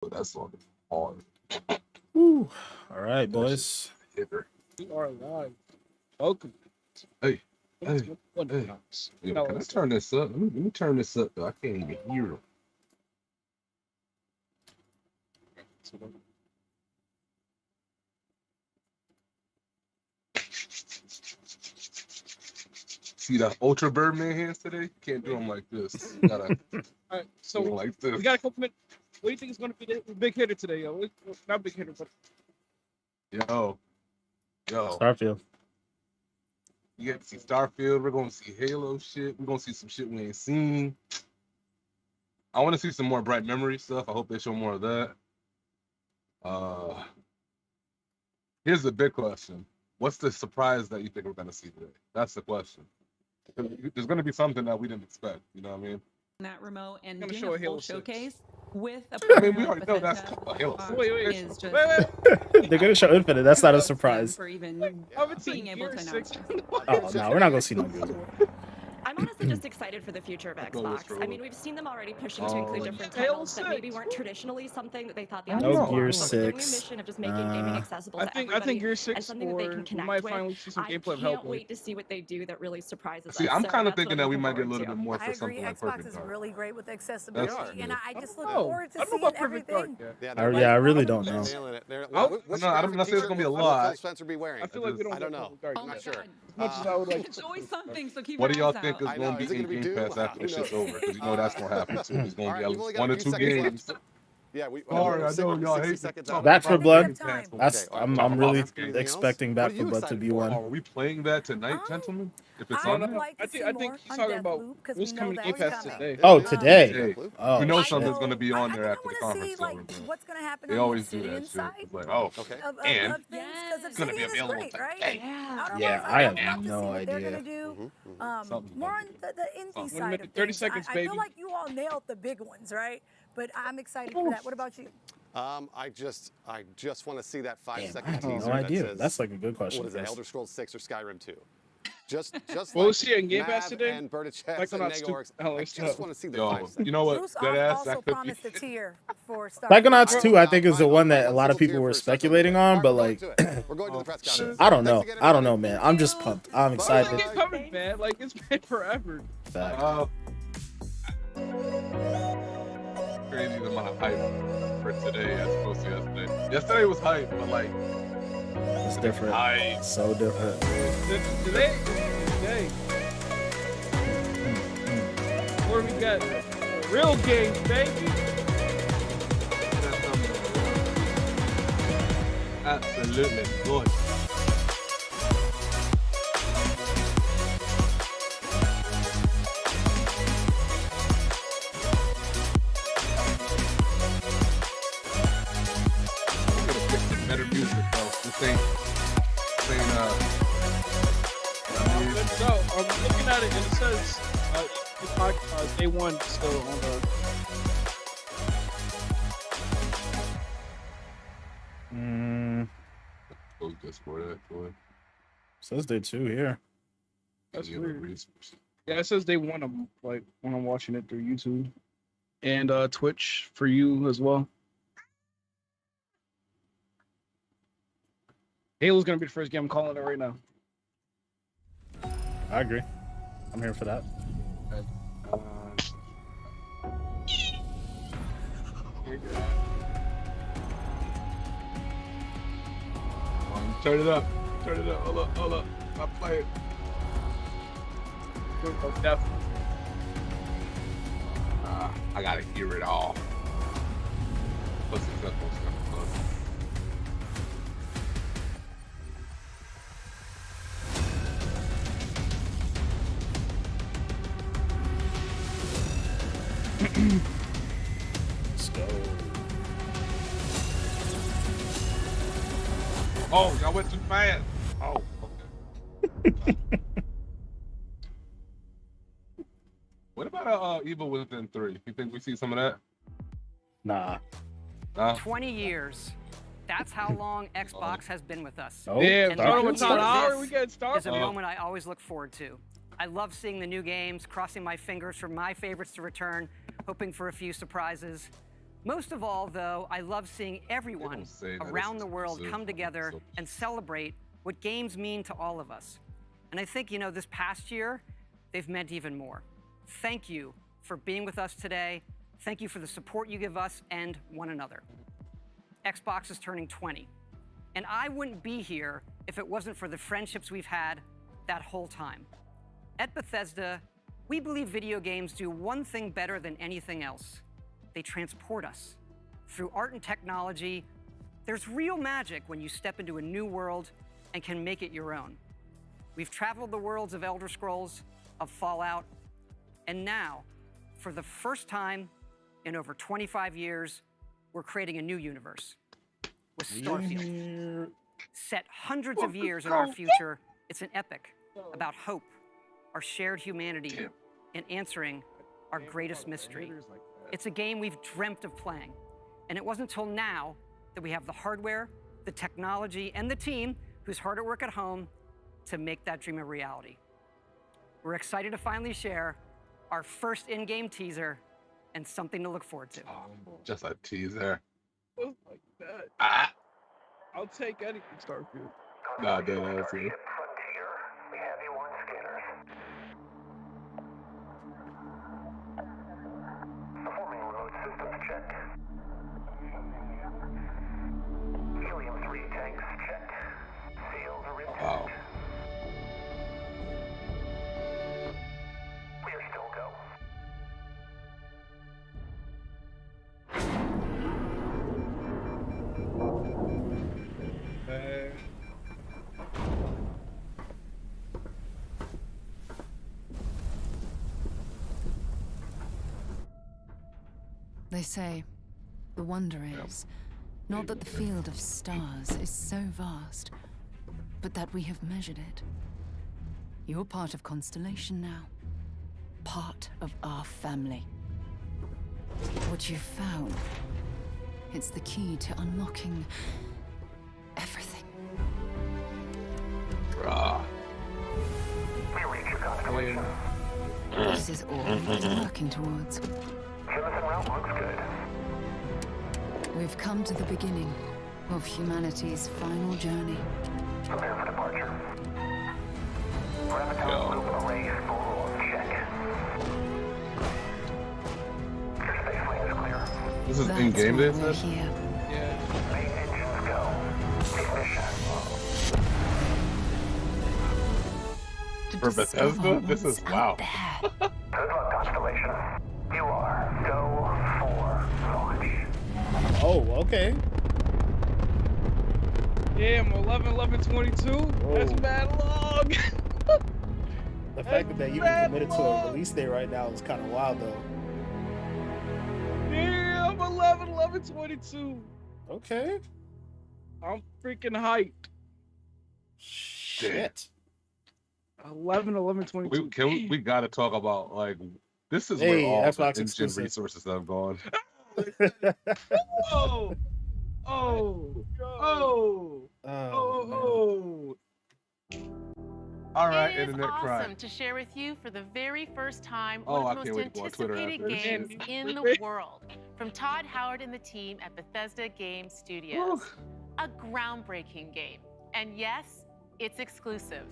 But that's on hard. Woo. All right, boys. We are live. Welcome. Hey. Hey. Yo, can I turn this up? Let me turn this up though. I can't even hear him. See that Ultra Birdman hands today? Can't do them like this. Gotta All right, so do them like this. we got a couple minutes. What do you think is going to be the big hitter today, yo? Not big hitter, but Yo. Starfield. You get to see Starfield. We're gonna see Halo shit. We're gonna see some shit we ain't seen. I want to see some more Bright Memory stuff. I hope they show more of that. Here's the big question. What's the surprise that you think we're gonna see today? That's the question. There's gonna be something that we didn't expect. You know what I mean? That remote and I'm gonna doing show a a Halo full 6. showcase with a I mean, we program already know that's Bethesda a Halo. Wait. is just They're gonna show Infinite. That's not a surprise. for even I would say being able Gear to 6. know. Oh no, we're not gonna see no Gears. I'm honestly just excited for the future of Go with Xbox. I mean, we've seen them already pushing to include different Halo titles that maybe 6. weren't traditionally something that they thought the No audience would Gear want. But their new 6. mission of just making gaming accessible I to think everybody Gear and 6 something that they can we connect might with. finally see some I gameplay of can't Hellblade. wait to see what they do that really surprises See, us. I'm So kind of that's what thinking I'm that we looking might get a forward little to. bit more I for agree. something like Xbox Perfect is Dark. really great with accessibility, That's and I just look Oh, forward to I don't know seeing about Perfect Dark everything. yet. I really don't know. Nailing it. I'm not saying it's gonna be a lot. Phil Spencer be wearing? I feel like we don't I don't get know. Perfect Dark Oh my yet. not sure. god. As much as I would like It's always something, so keep What do your y'all eyes think out. is I going know, to is be it in gonna be Game Doom? Pass after Who this shit's knows? over? Because you know that's gonna happen too. There's gonna be You've at only least got one a or few two seconds games. left. Yeah, we. Sorry, I know y'all 60 hate seconds to talk out. Back for about Blood. Game Pass, but That's Okay, I'm really anything else? expecting What Back are for you Blood to excited be for? one. Are we playing that tonight, gentlemen? If it's I on would there? like to see I think more he's on talking about Deathloop because what's we know coming to Game that's Pass coming. today. Oh, Yeah. today. Hey, Oh, you know shit. something's gonna be on there I after the want to conference see is like over. Bro. what's going to happen They on always the do that Obsidian shit. side It's like, oh, Okay. of and things because it's gonna be Obsidian is available great, right? today. Yeah. Outer Yeah, Worlds, I I have would love to no see what they're idea. going to do. Something's More gonna on be the indie Something. side of 30 things. seconds, I baby. feel like you all nailed the big ones, right? But I'm excited for that. What about you? I just want to see that Damn, 5-second I have teaser no that idea. says, That's like a good question. what is it, Chris. Elder Scrolls 6 or Skyrim 2? Just Well, like see it in Game Pass Mav today? and Burditch Like, Hess I'm and not stupid. Negorx. Hell, I it's just not. want to see the Yo, 5 seconds. you know what? Bruce That ass, also that could be. promised a tier for Starfield. Psychonauts 2, I think, is the Fine, one that fine, a lot of let's people go were for a second. speculating on, All but right, like, we're going to it. We're going to the press conference. I don't know. Thanks again, I don't know, everybody. man. I'm just pumped. I'm It's excited. not coming, man. Like, it's been forever. Fact. Crazy the amount of hype for today as opposed to yesterday. Yesterday was hype, but like It's different. hype. So different. Today. Where we got real games, baby. Absolutely good. I'm gonna pick some better music though. This ain't So, I'm looking at it and it says day one still on the. Go Discord actually. Says day 2 here. That's Any other weird. resource? Yeah, it says day one. I'm like when I'm watching it through YouTube and Twitch for you as well. Halo's gonna be the first game. I'm calling it right now. I agree. I'm here for that. Turn it up. Turn it up. Hold up. I play it. Definitely. I gotta hear it all. Plus it's not most stuff. Let's go. Oh, y'all went too fast. Oh, okay. What about Evil Within 3? You think we see some of that? Nah. 20 years. That's how long Xbox has been with us. Oh, Yeah, And start the with start Todd of Howard. this We get started. It's a moment I always look forward to. I love seeing the new games, crossing my fingers for my favorites to return, hoping for a few surprises. Most of all, though, I love seeing everyone don't say that around it's the world exclusive. come together So- and celebrate what games mean to all of us. And I think, this past year, they've meant even more. Thank you for being with us today. Thank you for the support you give us and one another. Xbox is turning 20, and I wouldn't be here if it wasn't for the friendships we've had that whole time. At Bethesda, we believe video games do one thing better than anything else. They transport us. Through art and technology, there's real magic when you step into a new world and can make it your own. We've traveled the worlds of Elder Scrolls, of Fallout, and now, for the first time in over 25 years, we're creating a new universe with Starfield. Set hundreds of years in our future, it's an epic about hope, our shared humanity, and answering our greatest mystery. It's a game we've dreamt of playing, and it wasn't until now that we have the hardware, the technology, and the team who's hard at work at home to make that dream a reality. We're excited to finally share our first in-game teaser and something to look forward to. Just a teaser. Just like that. Ah. I'll take anything, Starfield. Nah, dude, that's it. Wow. They say the wonder is not that the field of stars is so vast, but that we have measured it. You're part of Constellation now, part of our family. What you've found, it's the key to unlocking everything. Bruh. This is all we've been working towards. We've come to the beginning of humanity's final journey. Yo. This is That's in-game, why they we're said? here. To For discover Bethesda? This what's is out wow. there. Good luck, Constellation. You are go for launch. Oh, okay. Damn, 11/11/22. That's Whoa. mad long. The fact that they even That's committed to long. a release date right now is kind of wild, though. Damn, 11/11/22. Okay. I'm freaking hyped. Shit. 11/11/22. We gotta talk about, like, this is Hey, where all Xbox the engine exclusive. resources have gone. Oh, oh, oh, oh, All right, It is internet awesome crime. to share with you for the very first time Oh, one I of the can't most wait to go on Twitter anticipated after this. games in the world from Todd Howard and the team at Bethesda Game Studios. A groundbreaking game. And yes, it's exclusive.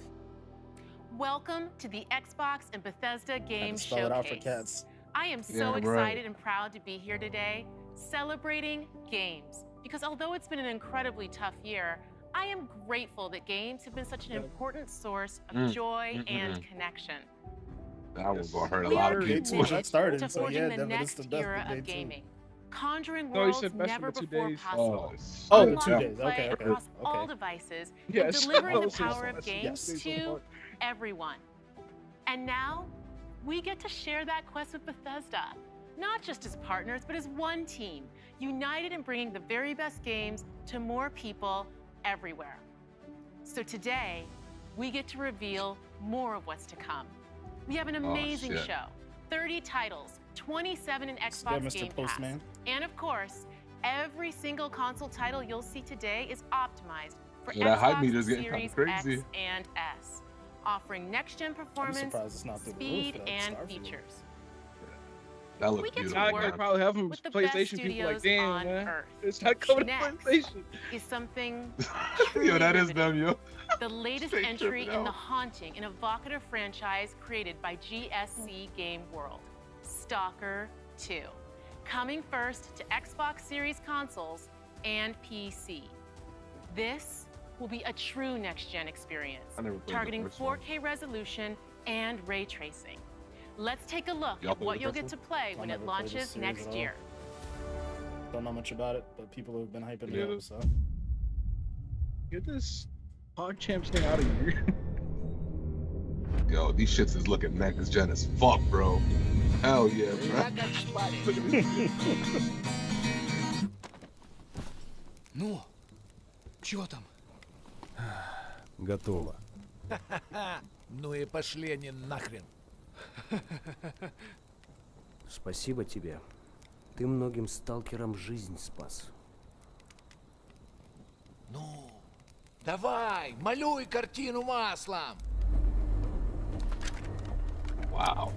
Welcome to the Xbox and Bethesda Game Spell it out for Showcase. cats. I am so Yeah, right. excited and proud to be here today celebrating games. Because although it's been an incredibly tough year, I am grateful that games have been such an important source of joy and connection. That was gonna hurt a We lot are of Day people. two just started, to so forging yeah, the definitely next it's the era day of two. gaming. Conjuring No, you worlds said best never for 2 before days. possible. Oh, Unlock 2 days. play Okay, okay, across all okay. devices Yes. and delivering I the was so power of sorry. games Yes. to everyone. And now, we get to share that quest with Bethesda, not just as partners, but as one team, united in bringing the very best games to more people everywhere. So today, we get to reveal more of what's to come. We have an amazing shit. show, 30 titles, 27 in Yeah, Xbox Mr. Game Pass. Postman. And of course, every single console title you'll see today is optimized for Yeah, that hype Xbox meter's getting kinda Series crazy. X and S, offering next-gen I'm performance, surprised it's not through the roof speed, for that and Starfield. features. That We looks get to beautiful. I work could Man. probably have them with the best PlayStation people like, studios damn, on man. Earth. It's not coming to Next. PlayStation. Is something Yo, truly that is riveting. them, yo. The latest Straight entry tripping in the out. haunting and evocative franchise created by GSC Game World, Stalker 2. Coming first to Xbox Series consoles and PC. This will be a true next-gen experience, I never played the targeting first one. 4K resolution and ray tracing. Let's take a look Y'all at played what the you'll first get to one? play I when it never played this launches series next at all. year. Don't know much about it, but people have been hyping Yeah. it up, so. Get this PogChamp thing out of here. Yo, these shits is looking next gen as fuck, bro. Hell yeah, bro. Look at this shit. Ну, чё там? Готово. Ну и пошли они нахрен. Спасибо тебе. Ты многим сталкерам жизнь спас. Ну, давай, малюй картину маслом. Wow.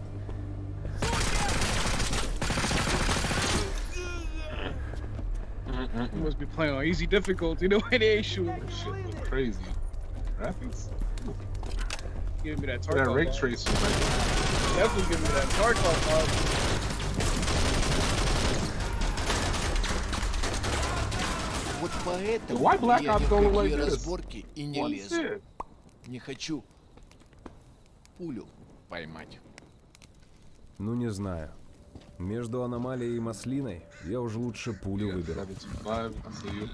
You must be playing on easy difficulty, no way they ain't shooting. This shit look crazy. Graphics. Give me that That Tarkov ray vibe. tracing, right? Definitely give me that Tarkov vibe. Вот поэтому Why Black я Ops ни в don't look какие like this? разборки и не One лезу. shit. Не хочу пулю поймать. Ну не знаю. Между аномалией и маслиной я уже лучше пулю Yeah, выберу. 75, I see you.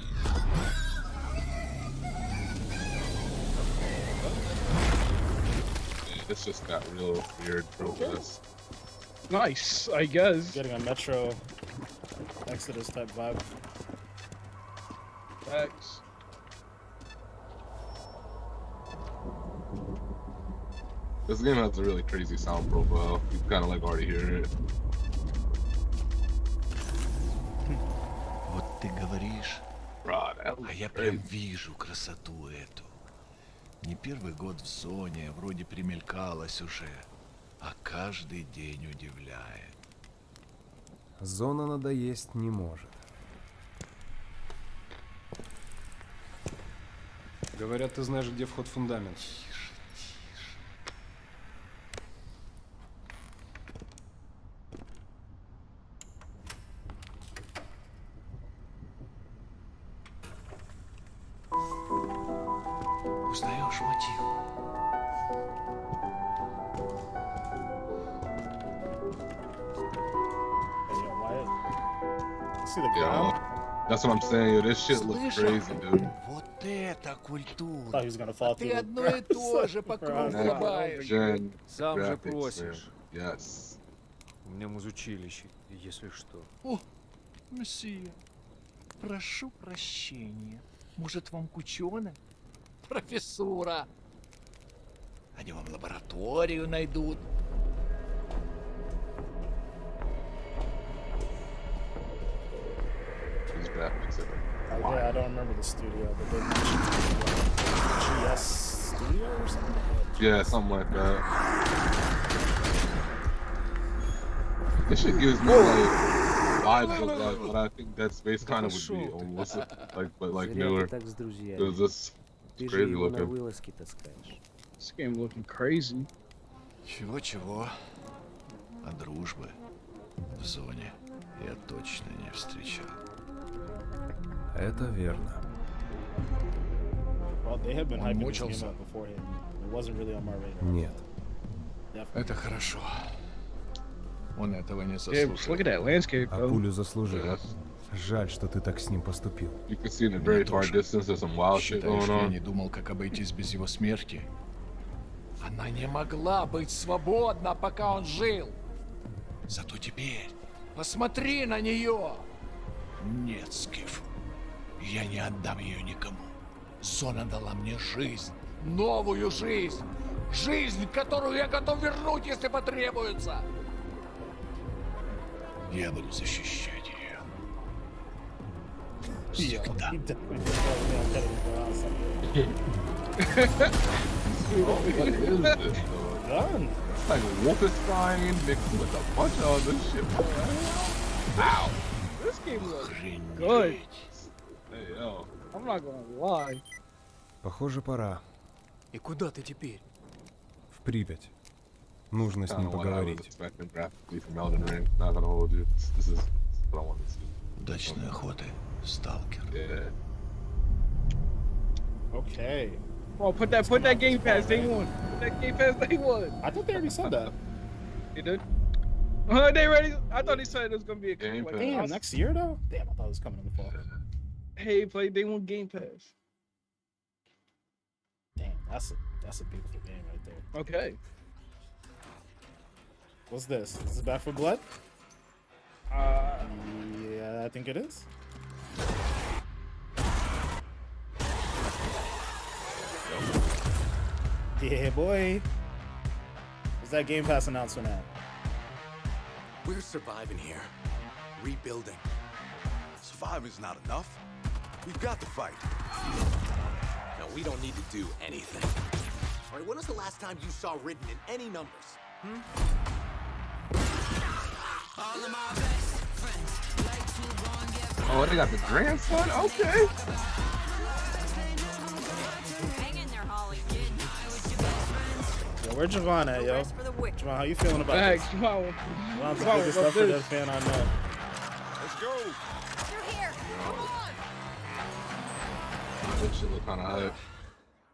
Yeah, this just got real weird real fast. Nice, I guess. Getting a Metro Exodus type vibe. Facts. This game has a really crazy sound profile. You kind of like already hear it. Вот ты говоришь, Bro, that а looks я прям crazy. вижу красоту эту. Не первый год в зоне, вроде примелькалась уже, а каждый день удивляет. Зона надоесть не может. Говорят, ты знаешь, где вход в фундамент. Узнаешь мотив? Hey, yo, Wyatt. You see the Yo, ground? that's what I'm saying. Yo, this shit looks Слышал? crazy, dude. Вот это Thought he культура. was gonna fall Ты through the одно и то же по кругу Right. ломаешь. Gen Сам же graphics, просишь. man. Yes. У меня музучилище, если что. О, месье, прошу прощения. Может, вам к ученым? Профессура. Они вам лабораторию найдут. These graphics are Yeah, I don't remember the studio, but they mentioned GS Studio or something like that. yeah, something like that. This shit gives me like vibes of like what I think Dead Space kind of would be almost like, but like newer. так с It друзьями. was just Ты же crazy его на looking. вылазки таскаешь. This game looking crazy. Чего-чего, а дружбы в зоне я точно не встречал. Это верно. Well, they have been Он hyping this мучился. game up beforehand. It wasn't really on my radar. Нет. Definitely. Это хорошо. Он этого не Yeah, just look at заслужил. that landscape, А though. пулю заслужил. Yes. Жаль, что ты так с ним поступил. You can see in the very far тоже. distance there's some wild shit Считаешь, going я on. не думал, как обойтись без его смерти? Она не могла быть свободна, пока он жил. Зато теперь посмотри на нее. Нет, Скиф, я не отдам ее никому. Зона дала мне жизнь, новую жизнь. Жизнь, которую я готов вернуть, если потребуется. Я буду защищать ее. Yeah, Всегда. he definitely did tell me I'm heading for the house. What is this, dog? gun. It's like Wolfenstein mixed with a bunch of other shit. Wow. This game looks good. Hey, yo. I'm not gonna lie. Похоже, пора. И куда ты теперь? В Припять. Нужно с ним поговорить. Graphically from Elden Ring. Not gonna hold you. This is what I want to see. Удачной охоты, сталкер. Yeah. Okay. Bro, put that Game Pass day one. Put that Game Pass day one. I thought they already said that. They did. They ready? I thought they said it was gonna be a game. Like, Damn, next year though? Damn, I thought it was coming in the fall. Hey, play day one Game Pass. Damn, that's a beautiful game right there. Okay. What's this? Is this Back for Blood? Yeah, I think it is. Yeah, boy. What's that Game Pass announcement at? We're surviving here. Rebuilding. Surviving's not enough. We've got to fight. No, we don't need to do anything. All right, when was the last time you saw written in any numbers? Oh, they got the grandson? Okay. Yo, where Javon at, yo? Javon, how you feeling about this? Javon's the biggest stuff for that fan I know. Let's go. That shit look kind of hype.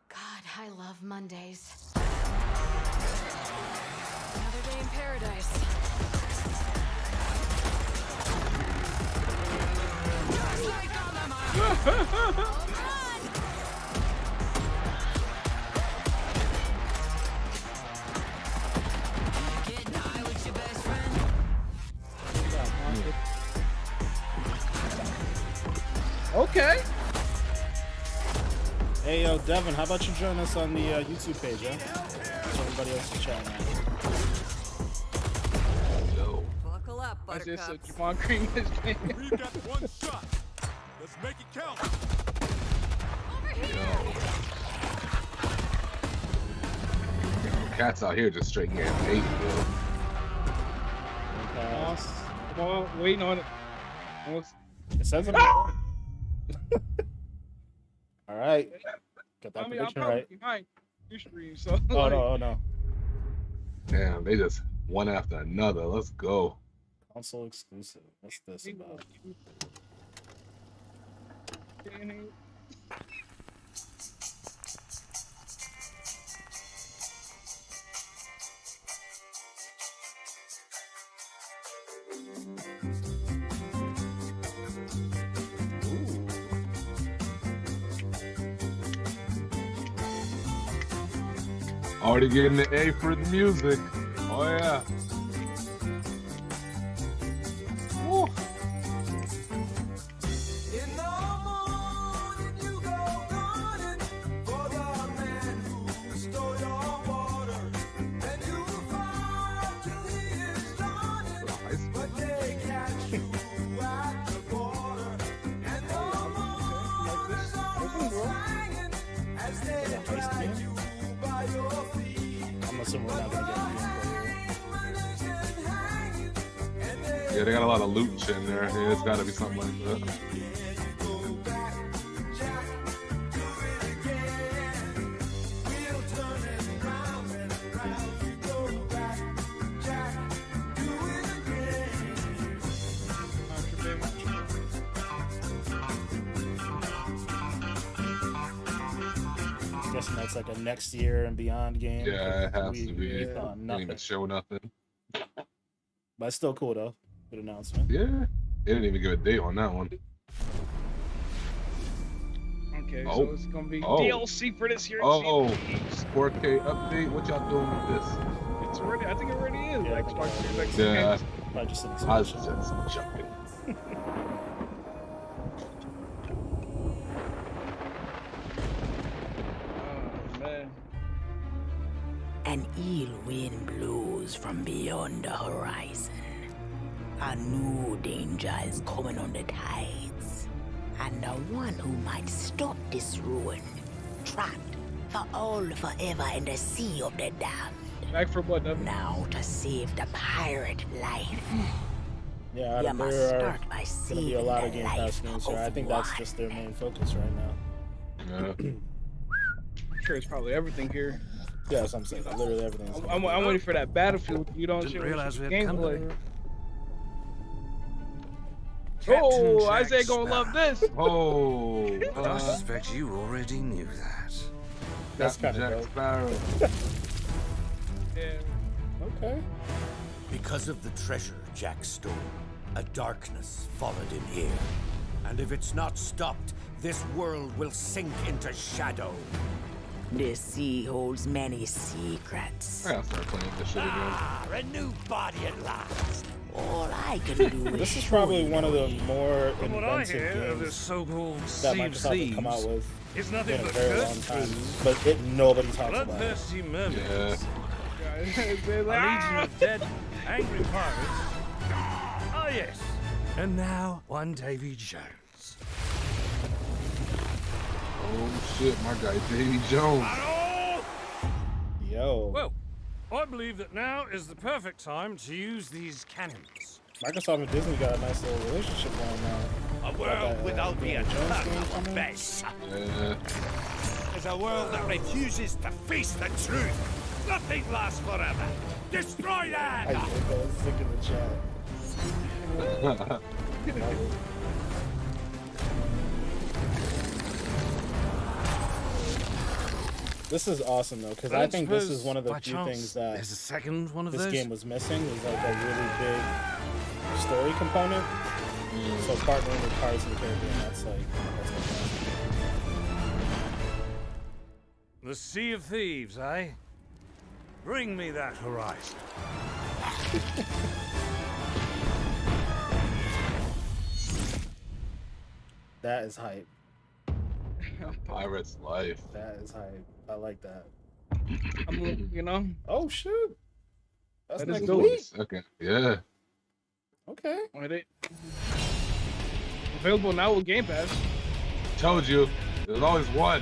God, I love Mondays. Another day in paradise. Okay. Hey, yo, Devin, how about you join us on the YouTube page, yeah? So everybody else is chatting. Yo. Buckle up, I just said buttercups. Javon Green is game. We've got one shot. Let's make it count. Cats out here just straight getting paid, yo. Come on, waiting on it. It says it. All right. Got that I'm prediction probably right. behind your stream, so. Oh, no, oh, no. Damn, they just one after another. Let's go. Console exclusive. What's this about? Already getting the A for the music. Oh yeah. Woo. I'm assuming we're not gonna get Yeah, they got a lot of loot and shit in there. Yeah, it's gotta be something like that. Guessing that's like a next year and beyond game. Yeah, it has to be. Nothing. Didn't even show nothing. But it's still cool though. Good announcement. Yeah. They didn't even give a date on that one. Okay, Oh. so it's gonna be Oh. DLC for this year. Oh, 4K update. What y'all doing with this? It's already. I think it already is. Like Xbox Series X. Yeah. Probably just an I was expansion. just joking. Oh man. An ill wind blows from beyond the horizon. A new danger is coming on the tides. And the one who might stop this ruin, trapped for all forever in the sea of the damned. Back for what? Now to save the pirate life. Yeah, You must there are start by gonna be a saving lot the of Game Pass life games, so of I think that's just their main focus right now. Yeah. I'm sure it's probably everything here. Yeah, that's what I'm saying. Literally everything. I'm waiting for that Battlefield. You know, Didn't realize we had gameplay. Captain Oh, Jack Isaiah gonna love this. Oh, I suspect you already knew that. That's kind of dope. Sparrow. Yeah. Okay. Because of the treasure Jack stole, a darkness followed him here. And if it's not stopped, this world will sink into shadow. This sea holds many secrets. I gotta start playing this shit again. A new body at last. All I can do is This is probably one of the more From what I inventive hear of games this so-called that Sea of Microsoft has come out Thieves, with it's in nothing a but very long curse time, prisons, but nobody talks about it. bloodthirsty mermaids, Yeah. a legion of dead, angry pirates. Ah, yes. And now, one Davy Jones. Oh shit, my guy Davy Jones. Yo. Well, I believe that now is the perfect time to use these cannons. Microsoft and Disney got a nice little relationship going now. A world without the Indiana Jones attack game of coming. base. Yeah. Is a world that refuses to face the truth. Nothing lasts forever. Destroy that! I was sick in the chat. This is awesome though, because I think this is one of the by few chance, things that there's a second one of this those. game was missing. Is like a really big story component. So partnering with Pirates of the Caribbean, that's fantastic. The Sea of Thieves, eh? Bring me that horizon. That is hype. Pirate's life. That is hype. I like that. I'm, you know. Oh shoot. That's That is next dope. week. Okay. Yeah. Okay. Available now with Game Pass. Told you. There's always one.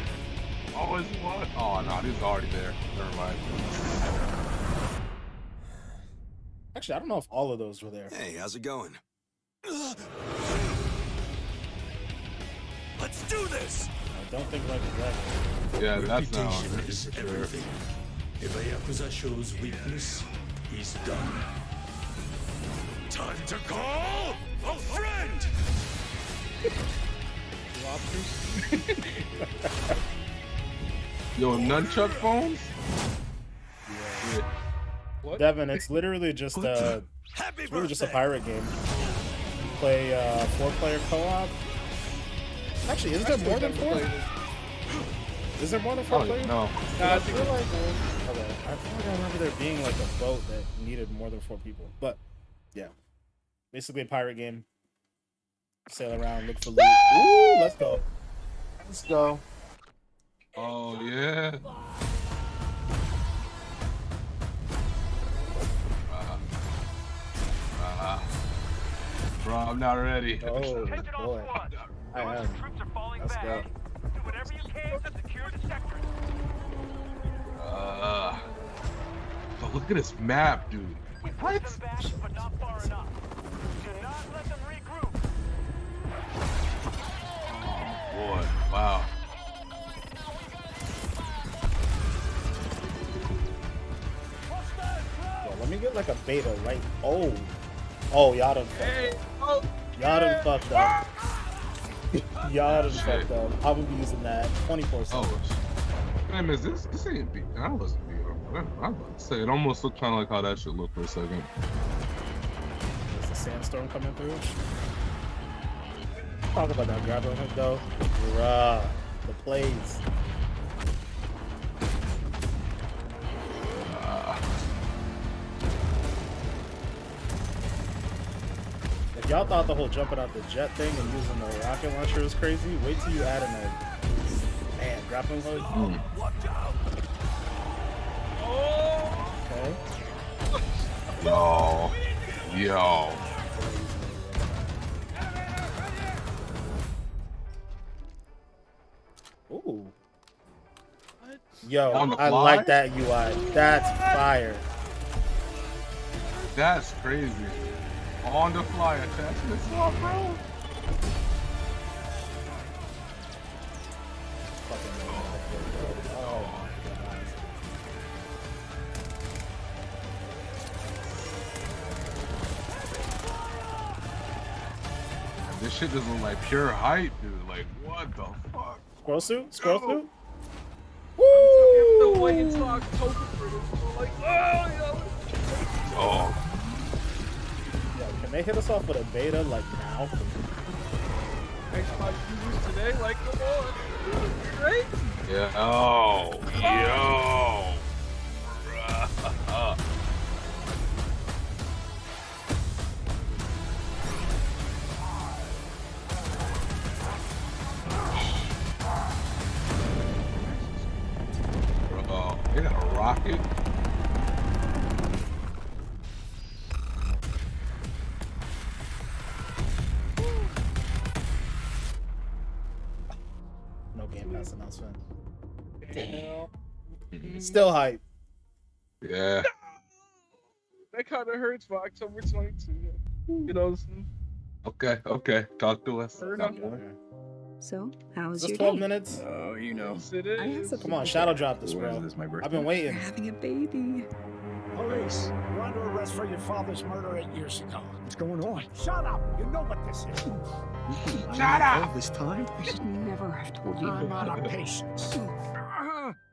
Always one. Oh no, this is already there. Never mind. Actually, I don't know if all of those were there. Hey, how's it going? Let's do this! I don't think like that. Yeah, that's not on Reputation there. is for sure. everything. If a Yakuza shows weakness, he's done. Time to call a friend! Yo, nunchuck phones? What? Devin, it's literally just it's really just a pirate game. You play 4-player co-op. Actually, is there more than 4? Is there more than 4 Oh, players? no. I feel like I remember there being like a boat that needed more than 4 people. But yeah, basically a pirate game. Sail around, look for loot. Ooh, let's go. Let's go. Oh yeah. Bro, I'm not ready. Oh boy, I am. Let's go. But look at this map, dude. What? Oh boy, wow. Yo, let me get like a beta right. Oh, y'all done fucked up. Y'all done fucked up. Y'all done fucked up. I will be using that 24/7. Oh, damn, is this? This ain't B. I wasn't B. I'm about to say it almost looked kind of like how that should look for a second. Is the sandstorm coming through? Talk about that grappling hook though. Bruh, the plays. If y'all thought the whole jumping out the jet thing and using the rocket launcher was crazy, wait till you add in a grappling hook. Okay. Yo. Ooh. Yo, On the I fly? like that UI. That's fire. That's crazy. On the fly attachment swap, bro. Oh my This shit just look like pure hype, dude. Like, what the fuck? Scroll suit? Scroll suit? The way until October for this. Like, oh, Oh. Yo, can they hit us off with a beta like now? Xbox users today, like, come on. Right? Yeah. Oh. Yo. Bruh. Bro, they got a rocket. No Game Pass announcement. Damn. Still hype. Yeah. That kind of hurts for October 22. You know, Okay. Okay. Talk to us. So, how was Is your this 12 day? minutes? Oh, you know. it is. Come on, shadow drop this, What bro. is this, my birthday? I've been waiting. Having a baby. Police, you're under arrest for your father's murder 8 years ago. What's going on? Shut up! You know what this is. Shut up! All this time? I should never have told you. I'm out of patience.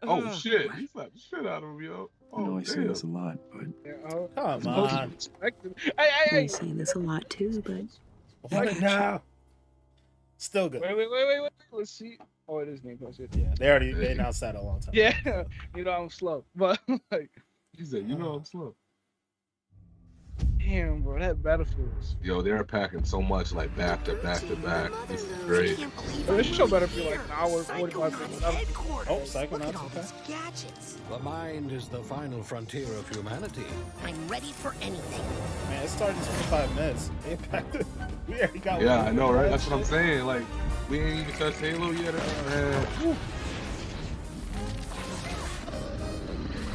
Oh shit! You slapped the shit out of him, yo. I know Oh, I say damn. this a lot, but Come Supposed to on. be expected. Hey. I'm saying this a lot too, but What now? Still good. Wait. Let's see. Oh, it is name posted. Yeah, they announced that a long time. Yeah, you know I'm slow, but like, He said, "You know I'm slow." damn, bro, that Battlefield was. Yo, they're packing so much like back to back to back. This is great. Bro, this show better be like an hour 45 minutes. Oh, Psychonauts. Okay. Gadgets. The mind is the final frontier of humanity. I'm ready for anything. Man, it started in 25 minutes. We already got Yeah, one. I know, right? That's what I'm saying. Like, we ain't even touched Halo yet. Man.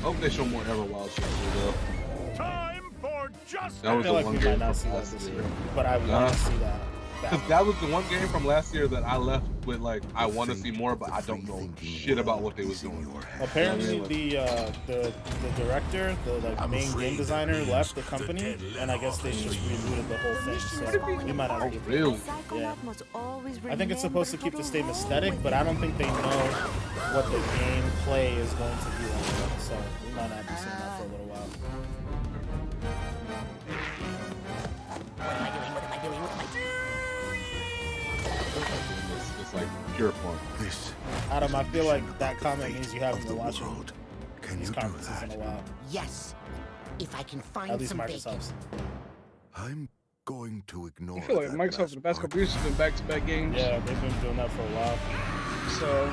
Hope they show more Everwild shit though. Time for justice! That was I feel the like one we game might not from see that last this year. year, but I want to see that. Because that was the one game from last year that I left with like I want to see more, but I don't know shit about what they was doing. Apparently, You know what I mean? the director, the like main game designer, left the company, and I guess they just rebooted the whole thing. So we might not. Oh, really? Yeah. I think it's supposed to keep the same aesthetic, but I don't think they know what the gameplay is going to be like. So we might not be seeing that for a little while. It's like pure fun. Adam, I feel like that comment means you haven't been watching these conferences in a while. Yes, if I can find At least some Microsoft's. I'm going to ignore I feel like Microsoft in the past couple years has been back-to-back games. Yeah, they've been doing that for a while. So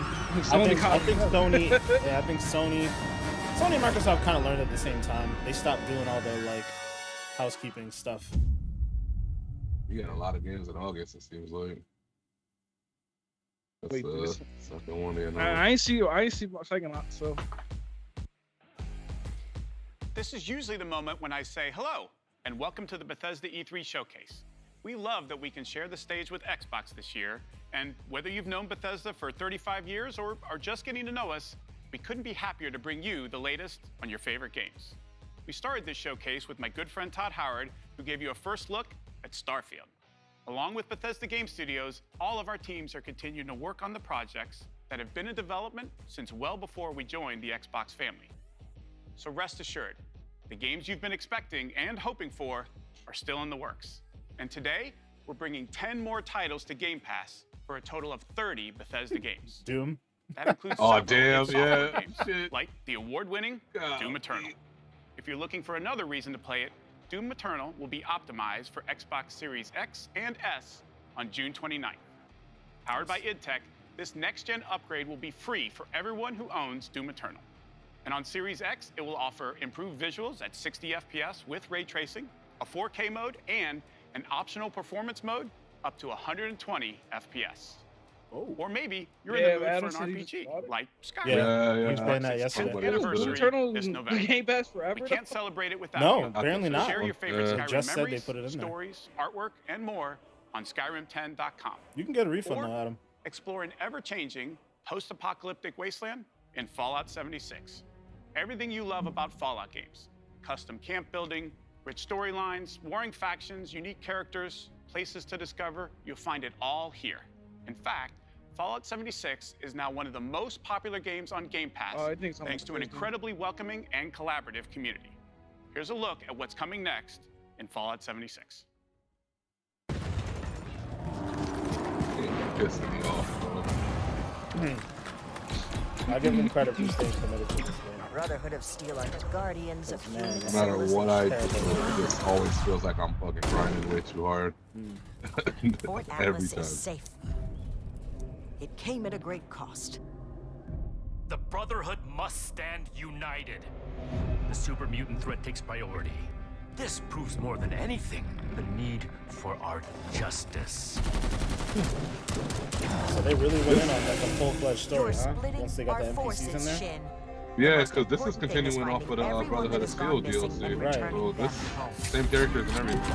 I think Sony. Yeah, I think Sony and Microsoft kind of learned at the same time. They stopped doing all the like housekeeping stuff. You got a lot of games in August. It seems like. That's Wait, this- second one in. I ain't see my second lot, so. This is usually the moment when I say hello and welcome to the Bethesda E3 showcase. We love that we can share the stage with Xbox this year, and whether you've known Bethesda for 35 years or are just getting to know us, we couldn't be happier to bring you the latest on your favorite games. We started this showcase with my good friend Todd Howard, who gave you a first look at Starfield. Along with Bethesda Game Studios, all of our teams are continuing to work on the projects that have been in development since well before we joined the Xbox family. So rest assured, the games you've been expecting and hoping for are still in the works. And today, we're bringing 10 more titles to Game Pass for a total of 30 Bethesda games. Doom. That includes Oh, several damn, big software yeah. games, Shit. like the award-winning Doom Eternal. If you're looking for another reason to play it, Doom Eternal will be optimized for Xbox Series X and S on June 29th. Powered by id Tech, this next-gen upgrade will be free for everyone who owns Doom Eternal. And on Series X, it will offer improved visuals at 60 FPS with ray tracing, a 4K mode, and an optional performance mode up to 120 FPS. Or maybe you're Yeah, in the Adam mood for said an he just RPG, bought it. like Skyrim. Yeah, he was Which playing marks that its yesterday. 10th anniversary Eternal this the November. Game Pass forever. We can't celebrate it without No, you. apparently So not. share your favorite They Skyrim just said they memories, put it in there. stories, artwork, and more on Skyrim10.com. You can get a refund Or though, Adam. explore an ever-changing post-apocalyptic wasteland in Fallout 76. Everything you love about Fallout games. Custom camp building, rich storylines, warring factions, unique characters, places to discover, you'll find it all here. In fact, Fallout 76 is now one of the most popular games on Game Pass, Oh, I think someone thanks to an posted. incredibly welcoming and collaborative community. Here's a look at what's coming next in Fallout 76. Pissing me off, bro. I give them credit for staying committed to this game. Brotherhood of Steel are the guardians of human No matter what I do, civilization. it just always feels like I'm fucking grinding way too hard. Fort Every Atlas time. is safe. It came at a great cost. The Brotherhood must stand united. The super mutant threat takes priority. This proves more than anything the need for our justice. So they really went in on like a full-fledged story, You're huh? splitting Once they got our the NPCs in forces, there. Shin. Yeah, because this is important thing is continuing off of the finding everyone Brotherhood that of has Steel gone missing DLC. and returning So them this home. same characters and everything.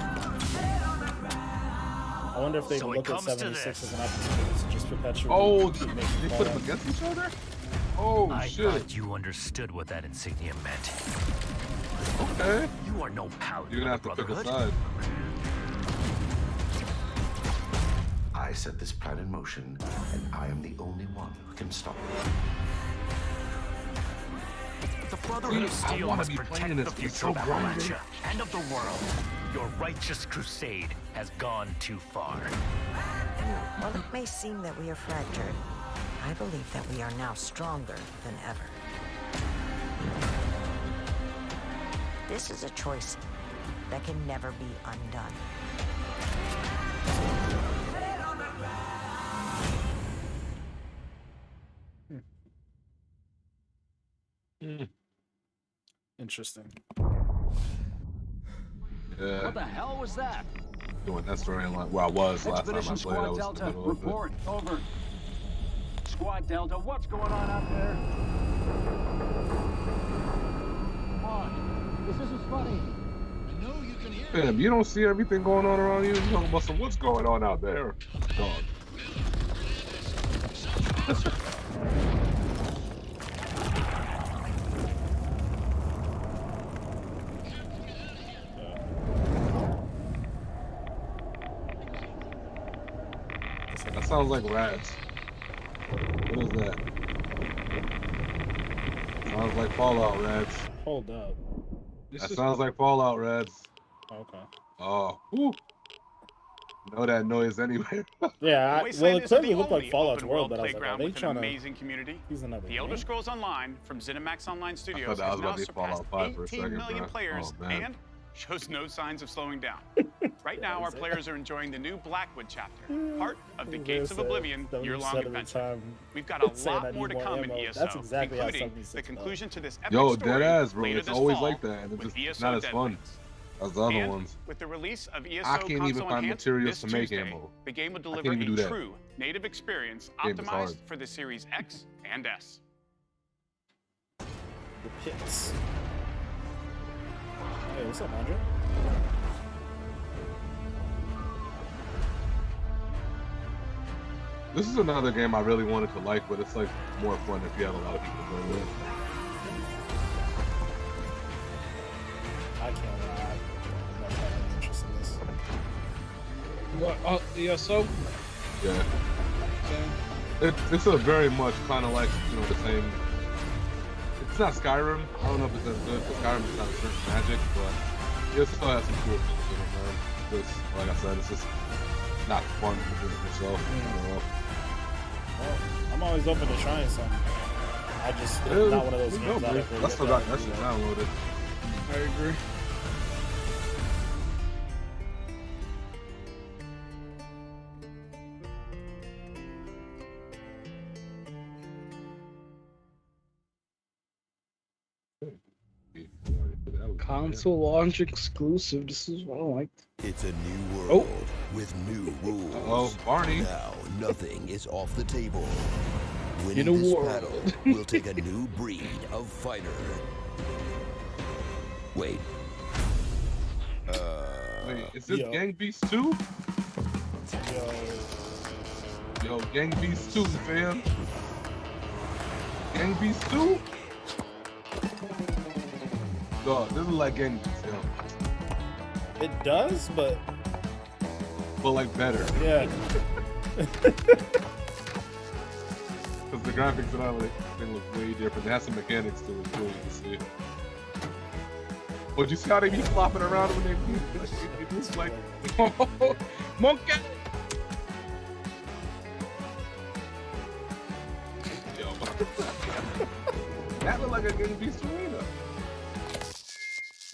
I wonder if they So it look at comes to 76 this. as an opportunity to just perpetuate. Oh, keep they making put them Fallout. against each other? Oh, I shit. thought you understood what that insignia meant. Okay. You are no paladin You're gonna of have the to pick a Brotherhood. side. I set this plan in motion, and I am the only one who can stop it. The Brotherhood of See, I Steel wanna must be playing protect this. the It's future so of grinding. Appalachia and of the world. Your righteous crusade has gone too far. While it may seem that we are fractured, I believe that we are now stronger than ever. This is a choice that can never be undone. Interesting. Yeah. What the hell was that? Doing that storyline. Well, I was last time I Expedition played. I Squad was in the Delta, middle of it. report. Over. Squad Delta, what's going on out there? Come on. This isn't funny. I know you can hear Damn, you don't see everything going on around you? You're talking about some what's going on out there? Dog. That sounds like rats. What is that? Sounds like Fallout rats. Hold up. That sounds like Fallout rats. Okay. Oh, whew. Know that noise anywhere. Yeah, well, Wasteland it is clearly the looked like only Fallout's open world, but I was like, playground are they with an trying to amazing community. use another The Elder game? Scrolls Online from ZeniMax Online Studios that was has now about to be Fallout surpassed 5 for a 18 second, million bro. players Oh, man. and shows no signs of slowing down. Right now, our players are enjoying the new Blackwood chapter, part of the Gates of Oblivion year-long adventure. We've got a lot more to come in ESO, That's exactly how including 76 the conclusion to this epic Yo, story dead ass, bro. later It's this always fall like that, and it's with just ESO not as fun Deadlands. as the other And ones. with the release of ESO I can't even Console find Enhanced materials this to make Tuesday, ammo. the game will I deliver can't even a do that. true native experience Game is hard. optimized for the Series X and S. The pits. Hey, what's up, Andre? This is another game I really wanted to like, but it's like more fun if you have a lot of people to play with. I can't lie. I'm not that interested in this. What? Oh, ESO? Yeah. It's a very much kind of like, you know, the same. It's not Skyrim. I don't know if it's as good because Skyrim is not a certain magic, but it still has some cool things in it, man. Just like I said, it's just not fun to do it yourself. You know? Well, I'm always open to trying something. I just it's Yeah, not one of those it's games dope, that I man. really I still get got down that to, shit you know. downloaded. I agree. Console launch exclusive. This is what I like. It's a new world with new rules. Barney. Now nothing is off the table. In Winning a this war. battle will take a new breed of fighter. Wait. Wait, is this Yo. Gang Beasts 2? Yo, Gang Beasts 2, fam. Gang Beasts 2? Dog, this is like Gang Beasts, yo. It does, but like better. yeah. Because the graphics and all, they look way different. They have some mechanics to it, too, you can see. But you see how they be flopping around when they it's like, monkey! Yo, that look like a Gang Beasts arena.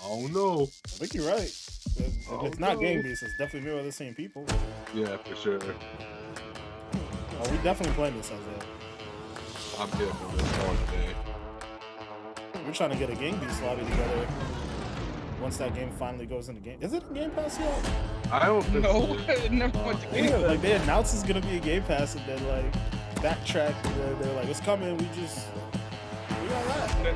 Oh no. I think you're right. If it's not Gang Beasts, it's definitely Mirror of the Same People. Yeah, for sure. Oh, we definitely playing this, Isaiah. I'm here for this all day. We're trying to get a Gang Beasts lobby together. Once that game finally goes into game, is it in Game Pass yet? I don't think No, so. it never went to Game Yeah, Pass. like they announced it's gonna be a Game Pass, and then like backtrack. They're like, it's coming. We all right.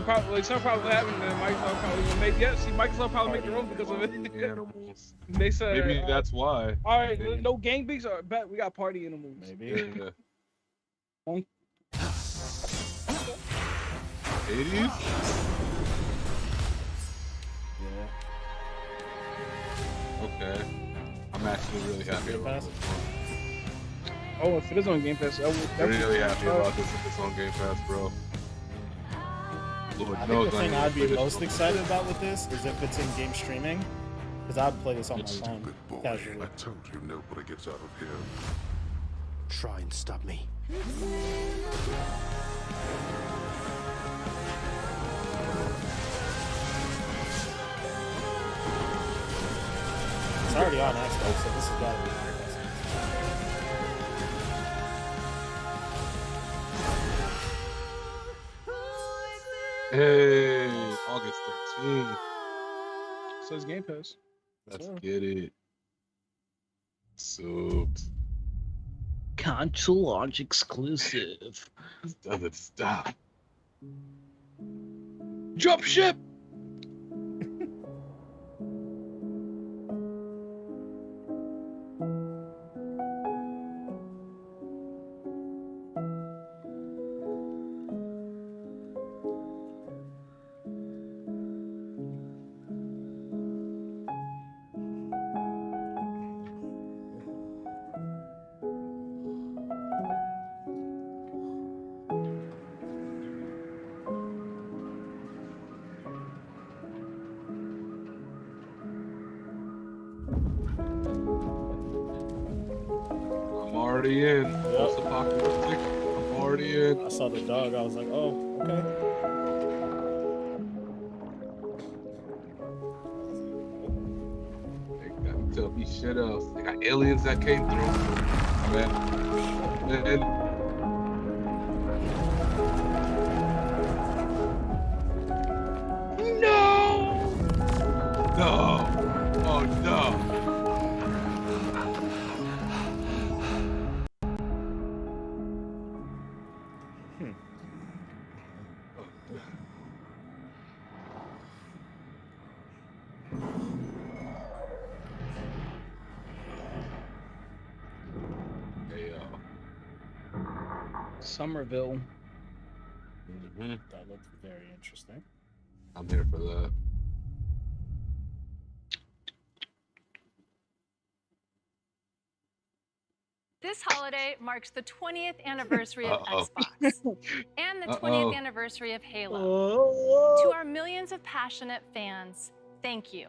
Probably some probably happened. And Microsoft probably gonna make. Yeah, see, Microsoft probably make their own because of it. Animals. They said Maybe that's why. All right, no Gang Beasts. Or bet we got party animals. Maybe. Yeah. Um, 80s? Yeah. Okay. I'm actually really happy about this one. Oh, if it is on Game Pass, I would I'm definitely. really happy about this if it's on Game Pass, bro. Lord I think knows the I thing need I'd to be play this most one. excited about with this is if it's in-game streaming, because I'd play this on my phone casually. I told you nobody gets out of here. Try and stop me. It's already on Xbox, so this has got to be Game Pass. Hey, August 13th. Says Game Pass. Let's get it. Souped. Console launch exclusive. This doesn't stop. Drop ship. I'm already in. Post-apocalyptic. I'm already in. I saw the dog. I was like, oh, okay. They got tell me shit else. They got aliens that came through. Man. No. No. Oh no. Somerville. That looked very interesting. I'm here for that. This holiday marks the 20th anniversary of Uh-oh. Xbox and the 20th Uh-oh. anniversary of Halo. To our millions of passionate fans, thank you.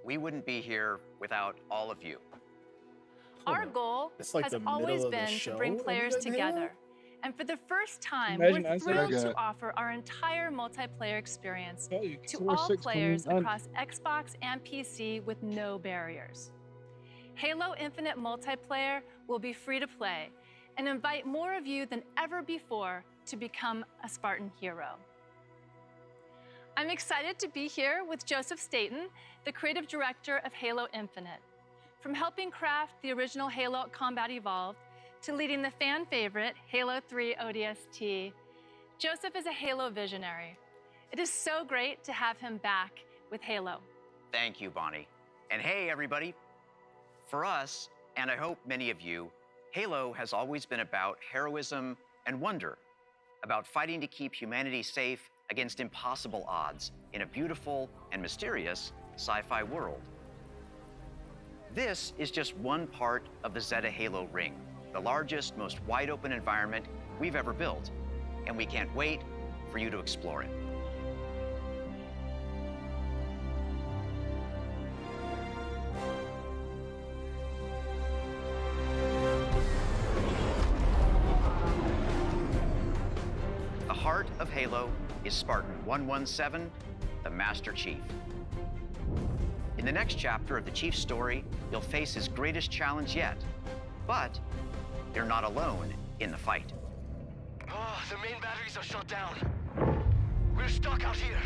We wouldn't be here without all of you. Our goal It's like has the middle always of the been show to bring and players then Halo? together. And for the first time, Imagine we're I said thrilled that. to offer our entire multiplayer experience Hey, to Source all 6 players coming on. across Xbox and PC with no barriers. Halo Infinite Multiplayer will be free to play and invite more of you than ever before to become a Spartan hero. I'm excited to be here with Joseph Staten, the creative director of Halo Infinite. From helping craft the original Halo Combat Evolved to leading the fan favorite Halo 3 ODST. Joseph is a Halo visionary. It is so great to have him back with Halo. Thank you, Bonnie. And hey, everybody. For us, and I hope many of you, Halo has always been about heroism and wonder, about fighting to keep humanity safe against impossible odds in a beautiful and mysterious sci-fi world. This is just one part of the Zeta Halo ring, the largest, most wide-open environment we've ever built, and we can't wait for you to explore it. The heart of Halo is Spartan 117, the Master Chief. In the next chapter of the Chief's story, you'll face his greatest challenge yet. But you're not alone in the fight. Oh, the main batteries are shut down. We're stuck out here.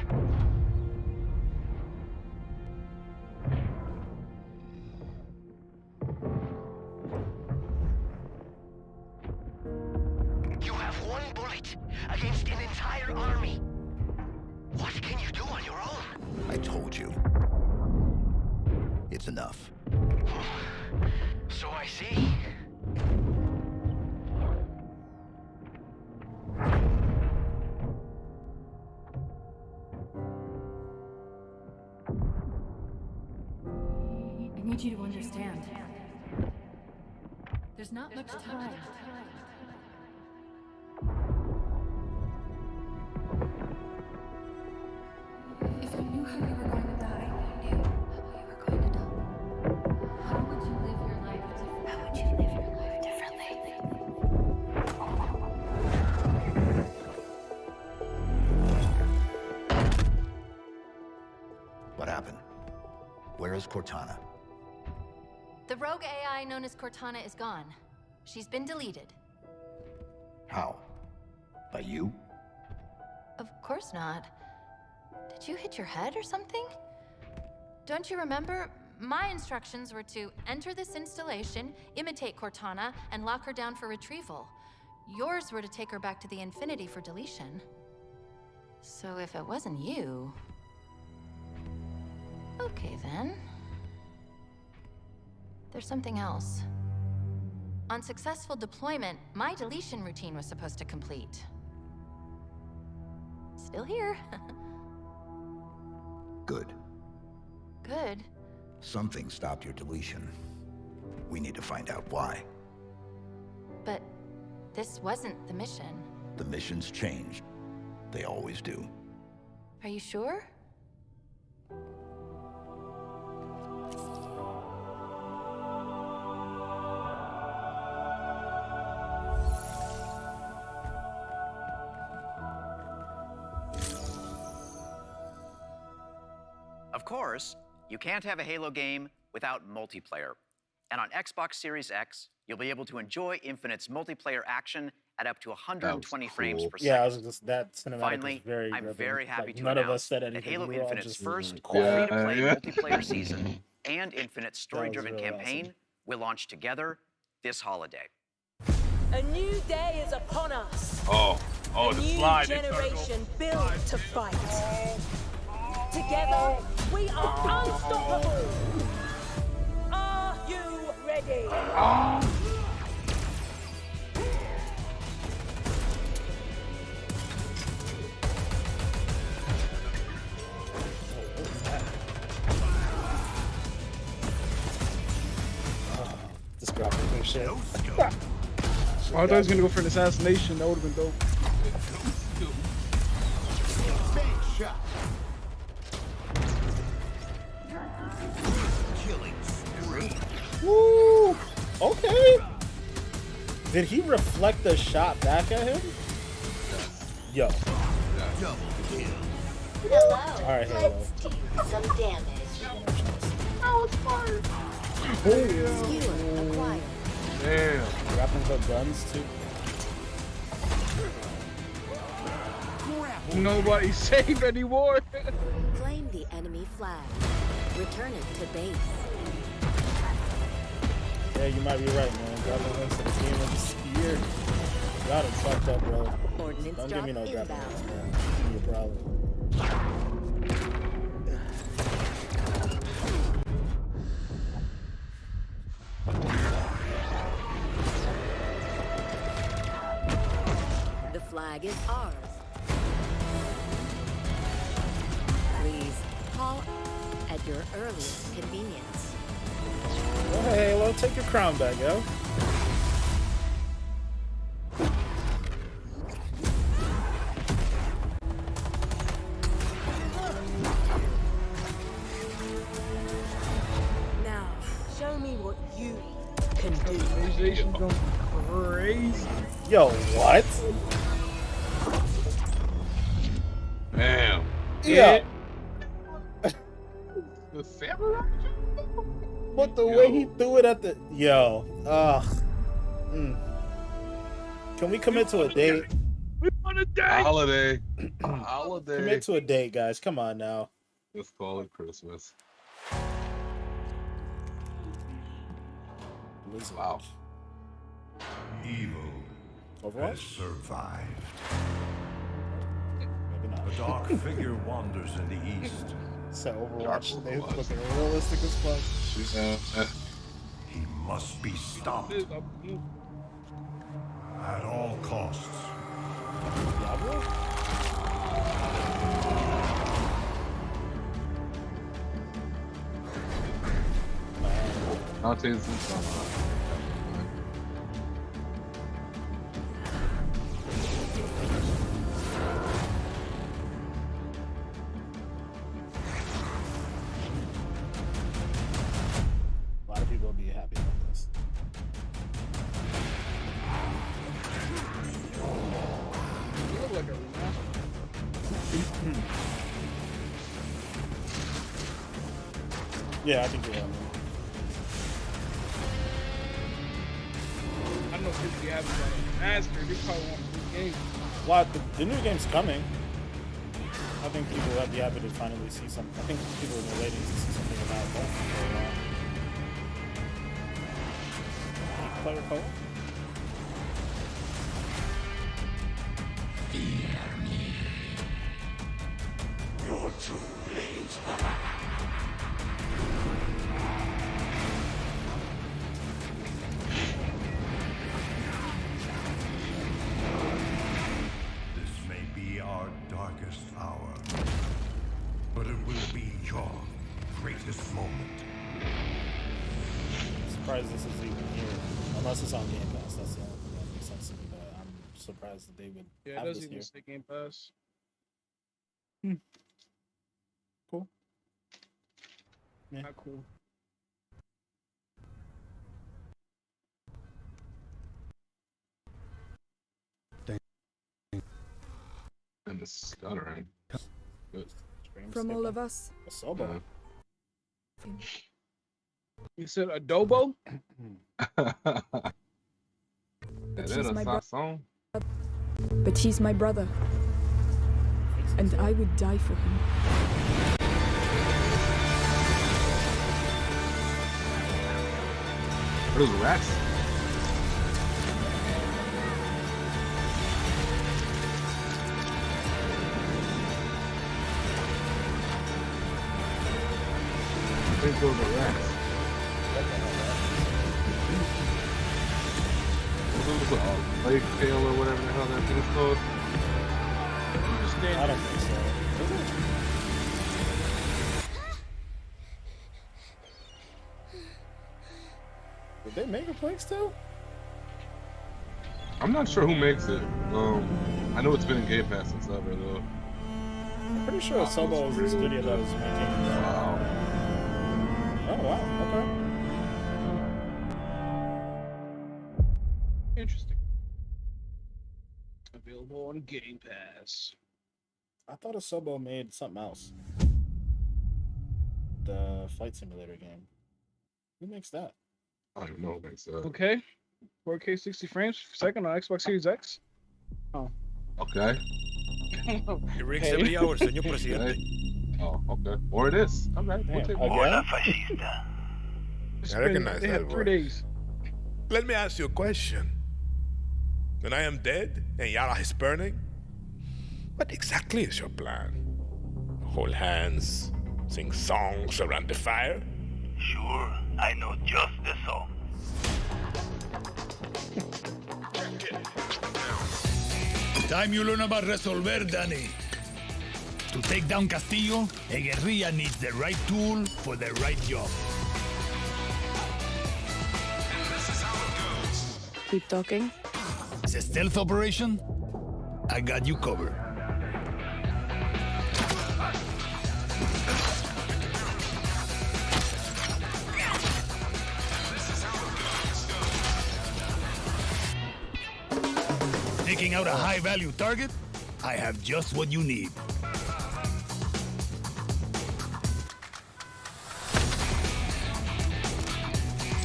You have one bullet against an entire army. What can you do on your own? I told you. It's enough. So I see. I need you to understand. There's not much time. If you knew how you were going to die, you knew how you were going to die. How would you live your life differently? How would you live your life differently? What happened? Where is Cortana? The rogue AI known as Cortana is gone. She's been deleted. How? By you? Of course not. Did you hit your head or something? Don't you remember? My instructions were to enter this installation, imitate Cortana, and lock her down for retrieval. Yours were to take her back to the Infinity for deletion. So if it wasn't you... Okay then. There's something else. On successful deployment, my deletion routine was supposed to complete. Still here. Good. Good. Something stopped your deletion. We need to find out why. But this wasn't the mission. The missions changed. They always do. Are you sure? Of course, you can't have a Halo game without multiplayer. And on Xbox Series X, you'll be able to enjoy Infinite's multiplayer action at up to 120 frames per second. Yeah, I was just that cinematic. Finally, was very I'm gripping. very happy Like, to none of us announce said that anything. Halo We were all Infinite's just first quiet. free-to-play multiplayer season and Infinite's story-driven really campaign will launch together this holiday. A new day is upon us. Oh, A the new slide. generation built to fight. Together, we are unstoppable. Are you ready? Just dropping their shit. I thought he was gonna go for an assassination. That would have been dope. Big shot. Killing spree. Woo! Okay. Did he reflect the shot back at him? Yo. Double kill. All right, Halo. Let's do some damage. Oh, it's fire. Skewer acquired. Damn. Grappling hook guns too. Nobody's safe anymore. Claim the enemy flag. Return it to base. Yeah, you might be right, man. Grappling hooks in the game of this year. Y'all done fucked up, bro. Ordnance Don't give me no drop grappling inbound. hooks, man. Give me a problem. The flag is ours. Please call at your earliest convenience. Go ahead, Halo. Take your crown back, yo. Now, show me what you can do. Organization's going crazy. Yo, what? Damn. Yeah. The samurai? But the way he threw it at the ugh. Can we commit to a date? We want a date. Holiday. Holiday. Commit to a date, guys. Come on now. Let's call it Christmas. Wow. Evil Overwatch? has survived. Maybe not. A dark figure wanders in the east. So Overwatch, they looking realistic as fuck. He must be stopped at all costs. Diablo? Dante's A lot of people will be happy about this. You look like a remaster. Yeah, I think you're right. I don't know if people be happy about a remaster. They probably want a new game. Well, the new game's coming. I think people will be happy to finally see something. I think people have been waiting to see something about both for a while. Player co-op? You're too late. This may be our darkest hour, but it will be your greatest moment. I'm surprised this is even here. Unless it's on Game Pass. That's the only thing that makes sense to me. But I'm surprised that they would Yeah, have it this doesn't here. even say Game Pass. Cool. Yeah. Not cool. and the stuttering. Good. From all of us. A Sobo. You said adobo? That is She's a my bro- song. But he's my brother. And I would die for him. What are those rats? I think those are rats. Lake tail or whatever the hell that thing is called. I don't think so. Is it? Did they make a Plagues too? I'm not sure who makes it. I know it's been in Game Pass since ever though. I'm pretty sure Sobo is the studio that was making. Oh wow, okay. Interesting. Available on Game Pass. I thought Sobo made something else. The flight simulator game. Who makes that? I don't even know who makes that. Okay. 4K 60 frames per second on Xbox Series X. Oh. Okay. It rigs every hour, señor presidente. Oh, okay. Or it is. Okay. We'll take Again? more. It's I recognize they that had 3 voice. days. let me ask you a question. When I am dead and Yara is burning, what exactly is your plan? Hold hands, sing songs around the fire? Sure, I know just the song. Time you learn about resolver, Danny. To take down Castillo, a guerrilla needs the right tool for the right job. Keep talking. It's a stealth operation. I got you covered. Taking out a high-value target? I have just what you need.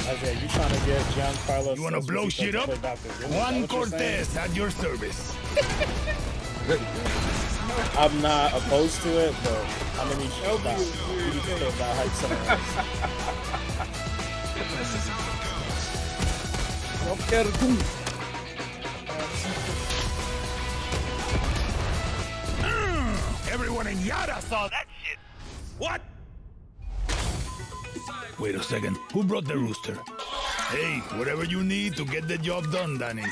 Isaiah, you trying to get Giancarlo? You want to blow shit up? Juan Cortez at your service. I'm not opposed to it, but I'm gonna need you to stop hype somewhere Everyone in Yara saw that shit. What? Wait a second. Who brought the rooster? Hey, whatever you need to get the job done, Danny.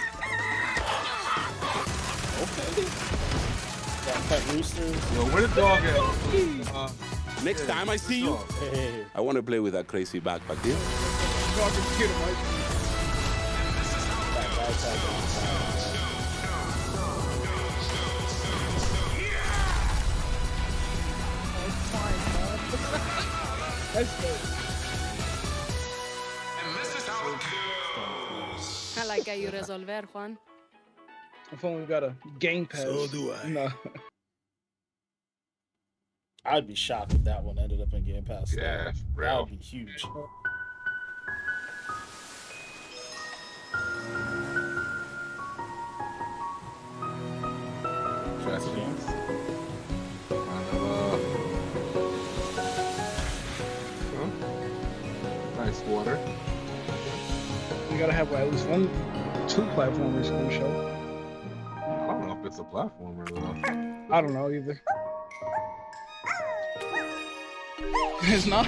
Okay. Got pet roosters. Yo, where the dog at? Next time I see you, I want to play with that crazy backpack deal. I like how you resolver, Juan. If only we got a game pass. So do I. No. I'd be shocked if that one ended up in Game Pass. Yeah, that would be huge. Nice water. You gotta have at least two platformers on the show. I don't know if it's a platformer though. I don't know either. It's not.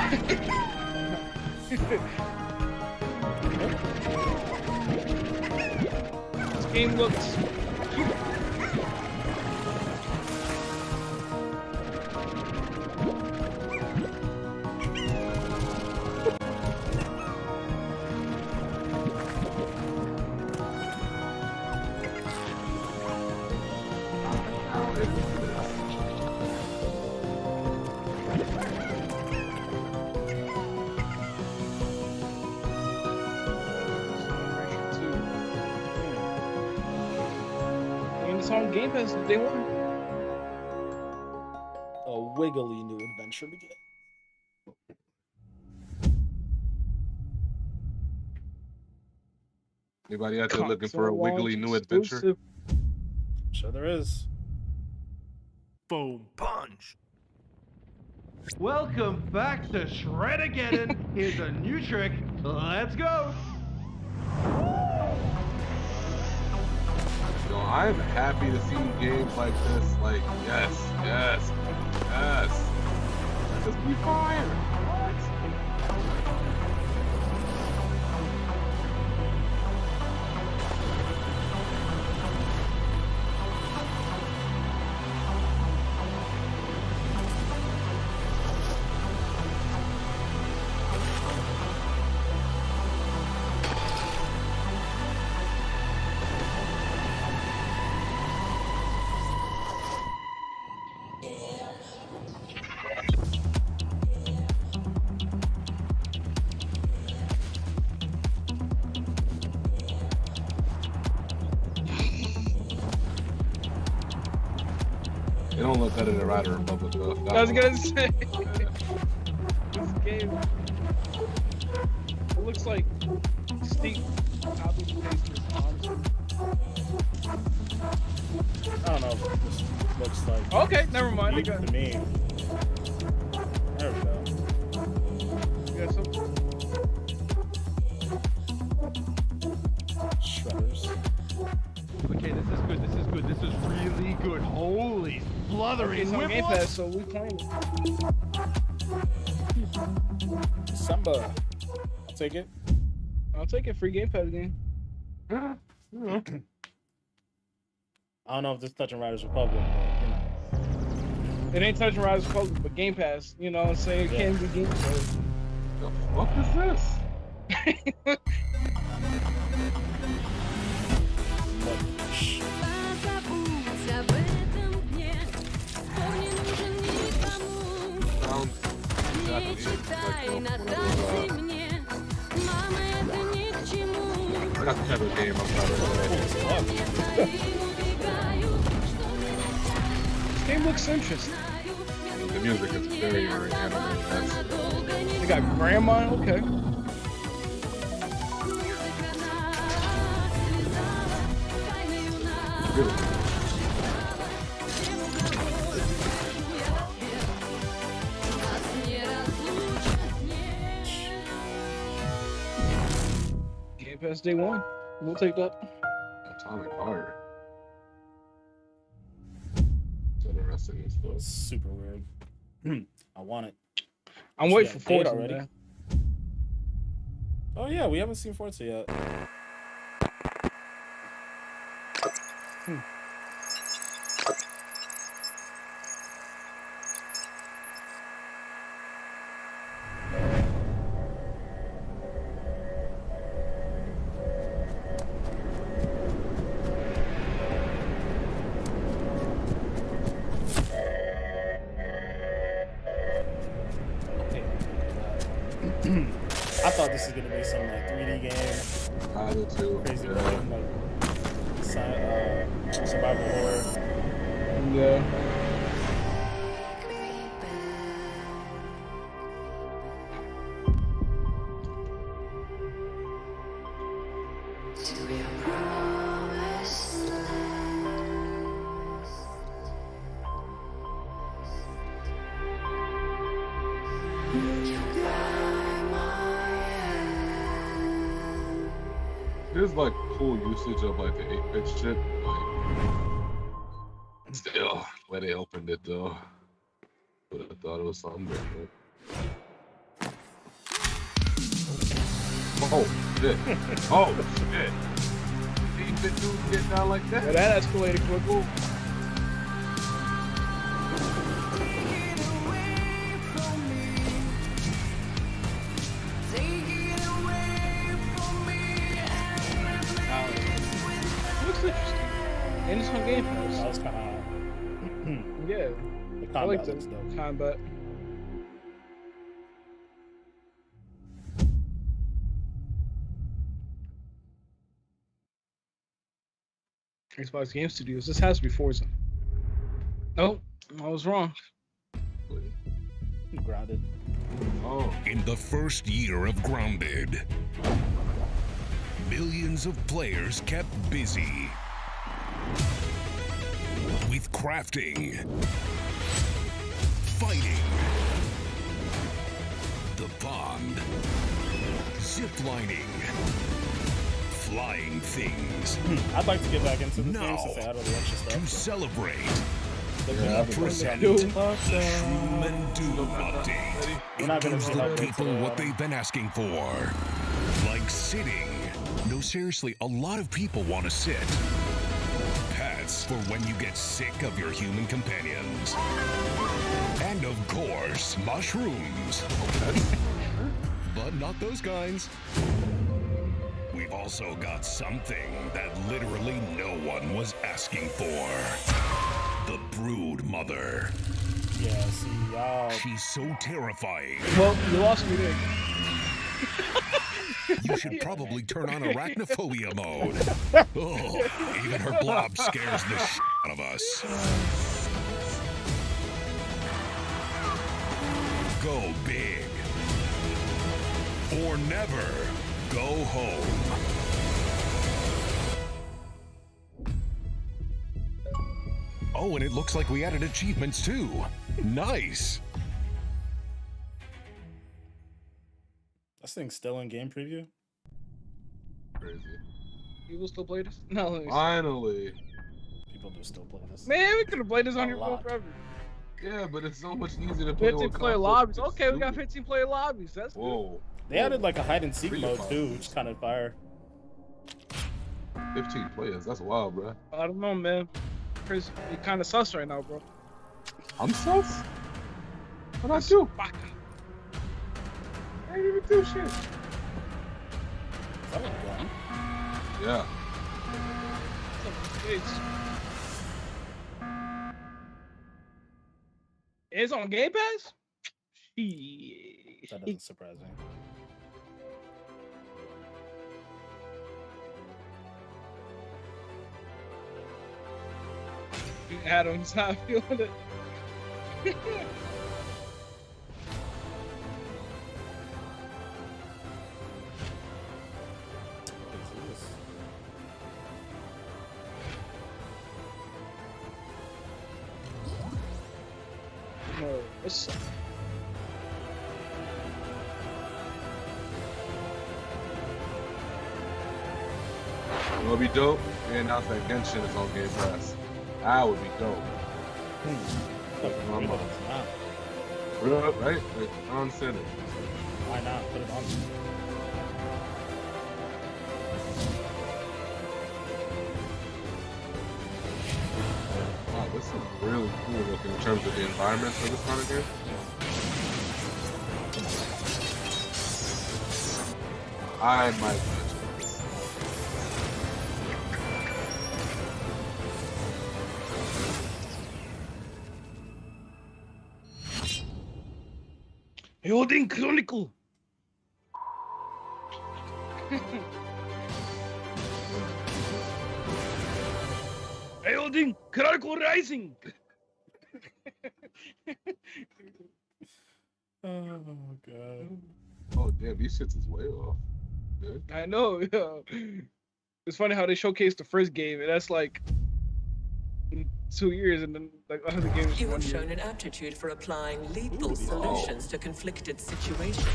This game looks cute. On Game Pass day one. A wiggly new adventure begins. Anybody out there looking for a wiggly new adventure? Sure there is. Boom punch. Welcome back to Shred-ageddon. Here's a new trick. Let's go. Yo, I'm happy to see games like this. Like, yes. Just be fire. They don't look better than Rider Republic though. I was gonna say this game. It looks like Steep copy paste, honestly. I don't know if this looks like. Okay, never mind. Steep to me. There we go. You got something? smothering it's on Game whiplash. Pass, so we playing it. Samba. I'll take it. I'll take it. Free Game Pass game. I don't know if this touching Riders Republic, but you know. It ain't touching Riders Republic, but Game Pass. You know what I'm saying? It can be Game Pass. The fuck is this? Sounds exactly like I got the type of game I'm trying to play. This game looks interesting. The music is very, very animated. They got grandma. Okay. Really. Game Pass day one. We'll take that. Atomic Heart. It's interesting as fuck. Super weird. I want it. I'm waiting for We got Forza already. man. Oh yeah, we haven't seen Forza yet. I thought this was gonna be some like 3D game, I do too. crazy Yeah. game, like survival horror. Yeah. There's like cool usage of like the 8-bit shit. Like, still, where they opened it though. But I thought it was something different. Oh shit! Oh shit! 8-bit dudes get down like that? Yeah, that escalated quickly. Looks interesting. And it's on Game Pass. That was kind of Yeah. the I like combat the looks dope. combat. Xbox Game Studios. This has to be Forza. Oh, I was wrong. Grounded. Oh. In the first year of Grounded, millions of players kept busy with crafting, fighting, the pond, ziplining, flying things. I'd like to get back into the Now, game since I had all the extra stuff. to celebrate, Yeah, we present Dude. the Shroom and Doom update. We're not It gonna gives see the how good people they what are. they've been asking for. Like sitting. No, seriously, a lot of people want to sit. Pets for when you get sick of your human companions. And of course, mushrooms. But not those kinds. We've also got something that literally no one was asking for. The Brood Mother. Yeah, see, y'all. She's so terrifying. Well, you lost me there. You should probably turn on arachnophobia mode. Oh, even her blob scares the shit out of us. Go big. Or never go home. Oh, and it looks like we added achievements too. Nice. This thing's still in game preview. Crazy. You will still play this? No. Let me see. Finally. People do. to still play this. Man, we could have played this on A your phone lot. forever. Yeah, but it's so much easier to play 15 with player console. lobbies. It's Okay, we got stupid. 15 player lobbies. That's good. Whoa. They added like a hide and seek Free mode to too, play. which is kind of fire. 15 players. That's wild, bro. I don't know, man. Chris, you kind of sus right now, bro. I'm sus. What I do? Fuck. I ain't even do shit. Is that a gun? Yeah. It's on Game Pass? Shit. That doesn't surprise me. Adam's not feeling it. No, what's up? It would be dope. They announced that Genshin is on Game Pass. That would be dope. My mind. Real, right? Like, I don't understand it. Why not? Put it on. Wow, this is really cool looking in terms of the environment for this kind of game. I might mention this. Holding Chronicle. Holding Chronicle Rising. Oh god. Oh damn, these shits is way off. Dude. I know. Yeah. It's funny how they showcased the first game, and that's like in 2 years, and then like other games. You have 1 year. shown an aptitude for applying lethal solutions to conflicted situations.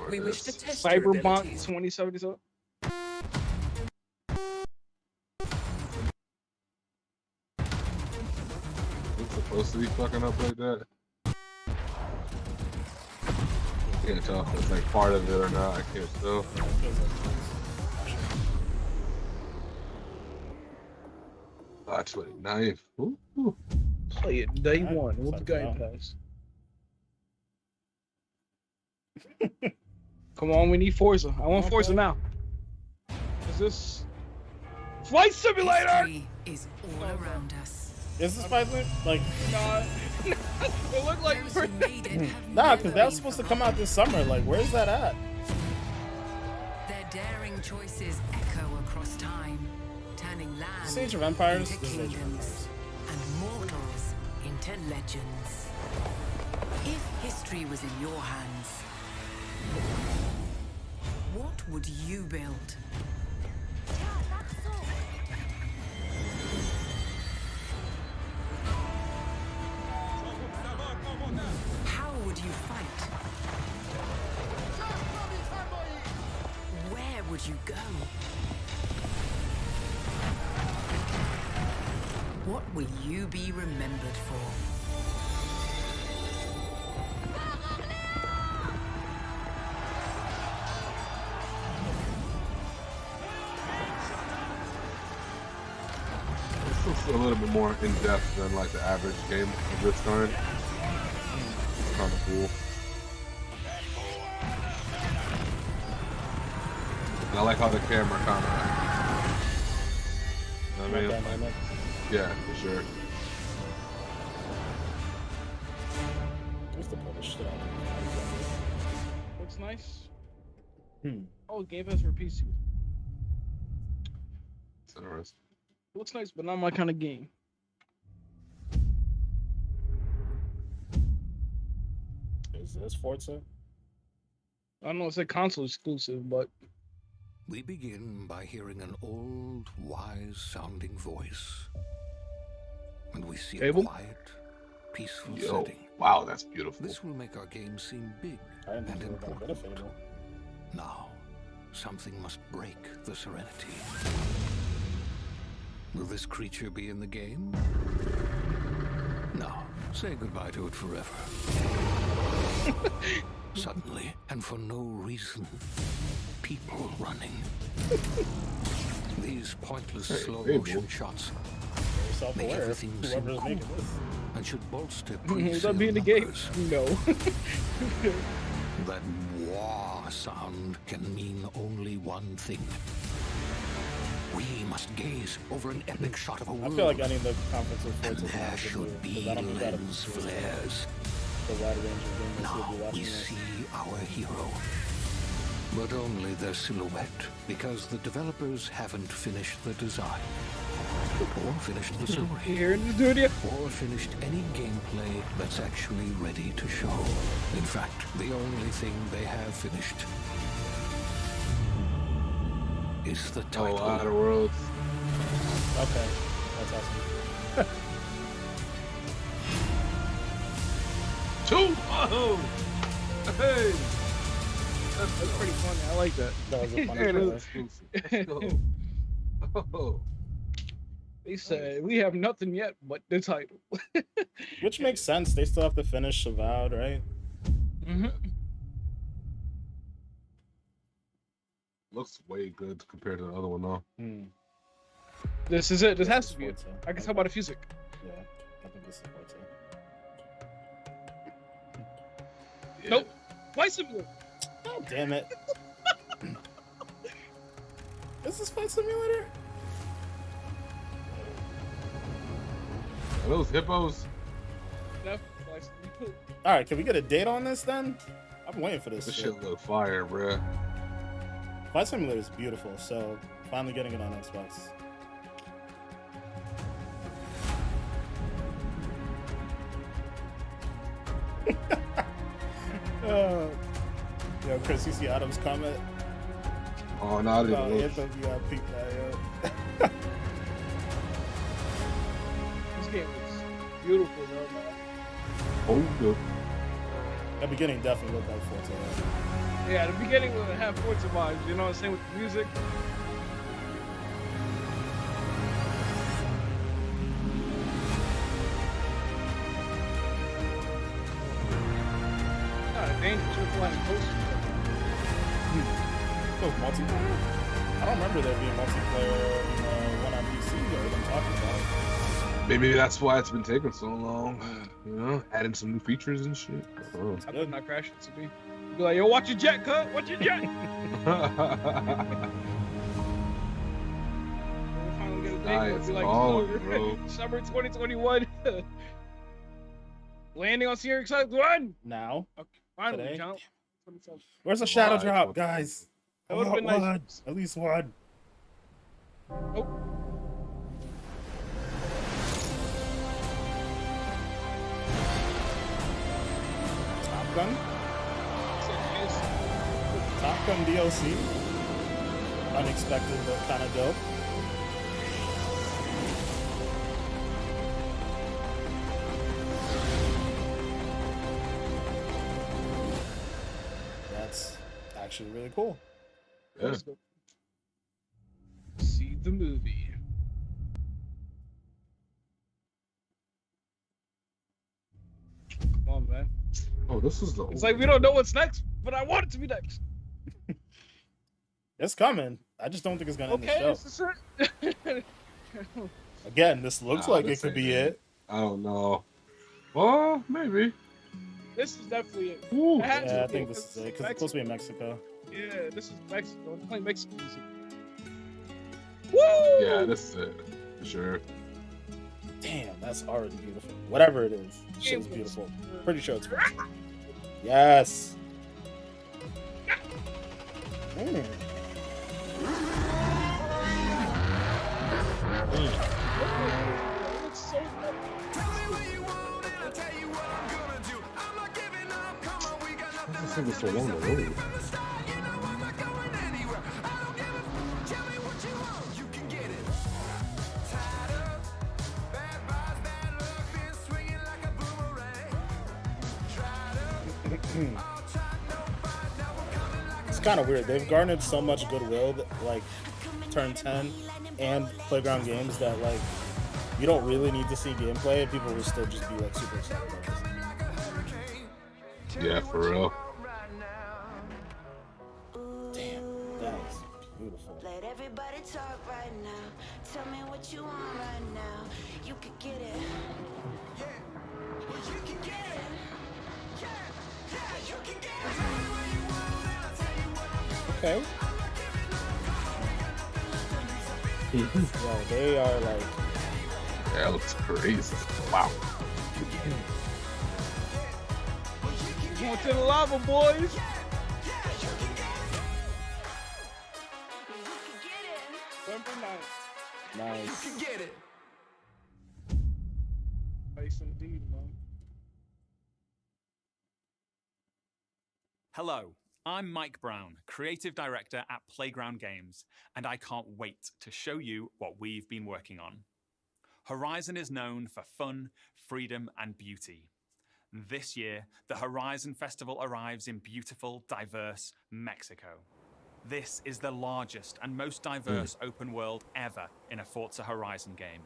We wish to test your Cyberpunk abilities. 2077. It's supposed to be fucking up like that. I can't tell if it's like part of it or not. I can't tell. Ah, 29. Ooh. Play it day Alright, one with the time Game to Pass. Come on, we need Forza. I want Forza now. Is this Flight Simulator? History is all around us. Is this Spider-Man? Like, Nah, it looked like Those who made it have nah, because never that was been supposed to come out this summer. Like, where's that at? Their daring choices echo across time, turning land This Age of Empires? into This is Age of kingdoms and mortals into legends. If history was in your hands, what would you build? How would you fight? Where would you go? What will you be remembered for? It's a little bit more in depth than like the average game of this kind. It's kind of cool. And I like how the camera kind of. You know what I mean? Dynamic. Yeah, for sure. Where's the published shit? Looks nice. Hmm. Oh, Game Pass for PC. It's interesting. Looks nice, but not my kind of game. Is this Forza? I don't know, it's a console exclusive, but We begin by hearing an old, wise-sounding voice. And we see Cable? a quiet, peaceful Yo, setting. wow, that's beautiful. This will make our game seem big I didn't and think we were gonna get a important. Fable. Now, something must break the serenity. Will this creature be in the game? No. Say goodbye to it forever. Suddenly, and for no reason, people running. These pointless slow motion shots make everything seem cool and should bolster Would that be in the game? No. That wah sound can mean only one thing. We must gaze over an epic shot of a world. I feel like I need the conference with and there should be lens flares. The wide range of games Now we'll be watching we this. see our hero. But only their silhouette, because the developers haven't finished the design. Or finished the story. Here in the studio. Or finished any gameplay that's actually ready to show. In fact, the only thing they have finished is the title. Oh, Outer Worlds. Okay, that's awesome. Two! Oh! Hey! That's pretty funny. I like that. That was a funny Hey, trailer. that's exclusive. Let's go. Oh. They said we have nothing yet but the title. Which makes sense. They still have to finish Avowed, right? Mm-hmm. Looks way good compared to the other one, though. This is it. This has to be it. I can tell by the music. Yeah, I think this is Forte. Nope. Flight Simulator. Oh, damn it. Is this Flight Simulator? Are those hippos? No, Flight Simulator. Alright, can we get a date on this then? I'm waiting for this. This shit look fire, bruh. Flight Simulator is beautiful, so finally getting it on Xbox. Yo, Chris, you see Adam's comment? Oh, no, I didn't Oh, look. Anthem, you gotta peek that, yo. This game is beautiful, though, man. Oh, good. That beginning definitely looked like Forte. Yeah, the beginning will have Forza vibes, you know what I'm saying, with the music. Dangerous, you're flying close. Oh, multiplayer? I don't remember there being multiplayer one on PC or them talking about it. Maybe that's why it's been taking so long. You know, adding some new features and shit. Oh. I did not crash it to me. Be like, yo, watch your jet, cut. Watch your jet. Finally get a date. Nice. Be like, Oh, bro. Summer 2021. Landing on Sierra Excited 1. Now. Okay, finally, Today? John. Where's the shadow drop, guys? That would have been nice. One. At least one. Oh. Top Gun? Top Gun DLC? Unexpected, but kind of dope. That's actually really cool. Yeah. Let's go. See the movie. Come on, man. Oh, this is the. It's like we don't know what's next, but I want it to be next. It's coming. I just don't think it's gonna end Okay, the this show. is it. Again, this looks like it could be it. I don't know. Well, maybe. This is definitely it. Ooh. It has Yeah, to I be, think this is it because it's supposed to be in Mexico. Yeah, this is Mexico. I'm playing Mexican music. Woo! Yeah, this is it. For sure. Damn, that's already beautiful. Whatever it is, shit is Game beautiful. was- Pretty sure it's fun. Yes. Mm. It's so This thing is so long already. It's kind of weird. They've garnered so much goodwill that, like, Turn 10 and Playground Games that like you don't really need to see gameplay, and people will still just be like super excited about this. Yeah, for real. Damn, that is beautiful. Let everybody talk right now. Tell me what you want right now. You could get it. Yeah. Well, you can get it. Yeah. Yeah, you can get it. Okay. Yo, they are like. Yeah, that looks crazy. Wow. Going to the lava, boys. Nice. You can get it. Nice indeed, man. Hello, I'm Mike Brown, Creative Director at Playground Games, and I can't wait to show you what we've been working on. Horizon is known for fun, freedom, and beauty. This year, the Horizon Festival arrives in beautiful, diverse Mexico. This is the largest and most diverse open world ever in a Forza Horizon game.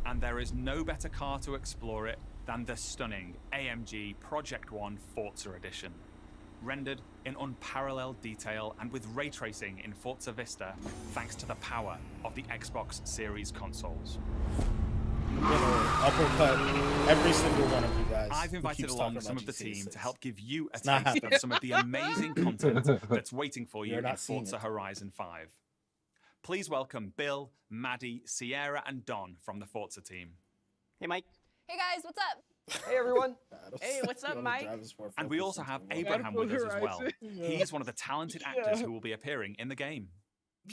And there is no better car to explore it than the stunning AMG Project One Forza Edition. Rendered in unparalleled detail and with ray tracing in Forza Vista, thanks to the power of the Xbox Series consoles. I'm gonna uppercut every single one of you guys. I've who invited keeps along talking some about of the team GTA to help give you a It's not taste of happening. some of the amazing content that's waiting for you You're in not seeing Forza it. Horizon 5. Please welcome Bill, Maddie, Sierra, and Don from the Forza team. Hey, Mike. Hey guys, what's up? Hey, everyone. Hey, what's up, Mike? And we also have Abraham with us as well. He's one of the talented actors who will be appearing in the game.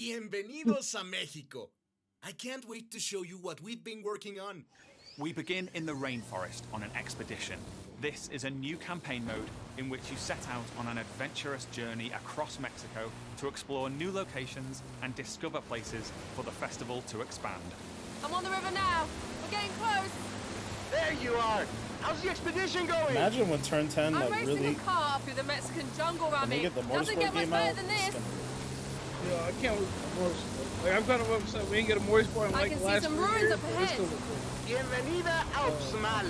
Bienvenidos a Mexico. I can't wait to show you what we've been working on. We begin in the rainforest on an expedition. This is a new campaign mode in which you set out on an adventurous journey across Mexico to explore new locations and discover places for the festival to expand. I'm on the river now. We're getting close. There you are. How's the expedition going? Imagine when Turn 10 I'm like racing really a car through the Mexican jungle, when they Rami. get the Doesn't motorsport get much game better out. than it's this. gonna Yeah, I can't wait for more sport. Like, I'm kind of upset we ain't get a more sport in I like can the see last some 3 ruins years. up but it's ahead. still look good. Bienvenida Alpsmal.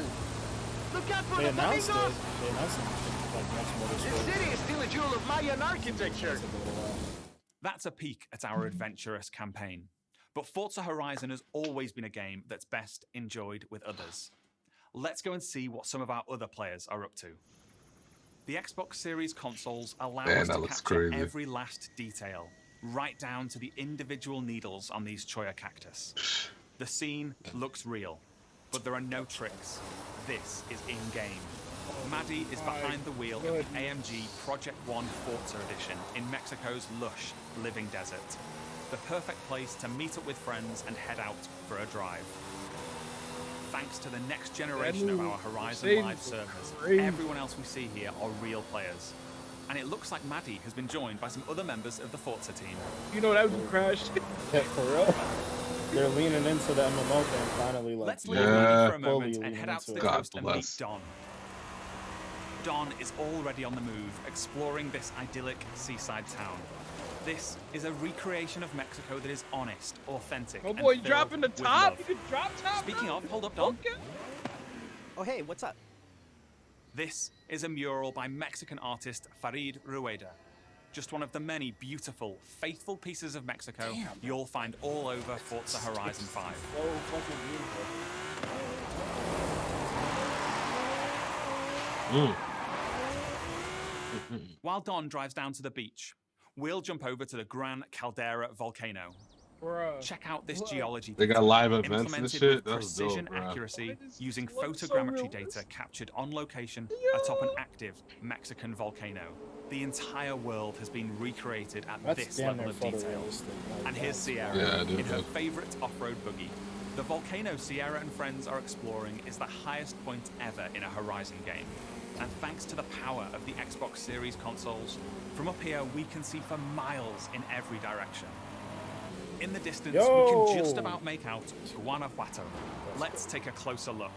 Look out for They the announced it. flamingos. They announced it like next This motorsport. city is still a jewel of Mayan architecture. That's a peek at our adventurous campaign. But Forza Horizon has always been a game that's best enjoyed with others. Let's go and see what some of our other players are up to. The Xbox Series consoles allow us that to looks capture crazy. every last detail, right down to the individual needles on these Choya cactus. The scene looks real, but there are no tricks. This is in-game. Maddie is behind the wheel of the AMG Project One Forza Edition in Mexico's lush, living desert. The perfect place to meet up with friends and head out for a drive. Thanks to the next generation of our Horizon Live servers, everyone else we see here are real players. And it looks like Maddie has been joined by some other members of the Forza team. You know that was crashed. Yeah, for real. They're leaning into the MMO thing finally. Like, Let's leave Maddie for a fully moment and leaning head out to into the it. coast and meet Don. Don is already on the move, exploring this idyllic seaside town. This is a recreation of Mexico that is honest, authentic, Oh and boy, you filled dropping the with top? love. You can drop top. Speaking now? of, hold up, Don. Oh, hey, what's up? This is a mural by Mexican artist Farid Rueda. Just one of the many beautiful, faithful pieces of Mexico you'll find all over Forza Horizon 5. So fucking beautiful. While Don drives down to the beach, we'll jump over to the Gran Caldera volcano. Bruh. Check out this geology They got detail, live events and implemented shit? with That's dope, precision bruh. accuracy using looks so photogrammetry realistic. data captured on location atop an active Mexican volcano. The entire world has been recreated at That's this damn level near of detail. photorealistic. And here's Sierra Yeah, dude, in her that- favorite off-road buggy. The volcano Sierra and friends are exploring is the highest point ever in a Horizon game. And thanks to the power of the Xbox Series consoles, from up here we can see for miles in every direction. In the distance, we can just about make out Guanajuato. Let's take a closer look.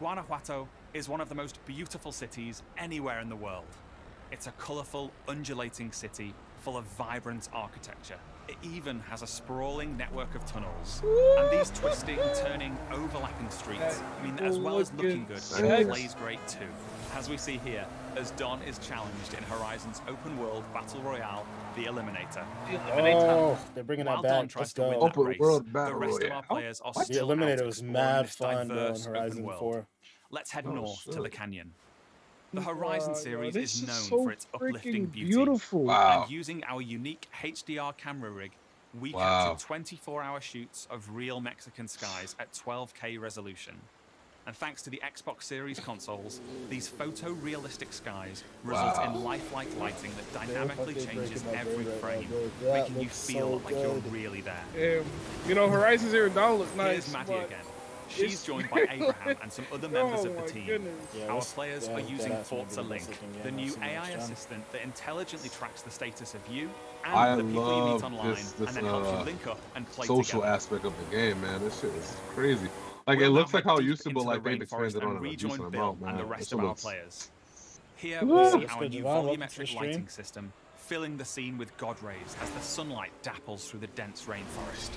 Guanajuato is one of the most beautiful cities anywhere in the world. It's a colourful, undulating city full of vibrant architecture. It even has a sprawling network of tunnels. And these twisting, turning, overlapping streets mean that as well as looking good, it plays great too. As we see here, as Don is challenged in Horizon's open world battle royale, The Eliminator. Oh, they're bringing While that Don back. tries Let's to win go. that Open race, world the battle rest of our royale? players are The still out Eliminator was exploring mad this fun, bro, in diverse open Horizon world. 4. Let's head Oh, north to the shit. canyon. The Horizon series this is is known so for its uplifting freaking beauty. beautiful. Wow. And using our unique HDR camera rig, we Wow. captured 24-hour shoots of real Mexican skies at 12K resolution. And thanks to the Xbox Series consoles, these photorealistic skies result in lifelike lighting that dynamically changes every frame, making you feel like you're really there. You know, Horizon Zero Dawn looks nice. Here's Maddie but again. She's joined by Abraham and some other members of the my team. goodness. Yeah, Our this- players yeah, are that using has to be Forza the Link, best looking the game new I've seen AI this gen. assistant that intelligently tracks the status of you and I the people you meet love online, this and then helps you link up and play social together. aspect of the game, man. This shit is crazy. Like, We'll it now looks like head how it deep used to, but into like the they've rainforest expanded on and it a rejoin decent Bill amount, man. and the This rest shit of our looks- players. Here Ooh. we see Let's our go, new Javon. Welcome to the volumetric stream. lighting system, filling the scene with god rays as the sunlight dapples through the dense rainforest.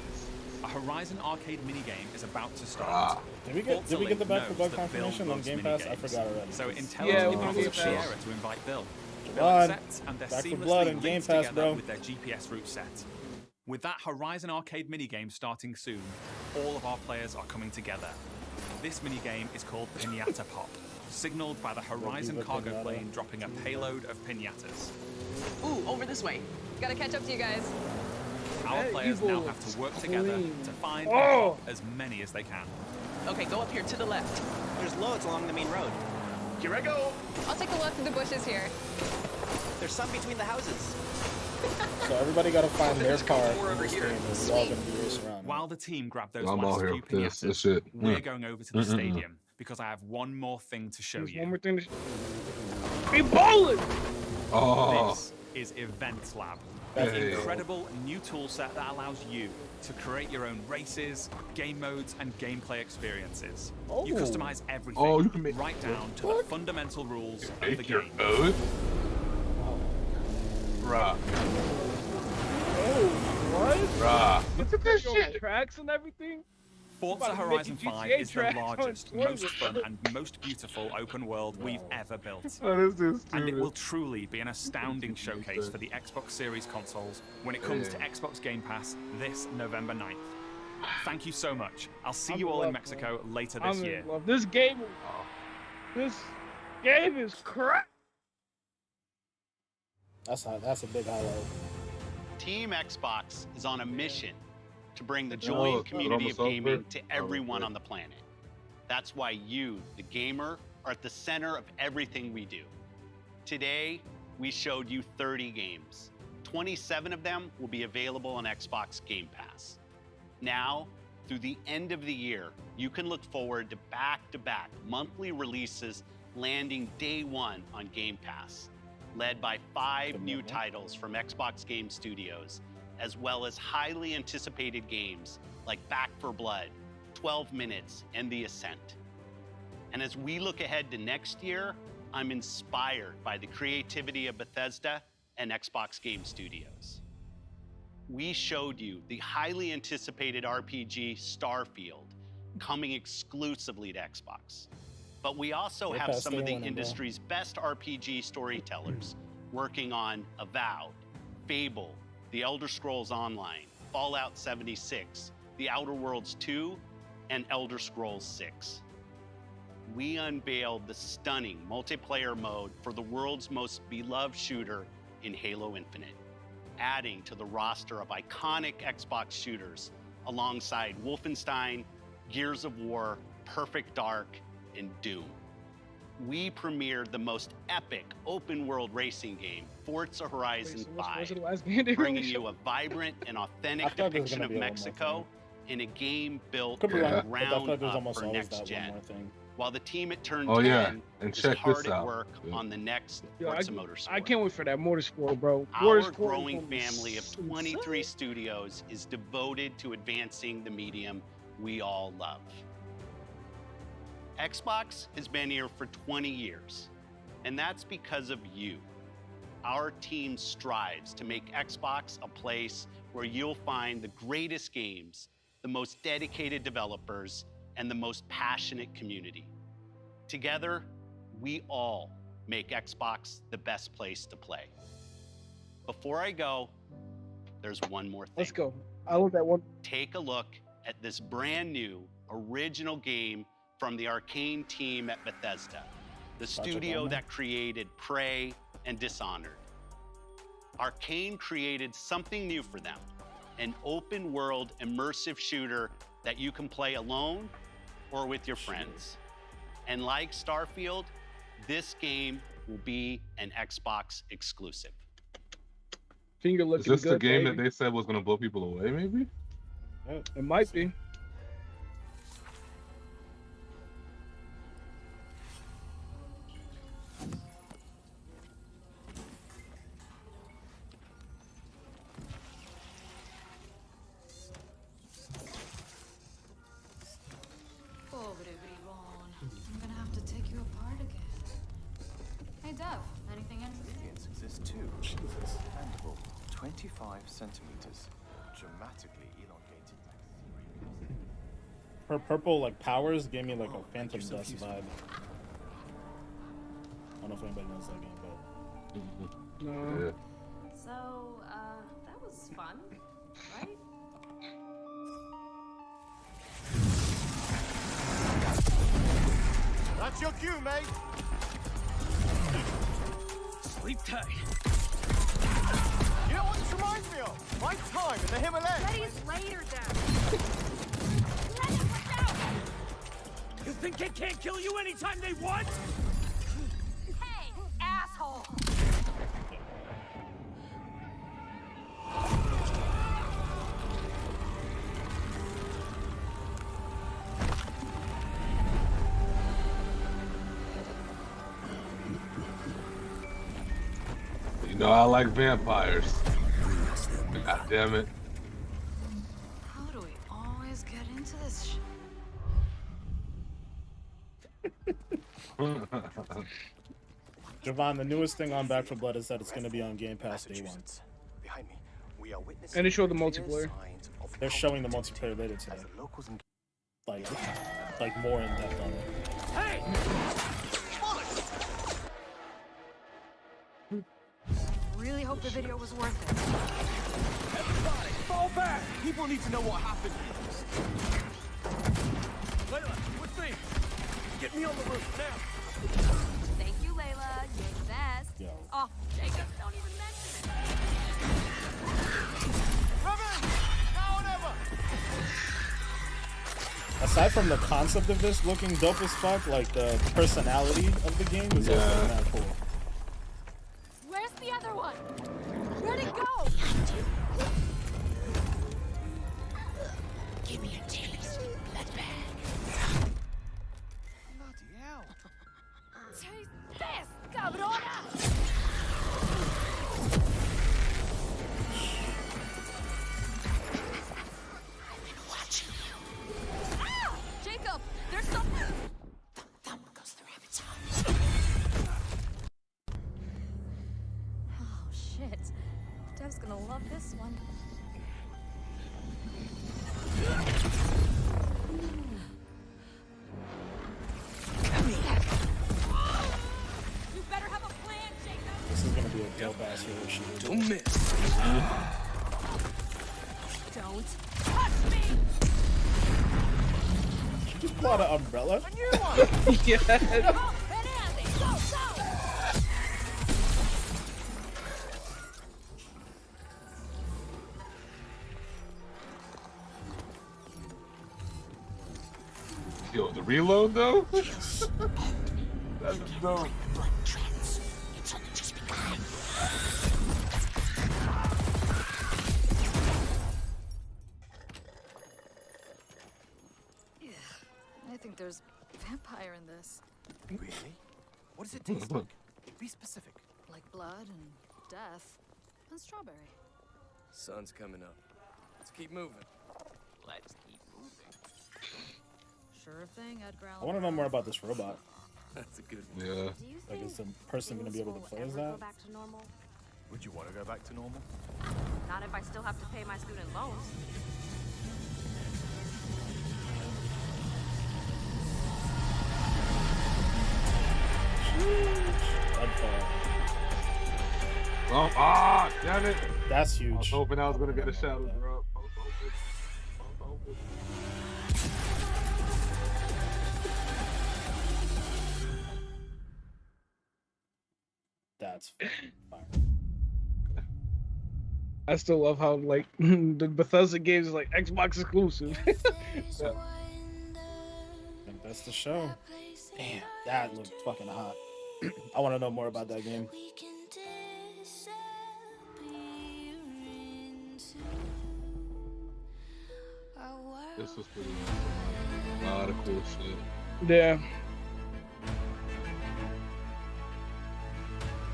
A Horizon arcade minigame is about to start. Did we get the back for bug confirmation on Game Pass? I forgot already. So Yeah, intelligently we prompts did that. Sierra to invite Bill. Bill Javon, accepts, and they're back for seamlessly blood on Game linked Pass, together bro. with their GPS route set. With that Horizon arcade minigame starting soon, all of our players are coming together. This minigame is called Pinata Pop, signaled by the Horizon Viva cargo Pinata. plane dropping a payload of pinatas. Ooh, over this way. Gotta catch up to you guys. Our That players now evil have to work together queen. to find Oh! and pop as many as they can. Okay, go up here to the left. There's loads along the main road. Here I go. I'll take a look through the bushes here. There's some between the houses. So everybody got to find their There's a couple part more in over this here. game, and we're all going to be racing around. While the team grab those I'm last out here few with this pinatas, shit. we're going over to the stadium because I have one more thing to show There's you. one more thing to be bowling. Oh, This is Event Lab, Hey. the incredible new toolset that allows you to create your own races, game modes, and gameplay experiences. You Oh. customize everything, Oh, you can make- right down to the fundamental rules of the make your game. own. Bruh, What? bruh. Look at this Your shit. tracks and everything. Forza About to make Horizon you 5 GTA is the tracks on largest, Twitter. most fun, and most beautiful open world we've ever built. Oh, this is And it stupid. will truly be an astounding showcase for the Xbox Series consoles when it comes to Xbox Game Pass this November 9th. Thank you so much. I'll see I'm you in all in love, Mexico later I'm this year. in love. This game is crap. That's a big highlight. Team Xbox is on a mission to bring the Oh, joy and is it community of almost gaming over? to Oh, everyone okay. on the planet. That's why you, the gamer, are at the center of everything we do. Today, we showed you 30 games. 27 of them will be available on Xbox Game Pass. Now, through the end of the year, you can look forward to back-to-back monthly releases landing day one on Game Pass, led by 5 new titles from Xbox Game Studios, as well as highly anticipated games like Back 4 Blood, 12 Minutes, and The Ascent. And as we look ahead to next year, I'm inspired by the creativity of Bethesda and Xbox Game Studios. We showed you the highly anticipated RPG Starfield coming exclusively to Xbox. But we also Game have Pass some of the day one, bro. industry's best RPG storytellers working on Avowed, Fable, The Elder Scrolls Online, Fallout 76, The Outer Worlds 2, and Elder Scrolls 6. We unveiled the stunning multiplayer mode for the world's most beloved shooter in Halo Infinite, adding to the roster of iconic Xbox shooters alongside Wolfenstein, Gears of War, Perfect Dark, and Doom. We premiered the most epic open-world racing game, Forza Horizon 5, bringing you a vibrant and I authentic thought there was depiction gonna of be one more Mexico in a game built Could be from wrong, the but I feel ground like there's up almost for always next that one gen. more thing. While the team at Turn Oh, 10 yeah, and is check hard this at out. work Yeah. on the next Yo, Forza Motorsport. I can't wait for that motorsport, bro. Our Motorsport growing is gonna be family of 23 studios is devoted to advancing the medium we all love. Xbox has been here for 20 years, and that's because of you. our team strives to make Xbox a place where you'll find the greatest games, the most dedicated developers, and the most passionate community. Together, we all make Xbox the best place to play. Before I go, there's one more thing. Let's go. I love that one. Take a look at this brand new original game from the Arcane team at Bethesda, the studio that created Prey and Dishonored. Arcane created something new for them, an open world immersive shooter that you can play alone or with your friends. And like Starfield, this game will be an Xbox exclusive. Finger Is looking this good, the game baby. that they said was going to blow people away, maybe? It might be. Pobre bribón. I'm gonna have to take you apart again. Hey, Dev, anything interesting? Aliens exist too. Expandable, 25 centimeters, dramatically elongated. Her purple like powers gave me like a Phantom Dust vibe. I don't know if anybody knows that game, but No. Yeah. So, that was fun, right? That's your cue, mate. Sleep tight. You know what this reminds me of? My time in the Himalayas. Letty's later, Dev. You think they can't kill you anytime they want? Hey, asshole! You know I like vampires. God damn it. How do we always get into this shit? Javon, the newest thing on Back 4 Blood is that it's going to be on Game Pass day one. Behind me, we are witnessing And they showed the multiplayer. They're showing the multiplayer later today. Like more in depth on it. Hey! Really hope the video was worth it. Everybody, fall back! People need to know what happened. Layla, with me. Get me on the roof now. Thank you, Layla. You're the best. Yo. Oh, Jacob, don't even mention it. now or never. Aside from the concept of this looking dope as fuck, like the personality of the game is also not cool. Where's the other one? Where'd it go? Give me a taste, bloodbag. Bloody hell. Taste this, cabrona! I've been watching you. Ah! Jacob, there's something. Thumb goes the rabbit's arms. Oh, shit. Dev's gonna love this one. You better have a plan, Jacob. This is going to be a dope ass relation. Don't miss. Don't touch me! Did you just pull out an umbrella? Yes. Go, Fernandez, go, go! Yo, the reload though? That's dope. Blood trends. It's only just begun. Yeah, I think there's vampire in this. Really? What does it taste like? Be specific. Like blood and death and strawberry. Sun's coming up. Let's keep moving. Let's keep moving. Sure thing, Edgar Allan. I want to know more about this robot. That's a good one. Yeah. Like, is the person going to be able to play as that? Back to normal? Would you want to go back to normal? Not if I still have to pay my student loans. Oh, damn it. That's huge. I was hoping I was going to get a shadow drop. That's fire. I still love how like the Bethesda games is like Xbox exclusive. Yeah. That's the show. Damn, that looked fucking hot. I want to know more about that game. This was pretty awesome. A lot of cool shit. Yeah.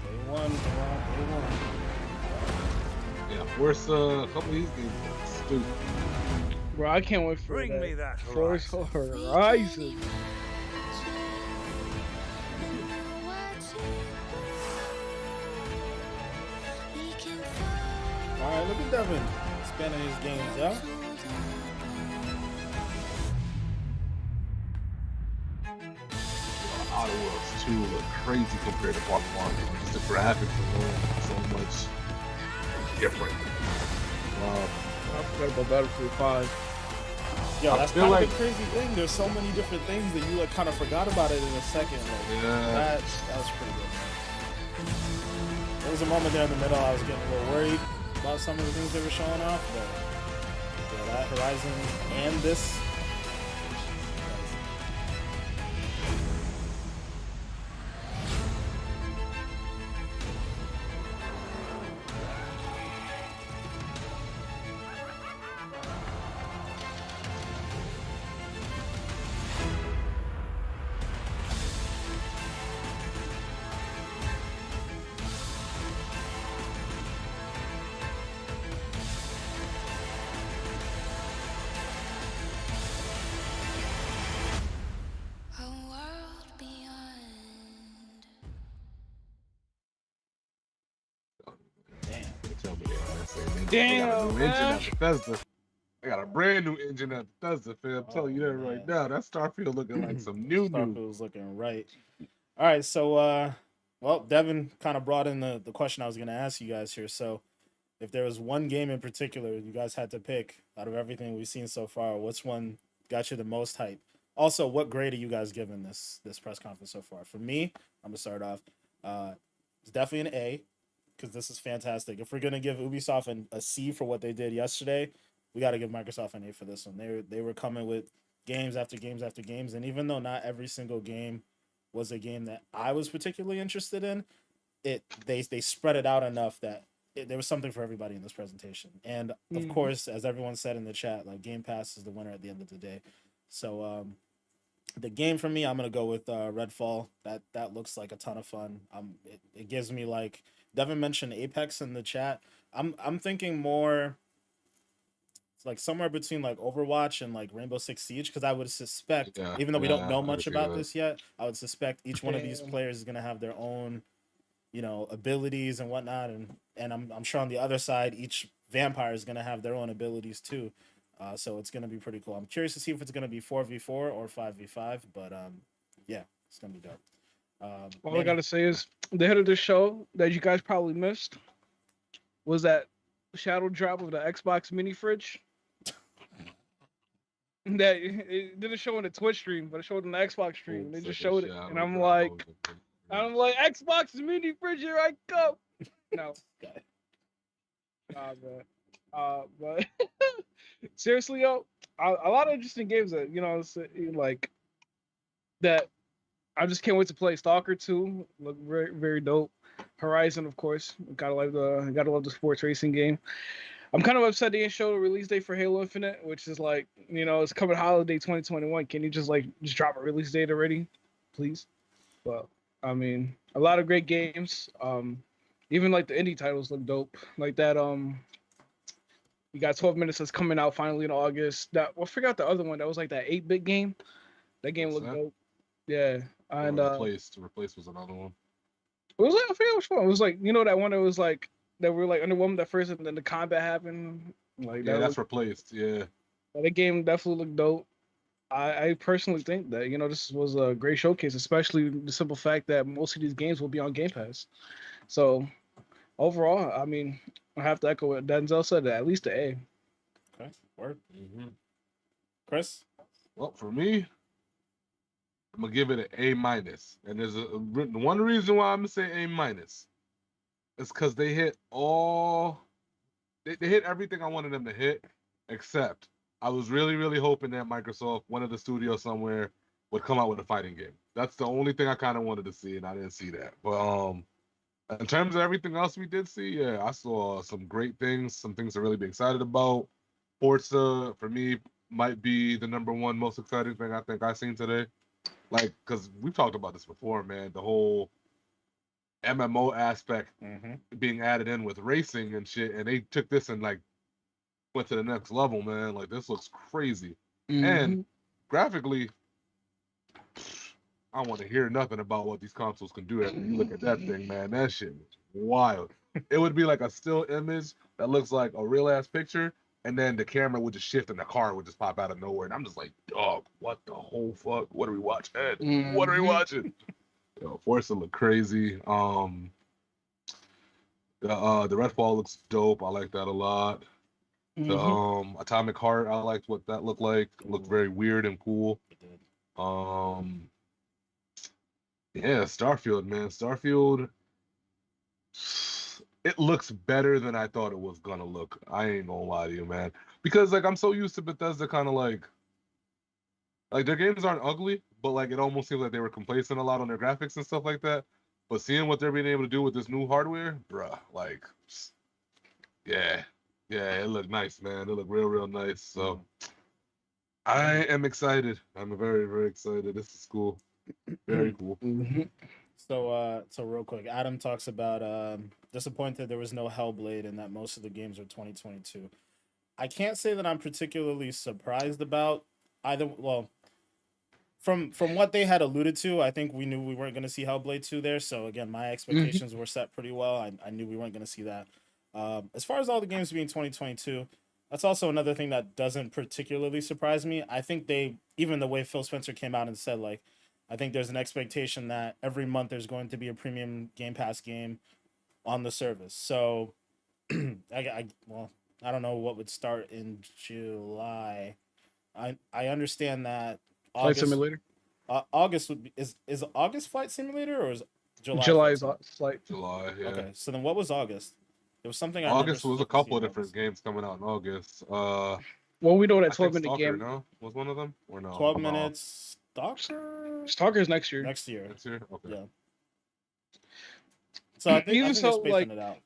Day one. Yeah, where's a couple of these games are stupid. Bro, I can't wait for Bring me that Forza Horizon. Alright, look at Devin expanding his games, yeah? Outer Worlds 2 look crazy compared to Part 1. Just the graphics alone so much different. Wow. I forgot about Battlefield 5. Yo, I that's feel kind like- of the crazy thing. There's so many different things that you like kind of forgot about it in a second. Like, Yeah. that was pretty good. There was a moment there in the middle I was getting a little worried about some of the things they were showing off, but yeah, that Horizon and this. They got a Damn, new engine man. at Bethesda. They got a brand new engine at Bethesda, fam. I'm telling you that right now. That Starfield looking like some new. Starfield's looking right. All right, so well, Devin kind of brought in the question I was going to ask you guys here. So, if there was one game in particular you guys had to pick out of everything we've seen so far, which one got you the most hype? Also, what grade are you guys giving this press conference so far? For me, I'm gonna start off. It's definitely an A because this is fantastic. If we're gonna give Ubisoft a C for what they did yesterday, we got to give Microsoft an A for this one. They were coming with games after games after games, and even though not every single game was a game that I was particularly interested in, they spread it out enough that there was something for everybody in this presentation. And of course, as everyone said in the chat, like Game Pass is the winner at the end of the day. So the game for me, I'm gonna go with Redfall. That looks like a ton of fun. It gives me like Devin mentioned Apex in the chat. I'm thinking more like somewhere between like Overwatch and like Rainbow Six Siege, because I would suspect, even though we don't know much about this yet, I would suspect each one of these players is gonna have their own, abilities and whatnot, and I'm sure on the other side, each vampire is gonna have their own abilities too. So it's gonna be pretty cool. I'm curious to see if it's gonna be 4v4 or 5v5, but yeah, it's gonna be dope. All I gotta say is the head of the show that you guys probably missed was that shadow drop of the Xbox mini fridge. That it didn't show in the Twitch stream, but it showed in the Xbox stream. They just showed it, and I'm like, Xbox mini fridge, here I come. No, but seriously, yo, a lot of interesting games that like that. I just can't wait to play. Stalker 2 look very, very dope. Horizon, of course, gotta love the sports racing game. I'm kind of upset they didn't show the release date for Halo Infinite, which is like, it's coming holiday 2021. Can you just drop a release date already, please? But I mean, a lot of great games. Even like the indie titles look dope. Like that. You got 12 Minutes that's coming out finally in August. I forgot the other one. That was like that 8-bit game. That game looked dope. Yeah. And Replace was another one. It was like, I forget which one. It was like, that one that was like that were like underwhelmed at first, and then the combat happened. Like Yeah, that that's looked, replaced. Yeah. the game definitely looked dope. I personally think that this was a great showcase, especially the simple fact that most of these games will be on Game Pass. So overall, I mean, I have to echo what Denzel said. At least an A. Okay, word. Chris? Well, for me, I'm gonna give it an A minus, and there's one reason why I'm gonna say A minus. It's because they hit they hit everything I wanted them to hit, except I was really, really hoping that Microsoft, one of the studios somewhere, would come out with a fighting game. That's the only thing I kind of wanted to see, and I didn't see that. But in terms of everything else we did see, yeah, I saw some great things, some things to really be excited about. Forza, for me, might be the number one most exciting thing I think I've seen today. Like, because we've talked about this before, man. The whole MMO aspect being added in with racing and shit, and they took this and like went to the next level, man. Like, this looks crazy. And graphically, I don't want to hear nothing about what these consoles can do after you look at that thing, man. That shit is wild. It would be like a still image that looks like a real ass picture, and then the camera would just shift and the car would just pop out of nowhere. And I'm just like, dog, what the whole fuck? What are we watching? What are we watching? Yo, Forza look crazy. The Redfall looks dope. I like that a lot. The Atomic Heart, I liked what that looked like. It looked very weird and cool. Yeah, Starfield, man. Starfield, it looks better than I thought it was gonna look. I ain't gonna lie to you, man. Because like I'm so used to Bethesda kind of like their games aren't ugly, but like it almost seems like they were complacent a lot on their graphics and stuff like that. But seeing what they're being able to do with this new hardware, bruh, like yeah, it looked nice, man. It looked real, real nice. So I am excited. I'm very, very excited. This is cool. Very cool. So real quick, Adam talks about disappointed there was no Hellblade and that most of the games are 2022. I can't say that I'm particularly surprised about either. Well, from what they had alluded to, I think we knew we weren't going to see Hellblade 2 there. So again, my expectations were set pretty well. I knew we weren't going to see that. As far as all the games being 2022, that's also another thing that doesn't particularly surprise me. I think even the way Phil Spencer came out and said, like, I think there's an expectation that every month there's going to be a premium Game Pass game on the service. So, I don't know what would start in July. I understand that Flight Simulator. August would be is August Flight Simulator or is July? July is Flight. July, yeah. Okay, so then what was August? There was something. August was a couple of different games coming out in August. Well, we know that 12-minute game. No, was one of them or no? 12 minutes. Stalker's next year. Next year. Okay. Yeah. So I think even they're so, spacing like, it out.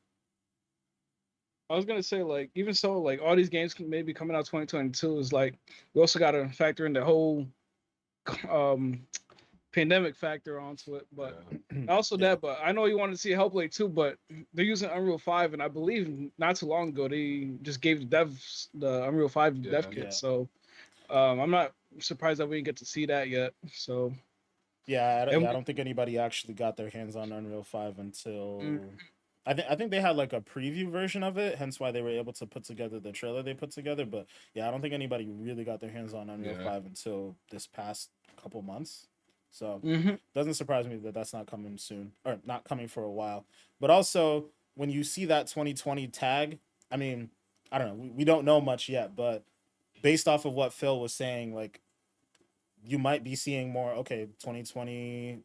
I was gonna say, like, even so, like, all these games can maybe coming out 2022 is like we also got to factor in the whole pandemic factor onto it, but also that. But I know you wanted to see Hellblade too, but they're using Unreal 5, and I believe not too long ago they just gave the devs the Unreal 5 dev kit. So I'm not surprised that we didn't get to see that yet. So I don't think anybody actually got their hands on Unreal 5 until I think they had like a preview version of it, hence why they were able to put together the trailer they put together. But yeah, I don't think anybody really got their hands on Unreal 5 until this past couple months. So doesn't surprise me that that's not coming soon or not coming for a while. But also when you see that 2020 tag, I mean, I don't know, we don't know much yet, but based off of what Phil was saying, like you might be seeing more, 2020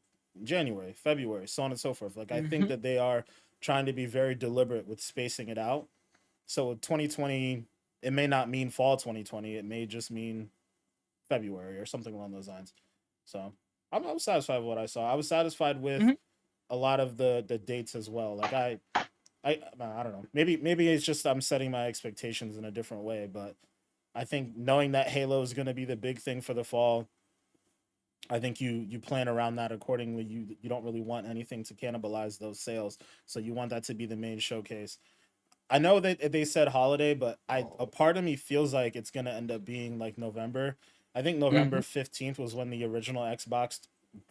January, February, so on and so forth. Like I think that they are trying to be very deliberate with spacing it out. So 2020, it may not mean fall 2020, it may just mean February or something along those lines. So I'm satisfied with what I saw. I was satisfied with a lot of the dates as well. Like I don't know. Maybe it's just I'm setting my expectations in a different way, but I think knowing that Halo is going to be the big thing for the fall, I think you plan around that accordingly. You don't really want anything to cannibalize those sales, so you want that to be the main showcase. I know that they said holiday, but a part of me feels like it's going to end up being like November. I think November 15th was when the original Xbox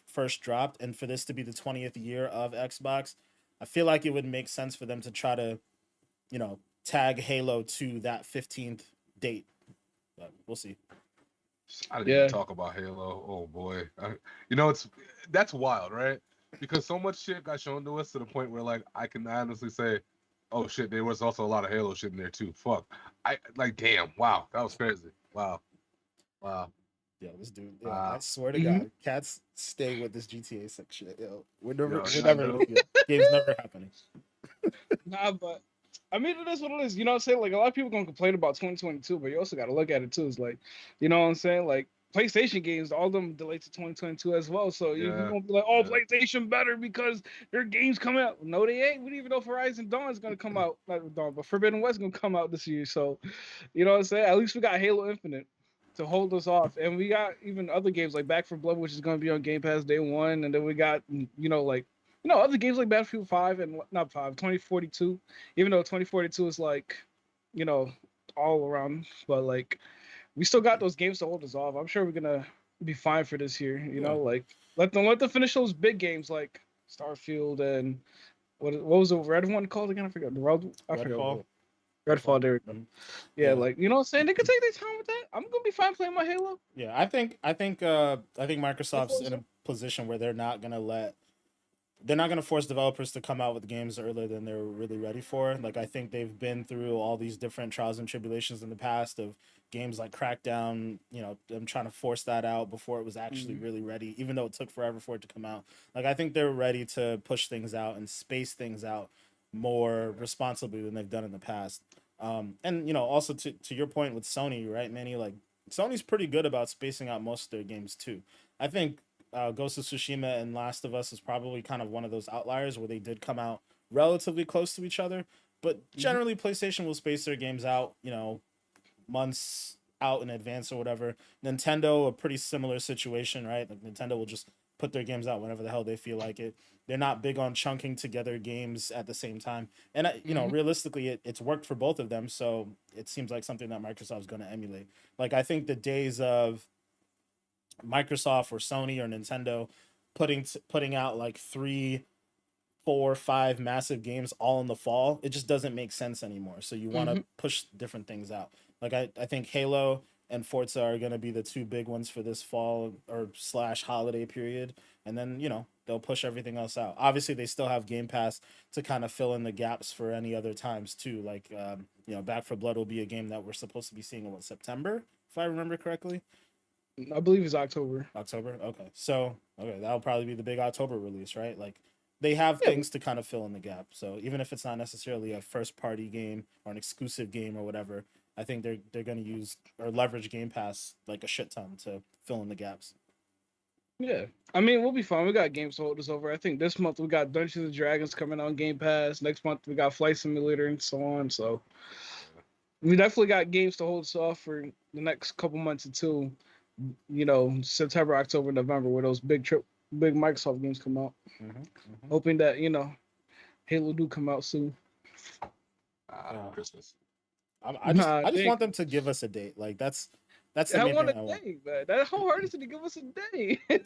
first dropped, and for this to be the 20th year of Xbox, I feel like it would make sense for them to try to tag Halo to that 15th date. But we'll see. I didn't even talk about Halo. Oh boy, that's wild, right? Because so much shit got shown to us to the point where like I can honestly say, oh shit, there was also a lot of Halo shit in there too. Fuck, damn, wow, that was crazy. Wow. Yeah, this dude. Yeah, I swear to God, cats stay with this GTA 6 shit. Yo, we're never game's never happening. Nah, but I mean, it is what it is. You know what I'm saying? Like, a lot of people gonna complain about 2022, but you also got to look at it too. It's like, you know what I'm saying? Like, PlayStation games, all of them delayed to 2022 as well. So you're gonna be like, oh, PlayStation better because their games come out. No, they ain't. We don't even know if Horizon Dawn is gonna come out. Not Dawn, but Forbidden West is gonna come out this year. So, you know what I'm saying? At least we got Halo Infinite to hold us off, and we got even other games like Back 4 Blood, which is gonna be on Game Pass day one, and then we got other games like Battlefield 5 and not 5, 2042, even though 2042 is like, all around, but like we still got those games to hold us off. I'm sure we're gonna be fine for this year. Like let them finish those big games like Starfield and what was the red one called again? I forgot. Redfall. Redfall, there we go. Yeah, like you know what I'm saying? They could take their time with that. I'm gonna be fine playing my Halo. Yeah, I think Microsoft's in a position where they're not gonna force developers to come out with games earlier than they're really ready for. Like, I think they've been through all these different trials and tribulations in the past of games like Crackdown, them trying to force that out before it was actually really ready, even though it took forever for it to come out. Like, I think they're ready to push things out and space things out more responsibly than they've done in the past. And also to your point with Sony, right, Manny? Like, Sony's pretty good about spacing out most of their games too. I think Ghost of Tsushima and Last of Us is probably kind of one of those outliers where they did come out relatively close to each other. But generally, PlayStation will space their games out, months out in advance or whatever. Nintendo, a pretty similar situation, right? Like, Nintendo will just put their games out whenever the hell they feel like it. They're not big on chunking together games at the same time. And, realistically, it's worked for both of them. So it seems like something that Microsoft's going to emulate. Like, I think the days of Microsoft or Sony or Nintendo putting out like 3, 4, 5 massive games all in the fall, it just doesn't make sense anymore. So you want to push different things out. Like, I think Halo and Forza are going to be the two big ones for this fall or / holiday period. And then, they'll push everything else out. Obviously, they still have Game Pass to kind of fill in the gaps for any other times too. Like, Back 4 Blood will be a game that we're supposed to be seeing in September, if I remember correctly. I believe it's October. Okay. So, that'll probably be the big October release, right? Like, they have things to kind of fill in the gap. So even if it's not necessarily a first party game or an exclusive game or whatever, I think they're going to use or leverage Game Pass like a shit ton to fill in the gaps. Yeah, I mean, we'll be fine. We got games to hold us over. I think this month we got Dungeons and Dragons coming on Game Pass. Next month we got Flight Simulator and so on. So we definitely got games to hold us off for the next couple months until September, October, November, where those big Microsoft games come out. Hoping that Halo do come out soon. Christmas. I just want them to give us a date. Like, that's the main thing I want. Man. How hard is it to give us a day? It's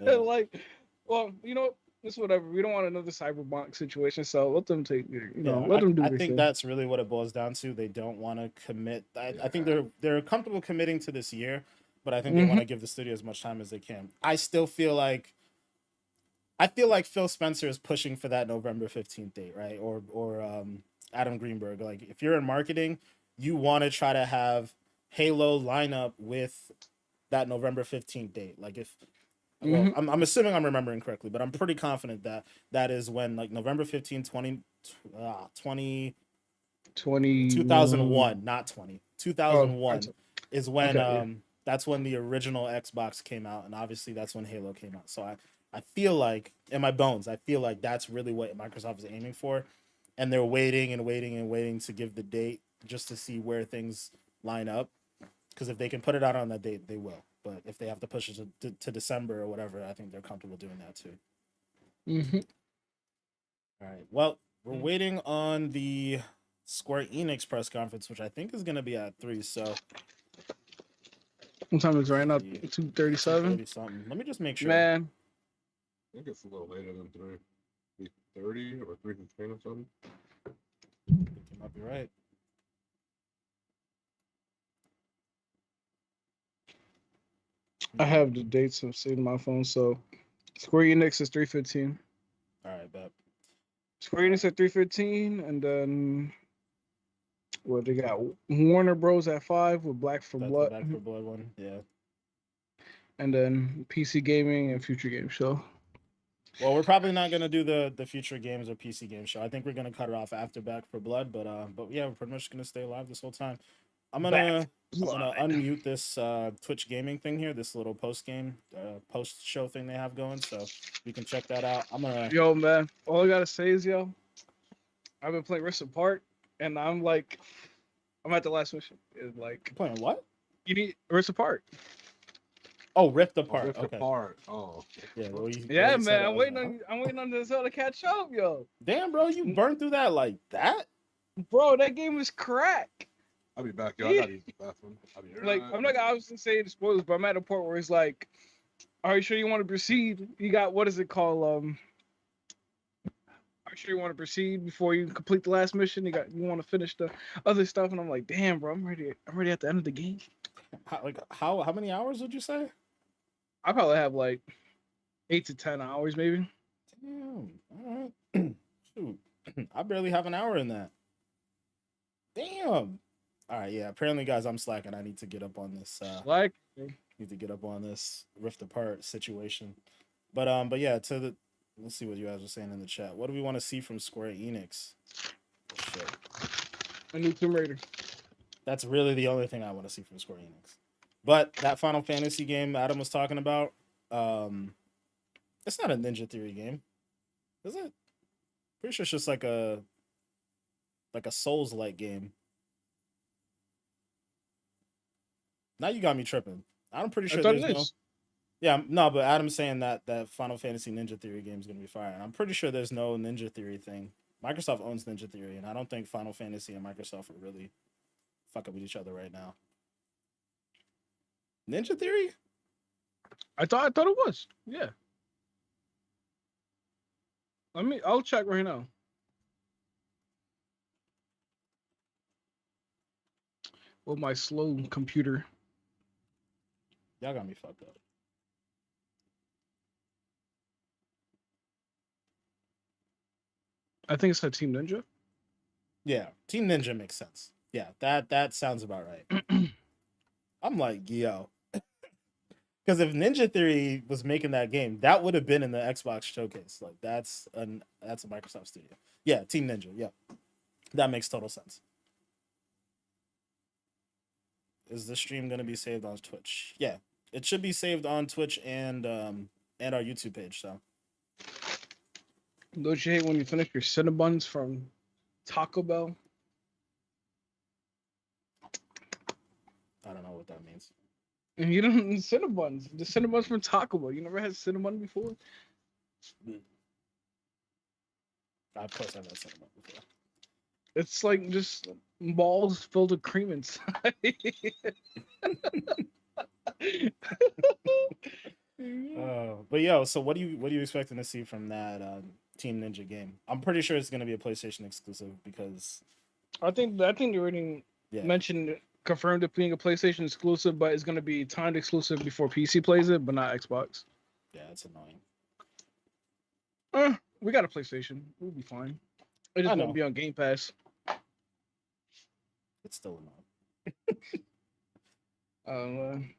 whatever. We don't want another Cyberpunk situation, so let them take. Let them do. I think that's really what it boils down to. They don't want to commit. I think they're comfortable committing to this year, but I think they want to give the studio as much time as they can. I feel like Phil Spencer is pushing for that November 15th date, right? Or Adam Greenberg. Like, if you're in marketing, you want to try to have Halo line up with that November 15th date. Like, I'm assuming I'm remembering correctly, but I'm pretty confident that is when, like, November 15, 2001, not 20. 2001 is when that's when the original Xbox came out, and obviously that's when Halo came out. So I feel like, in my bones, I feel like that's really what Microsoft is aiming for, and they're waiting and waiting and waiting to give the date just to see where things line up. Because if they can put it out on that date, they will. But if they have to push it to December or whatever, I think they're comfortable doing that too. All right. Well, we're waiting on the Square Enix press conference, which I think is going to be at 3. So what time is it right now? 2:37. Something. Let me just make sure. Man, I think it's a little later than 3:30 or 3:15 or something. You might be right. I have the dates I'm saving my phone. So Square Enix is 3/15. All right, bet. Square Enix at 3/15, and then what they got? Warner Bros at 5 with Black for That's Blood. the Back for Blood one. Yeah. And then PC Gaming and Future Game Show. Well, we're probably not gonna do the future games or PC game show. I think we're gonna cut it off after Back for Blood, but yeah, we're pretty much gonna stay live this whole time. I'm gonna unmute this Twitch gaming thing here, this little post show thing they have going, so we can check that out. I'm gonna Yo, man, all I gotta say is, yo, I've been playing Rift Apart, and I'm at the last mission. It's like playing what? You need Rift Apart. Oh, Rift Apart. Rift okay. Apart. Oh. Yeah, Yeah, man. I'm waiting on this to catch up, yo. Damn, bro, you burned through that like that? Bro, that game was crack. I'll be back, yo. I gotta use the bathroom. I'll be Like, I'm not gonna obviously say the spoilers, but I'm at a point where it's like, are you sure you want to proceed? You got, what is it called? Are you sure you want to proceed before you complete the last mission? You want to finish the other stuff, and I'm like, damn, bro, I'm ready at the end of the game. How many hours would you say? I probably have like 8 to 10 hours, maybe. Damn. All right. Shoot. I barely have an hour in that. Damn. All right, yeah. Apparently, guys, I'm slacking. I need to get up on this. Need to get up on this Rift Apart situation. But yeah. Let's see what you guys are saying in the chat. What do we want to see from Square Enix? Shit. A new Tomb Raider. That's really the only thing I want to see from Square Enix. But that Final Fantasy game Adam was talking about, it's not a Ninja Theory game, is it? Pretty sure it's just like a Souls-like game. Now you got me tripping. I'm pretty sure there's no. Yeah, no, but Adam's saying that Final Fantasy Ninja Theory game is gonna be fire. And I'm pretty sure there's no Ninja Theory thing. Microsoft owns Ninja Theory, and I don't think Final Fantasy and Microsoft are really fucking with each other right now. Ninja Theory? I thought it was. Yeah. I'll check right now. With my slow computer. Y'all got me fucked up. I think it's a Team Ninja. Yeah, Team Ninja makes sense. Yeah, that sounds about right. I'm like, yo. Because if Ninja Theory was making that game, that would have been in the Xbox showcase. Like that's a Microsoft studio. Yeah, Team Ninja. Yeah, that makes total sense. Is this stream gonna be saved on Twitch? Yeah, it should be saved on Twitch and our YouTube page. So. Don't you hate when you finish your Cinnabons from Taco Bell? I don't know what that means. And you don't Cinnabons. The Cinnabons from Taco Bell. You never had Cinnabon before? Of course I've had Cinnabon before. It's like just balls filled with cream inside. But yo, so what do you expecting to see from that Team Ninja game? I'm pretty sure it's gonna be a PlayStation exclusive because I think they already mentioned confirmed it being a PlayStation exclusive, but it's gonna be timed exclusive before PC plays it, but not Xbox. Yeah, it's annoying. We got a PlayStation. We'll be fine. It just won't be on Game Pass. It's still annoying.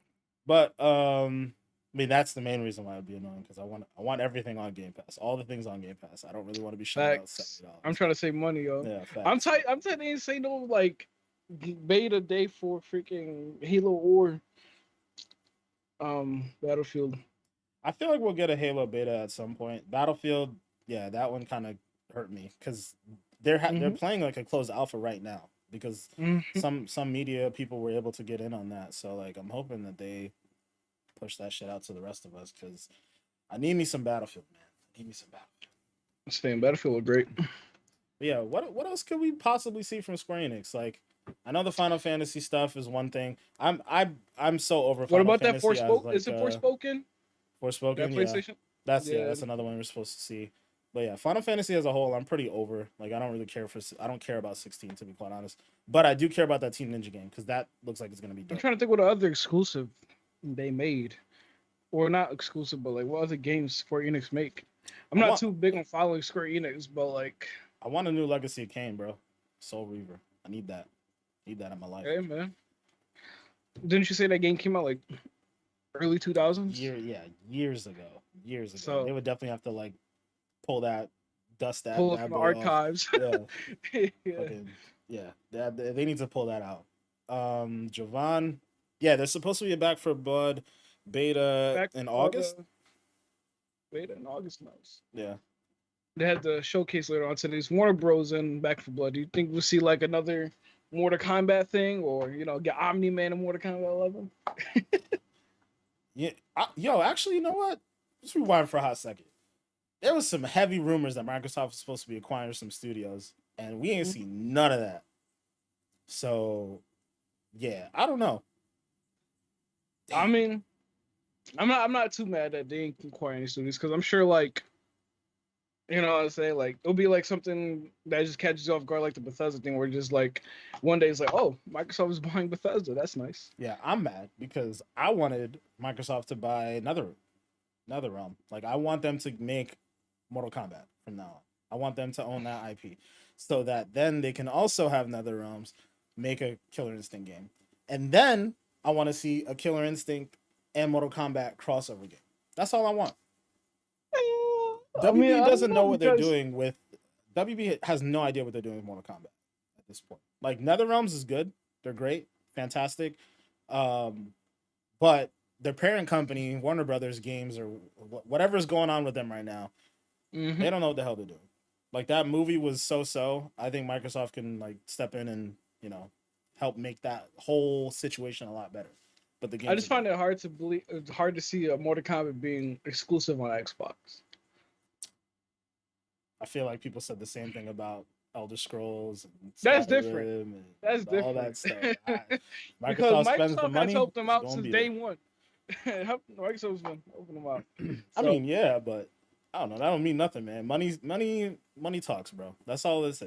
But I mean that's the main reason why it'd be annoying because I want everything on Game Pass, all the things on Game Pass. I don't really want to be shut out $70. I'm trying to save money, yo. Yeah, facts. I'm tight. They didn't say no like beta day for freaking Halo or Battlefield. I feel like we'll get a Halo beta at some point. Battlefield, yeah, that one kind of hurt me because they're playing like a closed alpha right now because some media people were able to get in on that. So like I'm hoping that they push that shit out to the rest of us because I need me some Battlefield, man. I need me some Battlefield. Staying Battlefield look great. But yeah, what else could we possibly see from Square Enix? Like I know the Final Fantasy stuff is one thing. I'm so over. What about Fantasy that Forspoken? Like, is it Forspoken? Forspoken, that PlayStation? Yeah. That's another one we're supposed to see. But yeah, Final Fantasy as a whole, I'm pretty over. Like I don't care about 16 to be quite honest. But I do care about that Team Ninja game because that looks like it's gonna be dope. I'm trying to think what other exclusive they made. or not exclusive, but like what other games Square Enix make? I'm I not want- too big on following Square Enix, but like, I want a new Legacy of Kain, bro. Soul Reaver. I need that. Need that in my life. hey man, didn't you say that game came out like early 2000s? Years ago. Years ago. So- They would definitely have to like pull that, dust that, Pull it bad from the boy off. archives. Yeah. Yeah. Fucking- yeah. They need to pull that out. Jovan. Yeah, there's supposed to be a Back for Blood beta Back in for August. the- Beta in August, nice. Yeah. They had the showcase later on today. It's Warner Bros. And Back for Blood. Do you think we'll see like another Mortal Kombat thing, or get Omni Man in Mortal Kombat 11? Yeah. Yo, actually, you know what? Let's rewind for a hot second. There was some heavy rumors that Microsoft was supposed to be acquiring some studios, and we ain't seen none of that. So, yeah, I don't know. I mean, I'm not too mad that they ain't acquiring any studios, because I'm sure like, what I'm saying, like it'll be like something that just catches you off guard, like the Bethesda thing, where just like one day it's like, oh, Microsoft is buying Bethesda. That's nice. Yeah, I'm mad because I wanted Microsoft to buy NetherRealm. Like, I want them to make Mortal Kombat from now on. I want them to own that IP, so that then they can also have NetherRealms make a Killer Instinct game, and then I want to see a Killer Instinct and Mortal Kombat crossover game. That's all I want. WB doesn't know what they're doing with. WB has no idea what they're doing with Mortal Kombat at this point. Like, NetherRealms is good. They're great, fantastic. But their parent company, Warner Brothers Games, or whatever's going on with them right now, they don't know what the hell they're doing. Like, that movie was so. I think Microsoft can like step in and help make that whole situation a lot better. But the game, I just find it hard to believe. It's hard to see a Mortal Kombat being exclusive on Xbox. I feel like people said the same thing about Elder Scrolls. And That's Skyrim different. and That's different. all that stuff. Because spends the Microsoft money, has helped them out it's since gonna be day there. one. Microsoft's been helping them out. I mean, yeah, but I don't know. That don't mean nothing, man. Money talks, bro. That's all it is.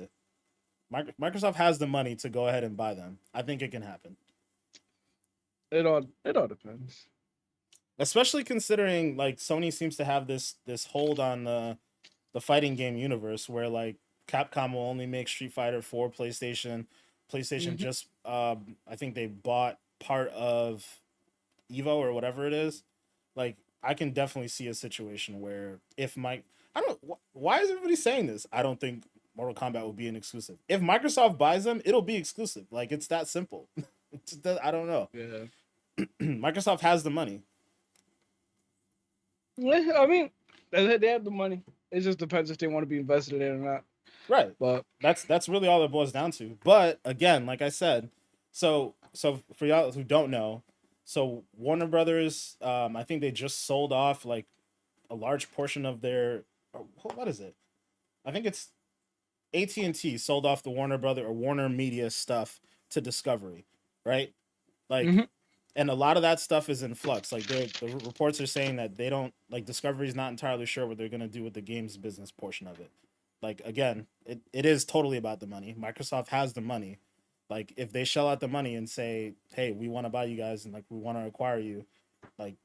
Microsoft has the money to go ahead and buy them. I think it can happen. It all depends. Especially considering like Sony seems to have this hold on the fighting game universe, where like Capcom will only make Street Fighter for PlayStation. PlayStation just I think they bought part of Evo or whatever it is. Like, I can definitely see a situation where if why is everybody saying this? I don't think Mortal Kombat will be an exclusive. If Microsoft buys them, it'll be exclusive. Like, it's that simple. I don't know. Yeah. Microsoft has the money. Yeah, I mean, they have the money. It just depends if they want to be invested in it or not. Right. But that's really all it boils down to. But again, like I said, so for y'all who don't know, so Warner Brothers, I think they just sold off like a large portion of their, what is it? I think it's AT&T sold off the Warner Media stuff to Discovery, right? Like, and a lot of that stuff is in flux. Like, the reports are saying that they don't, like, Discovery's not entirely sure what they're going to do with the games business portion of it. Like, again, it is totally about the money. Microsoft has the money. Like, if they shell out the money and say, hey, we want to buy you guys and like we want to acquire you, like,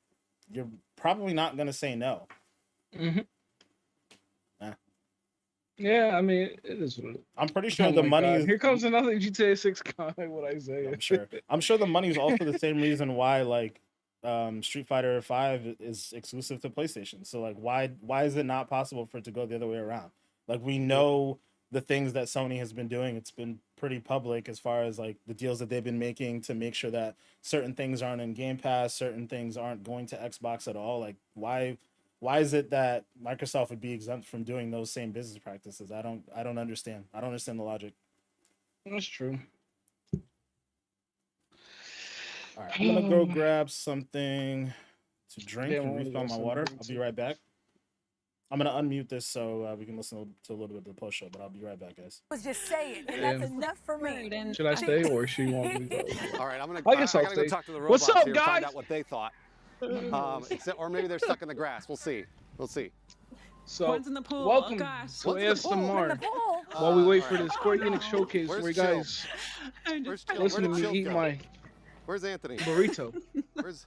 you're probably not going to say no. Yeah, I mean, it is what it is. I'm pretty sure the money is... Here comes another GTA 6 comment, what I say. I'm sure the money is also the same reason why, like, Street Fighter 5 is exclusive to PlayStation. So, like, why is it not possible for it to go the other way around? Like, we know the things that Sony has been doing. It's been pretty public as far as, like, the deals that they've been making to make sure that certain things aren't in Game Pass, certain things aren't going to Xbox at all. Like, why is it that Microsoft would be exempt from doing those same business practices? I don't understand. I don't understand the logic. That's true. All right, I'm gonna go grab something to drink Yeah, and we'll refill go my some water. drinks. I'll be right back. I'm gonna unmute this so we can listen to a little bit of the post show, but I'll be right back, guys. Was just saying, and that's enough for me. Should I stay or should you want me to go? All right, I'm gonna. I guess I'll gotta go stay. talk to the robots What's up, here guys? and find out what they thought. Or maybe they're stuck in the grass. We'll see. We'll see. So, One's in the pool. welcome Oh, gosh. to One's in the pool. ASMR. In the pool. While we wait for Alright. the Square Enix showcase, Where's where you Chill? guys Where's Chill? listen to Where did me Chill eat go? my Where's Anthony? burrito. Where's?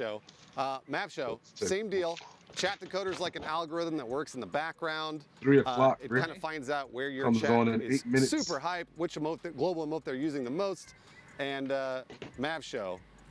show. Map show, same deal. Chat decoder's like an algorithm that works in the background. 3 o'clock. It kind of finds out where your Comes chat on in is 8 minutes. super hype, which emote, global emote they're using the most, and Mav show.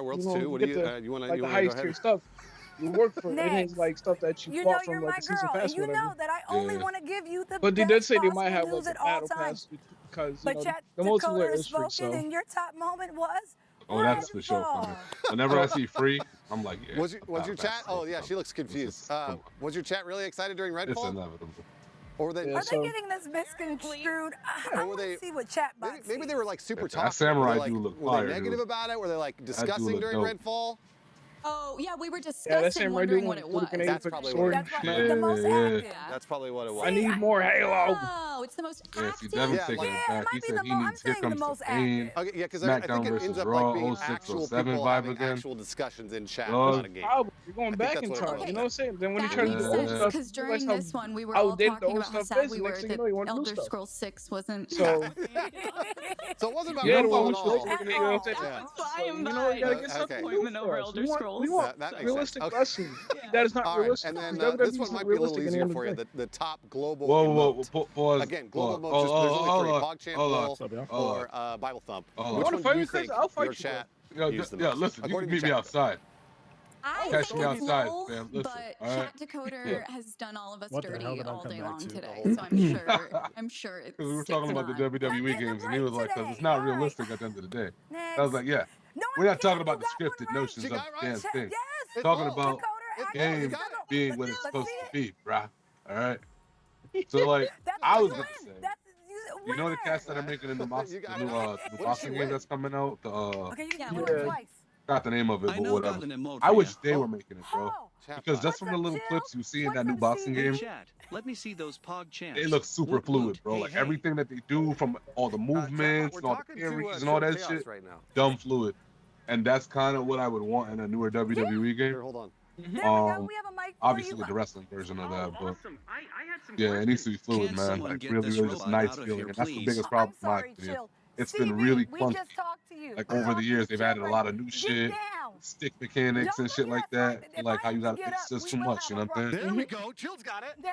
Outer Worlds you know, 2. What you do get you the, you want to like you the want to go highest tier ahead? stuff. You work for it. It Next. ain't like stuff that you You bought know from you're like my the season girl, pass and or you whatever. know that I only want to give you the But they best did say they might possible have news like a at all battle pass times. because you But know Chat the Dakota multiplayer has is free. spoken, So and your top moment was Oh, that's for sure coming. Whenever I see free, I'm like, yeah. Was your Battle chat? Pass is Oh yeah, coming. she looks confused. Come on. Was your chat really excited during It's Redfall? inevitable. Or were they? Are they getting this misconstrued? I Or were want they? to see what chatbot Maybe they were like super That talkative. samurai Were they, dude looked were they fire, negative dude. about it? Were they like dude discussing looked during dope. Redfall? Oh, yeah, we were Yeah, that discussing, same right wondering dude what it was. with the Canadian That's probably sword what and it That's shit. right. The most active. That's probably what it was. I need more Halo. Oh, it's the most Yeah, see, active? Devin's Yeah, taking like- it Yeah, it back. might He be said the he I'm needs Here saying the Comes the most Pain. active. Okay, yeah, because I think SmackDown it versus ends up Raw, like being 06, actual 07 people vibe having again. actual discussions in chat Dog. about a game. Probably. You're going I think back that's in what it time. was. You know what I'm saying? Then when you That try to do makes the old sense, stuff, because you realize during how this one, we were how all dated the talking old about how stuff sad is. we and were next thing you that know, you want new Elder stuff. Scrolls 6 wasn't. So So it wasn't about yeah, the Redfall one at with all. Stroke, you know what I'm saying? Yeah. So, you know, you gotta get something okay. new Disappointment for over us. Elder We Scrolls. want That makes sense. realistic Okay. wrestling. That is not All right, realistic. and then WWE this is one not might be a little realistic at the easier end of for the you. day. The top global Whoa, emote. pause. Again, global pause. emote. There's only three: on. PogChamp, Hold on. Roll, Hold or Bible Thump. Hold You Which want to one fight do you me, Chris? think I'll fight your you. chat Yeah, used the yeah, most? listen, you According can to meet me chat. outside. I Catch think me it's outside, low, fam. Listen, but all right? Chat Decoder Yeah. has done all of us What the hell dirty did I all come day back long to the today, whole so I'm sure it's. Because we were talking about the WWE games, and he was like, because it's not realistic at the end of the day. I was like, yeah. We're not talking about the scripted notions of the damn thing. Yes. Talking about Decoder, games got it. being what it's Let's supposed see to be, bruh. All right? So, like, That's I what was you going to win. say, That's you know the cast that are making in the new boxing game that's coming out? The, Okay, you can Yeah. do it twice. Got the name of it, I but know whatever. got an emote I for wish ya. they were making it, bro. Because just from the little clips you see in that new boxing Hey game, chat, let me see those PogChamps. it looks super Woot fluid, woot. bro. Hey, Like hey. everything that they do, from all the movements we're and all the talking to, parries and all Show that Chaos shit, right now. dumb fluid. And that's kind of what I would want in a newer WWE game. Here, hold on. There we go. We have a mic for Obviously you. the wrestling version of that, but I had some yeah, it needs to be fluid, Can man. someone Like get really, this really just robot nice out of feeling, here, and that's the please? biggest I'm problem, in my sorry, opinion. chill. It's Stevie, been really we clunky. just talked to you. Like over the years, they've added a lot of new Get shit, down. stick mechanics and shit like that. If Like I how you have got to get it's up, just we too will much, have you a know what I'm saying? There we go. Chill's got it. Now,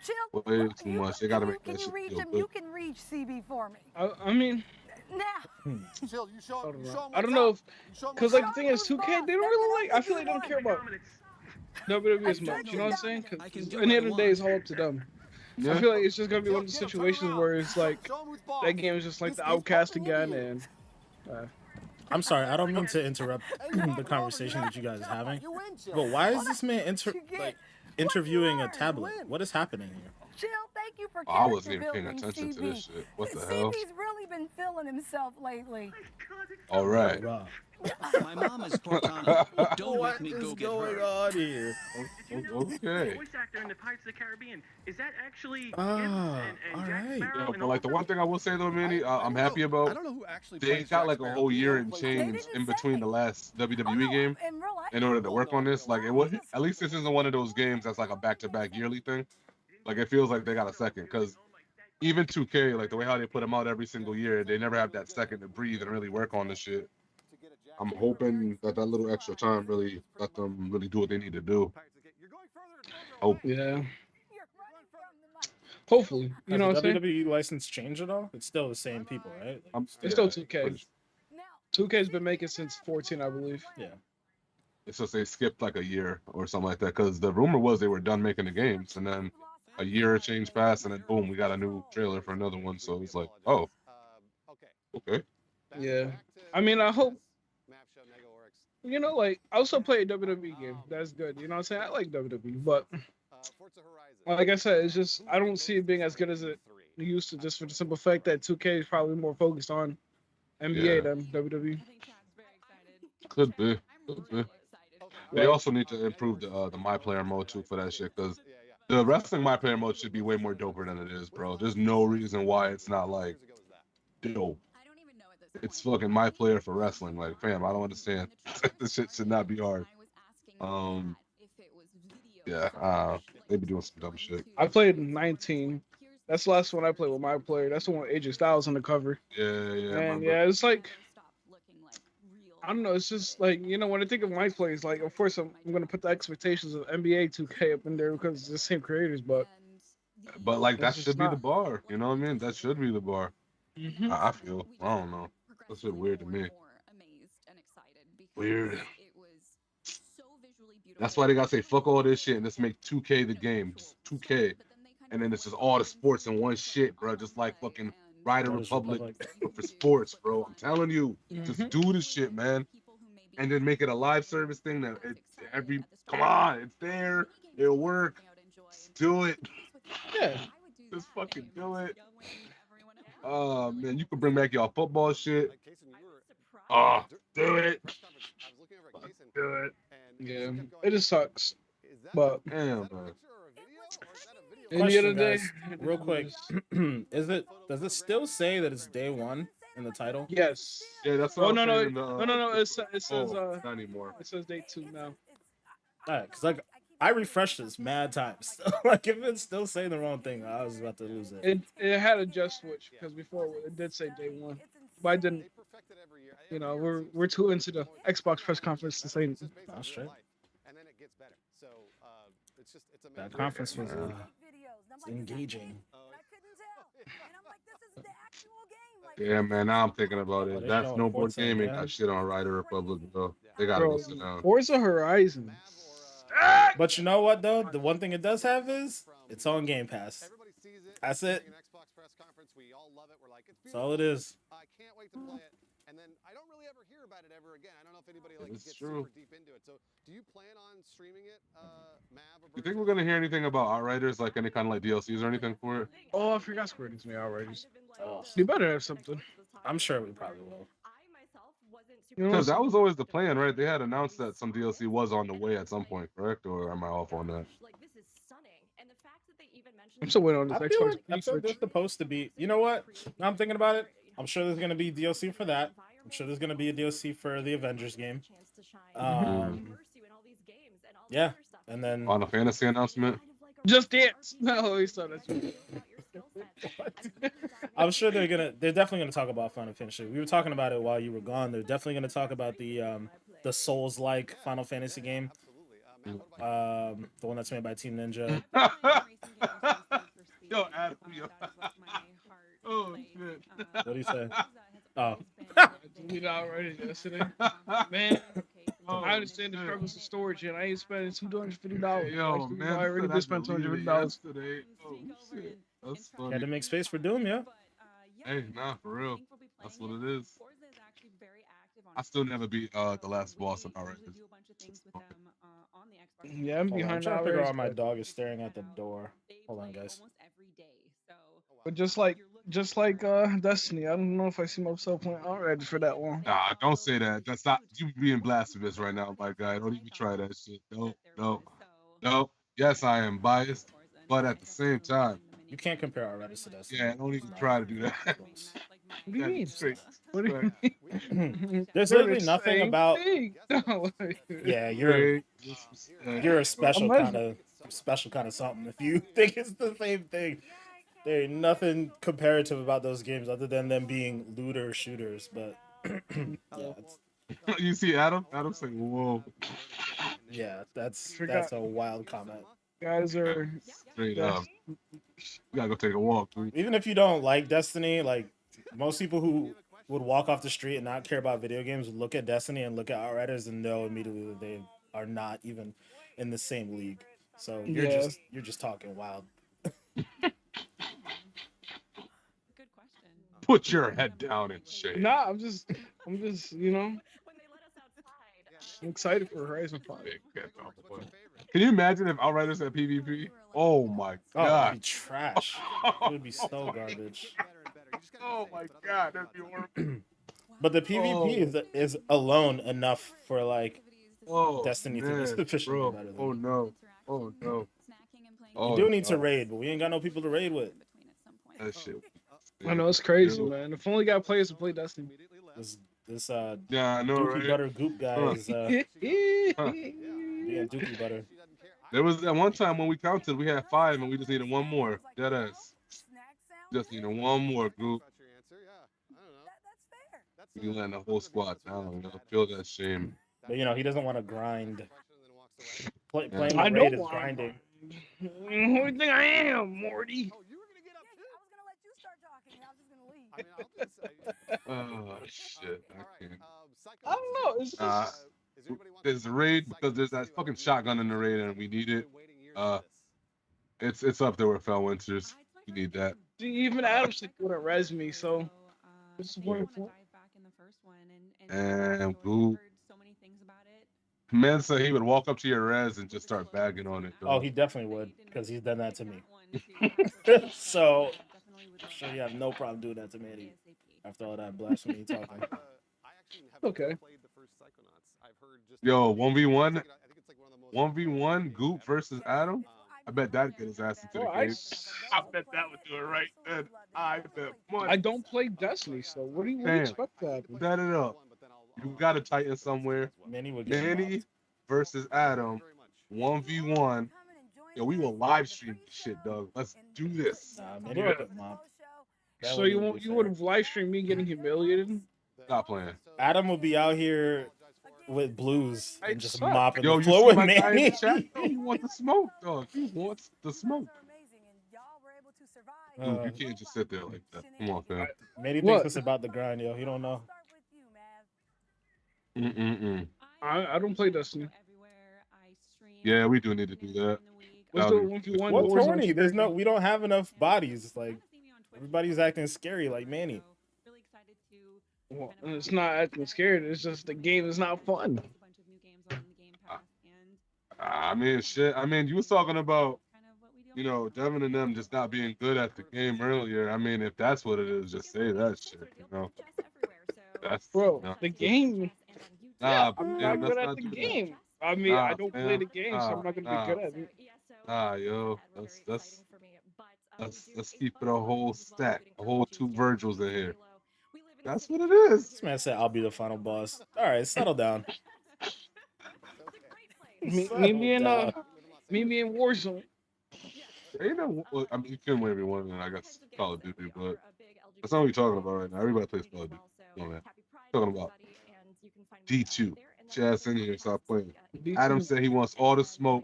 chill. Way too much. They gotta Can make you that shit reach feel him? good. You can reach CB for me. I mean, Now. Chill, you show him I don't know if, show him because what's like up. the thing is, 2K they don't really like. I feel like they don't care about WWE as much. You know what I'm saying? I can Because do at the what end I of the day, it's all up to them. Yeah. I feel like it's just gonna be one of the Get him, turn situations around. where it's like Show him who's boss. that game is just like He's- the he's outcast bumping into again, you. and I'm sorry, I don't mean to interrupt the conversation that you guys are having, but why is this man interviewing a tablet? What is happening here? Chill. Thank you for I wasn't character even paying building, attention to this CB. shit. What the hell? CB's really been feeling himself lately. All right. Wow. My mom is Cortana. Don't What make me is go get going her. on here? Okay. Voice actor in the Pirates of the Caribbean. Is that actually Ah, and all Jack right. Sparrow Yeah, and but all like the of one thing I will say though, Manny, I'm happy about. I don't know who actually They plays got Jack like a Sparrow. whole year Who and plays change didn't in between say. the last Oh, WWE no, game in real life. in order to work on this. Like it was, at least this isn't one of those games that's like a back-to-back yearly thing. Like it feels like they got a second because even 2K, like the way how they put them out every single year, they never have that second to breathe and really work on the shit. I'm hoping that little extra time really let them really do what they need to do. Hope. yeah. Hopefully, you Has know the what I'm saying? WWE license changed at all? It's still the same people, right? It's still 2K. 2K's been making since 14, I believe. Yeah. It's just they skipped like a year or something like that because the rumor was they were done making the games and then a year changed past and then boom, we got a new trailer for another one. So it's like, oh, okay. Yeah. I mean, I hope. You know, like I also play a WWE game. That's good. You know what I'm saying? I like WWE, but like I said, it's just I don't see it being as good as it used to, just for the simple fact that 2K is probably more focused on NBA than WWE. Could be. Could be. They also need to improve the My Player mode too for that shit because the wrestling My Player mode should be way more doper than it is, bro. There's no reason why it's not like dope. It's fucking My Player for wrestling. Like, fam, I don't understand. This shit should not be hard. Yeah, they be doing some dumb shit. I played 19. That's the last one I played with My Player. That's the one with AJ Styles on the cover. Yeah. And yeah, it's like I don't know. It's just like when I think of My Plays, like of course I'm gonna put the expectations of NBA 2K up in there because it's the same creators, but like that it's should be not. the bar. You know what I mean? That should be the bar. Mhm. I feel. I don't know. That's shit weird to me. Weird. That's why they gotta say fuck all this shit and just make 2K the game, just 2K, and then it's just all the sports in one shit, bro. Just like fucking Rider Republic for sports, bro. I'm telling you, just do this shit, man, and then make it a live service thing that come on, it's there, it'll work. Just do it. Yeah, just fucking do it. Oh man, you can bring back y'all football shit. Oh, do it. Do it. Yeah, it just sucks. But Damn, man. any other Question, day, guys, real quick. Does it still say that it's day one in the title? yes. Yeah, that's what Oh I was no saying no in the. no no no. It says not anymore. it says day 2 now. Alright, cause like I refreshed this mad times. Like if it's still saying the wrong thing, I was about to lose it. It had a just switch because before it did say day 1, but I didn't. You know, we're too into the Xbox press conference to say anything. That's straight. And then it gets better. So it's amazing. That conference was engaging. Yeah, man. Now I'm thinking about Oh, it. they That showing snowboard Forza game ain't again? got shit on Rider Republic, though. They gotta Bro, go sit down. Forza Horizon. But you know what though? The one thing it does have is it's on Game Pass. That's it. That's all it is. I can't wait to play it. And then I don't really ever hear about it ever again. I don't know if anybody It's gets true. super deep into it. So do you plan on streaming it, Mav? Or You think we're gonna hear anything about Outriders, like any kind of like DLCs or anything for it? Oh, I forgot Square Enix me already. Oh, You better have something. I'm sure we probably will. You know, Because that was always the plan, right? They had announced that some DLC was on the way at some point, correct? Or am I off on that? I'm still waiting on this I feel Xbox. like there's supposed to be. You know what? Now I'm thinking about it. I'm sure there's gonna be DLC for that. I'm sure there's gonna be a DLC for the Avengers game. Yeah, and then Final Fantasy announcement. Just Dance. No, we saw that. I'm sure they're definitely gonna talk about Final Fantasy. We were talking about it while you were gone. They're definitely gonna talk about the Souls-like Final Fantasy game. The one that's made by Team Ninja. Yo, Adam, yo. Oh shit. What do you say? Oh. We already yesterday. Man, I understand the struggles of storage, and I ain't spending $250. Yo, man, I already did spend $250. Today. Oh shit. That's funny. Had to make space for Doom, yeah. Hey, nah, for real. That's what it is. I still never beat the last boss of Outriders. Yeah, I'm Hold on, I'm behind trying to figure out why Outriders, my but- dog is staring at the door. Hold on, guys. But just like Destiny, I don't know if I see myself playing Outriders for that long. Nah, don't say that. That's not you being blasphemous right now, my guy. Don't even try that shit. No. Yes, I am biased, but at the same time, You can't compare Outriders to Destiny. yeah, don't even try to do that. What do you mean? What do you mean? There's They're literally the nothing same about. thing. No, like- Yeah, you're a special Imagine- kind of something. If you think it's the same thing, there ain't nothing comparative about those games other than them being looter shooters. But yeah, You see Adam? Adam's like, whoa. yeah, that's Forgot- a wild comment. Guys are Straight up. You gotta go take a walk, dude. Even if you don't like Destiny, like most people who would walk off the street and not care about video games would look at Destiny and look at Outriders and know immediately that they are not even in the same league. So Yeah. you're just talking wild. Put your head down and shake. Nah, I'm just you know. I'm excited for Horizon 5. Can you imagine if Outriders had PvP? Oh my Oh, god. it'd be trash. It would be so garbage. Oh my god, that'd be horrible. But the PvP is alone enough for like Oh, Destiny to man, be sufficiently bro. better than Oh no. Oh no. You do need to raid, but we ain't got no people to raid with. That shit. I know it's crazy, man. If only got players to play Destiny. This Yeah, I know, Dookie right? Butter Goop guy is being Dookie Butter. There was at one time when we counted, we had 5 and we just needed one more. Deadass. Just needed one more group. You land the whole squad down, you know. Feel that shame. But you know, he doesn't want to grind. Playing I the know raid is why. grinding. Who do you think I am, Morty? Oh shit, I can't. I don't know. It's just, There's a raid because there's that fucking shotgun in the raid and we need it. It's up there with Fell Winters. We need that. even Adam said he wouldn't res me, so what's the point? And who? Man said he would walk up to your res and just start bagging on it. Oh, he definitely would, because he's done that to me. So, I'm sure you have no problem doing that to me Eddie, after all that blasphemy talking. Okay. Yo, 1v1. 1v1 Goop versus Adam. I bet that'd get his ass into Bro, the game. I bet that would do it right then. I bet money. I don't play Destiny, so what do you Fam, expect to happen? set it up. You got a Titan somewhere. Manny would get Manny versus Adam. 1v1. Yo, we will live stream this shit, dog. Let's do this. Nah, Manny Bro, would get mobbed. That so wouldn't be you fair. would have live streamed me getting humiliated? Stop playing. Adam will be out here with blues and just suck. mopping Yo, the you floor see with my guy in Manny. the chat? Yo, he wants the smoke, dog. He wants the smoke. Dude, you can't just sit there like that. Come on, fam. Manny thinks it's about the grind, yo. He don't know. I don't play Destiny. Yeah, we do need to do that. What's the 1v1? What's horny? We don't have enough bodies. Like everybody's acting scary like Manny. Well, it's not acting scared. It's just the game is not fun. I mean, shit. I mean, you was talking about, you know, Devin and them just not being good at the game earlier. I mean, if that's what it is, just say that shit, you know. That's, Bro, you know, the game. Nah, I'm fam, not good let's at not the do that. game. I mean, Nah, I don't play fam. the game, so I'm not gonna be good at it. Nah, yo, let's keep it a whole stack, a whole 2 Virgils in here. That's what it is. This man said I'll be the final boss. All right, settle down. Me Settle and down. Warzone. You know, well, I mean, you can win every one, and I guess Call of Duty, but that's not what we're talking about right now. Everybody plays Call of Duty. Come on, man. Talking about D2. Chaz in here, stop playing. Adam said he wants all the smoke,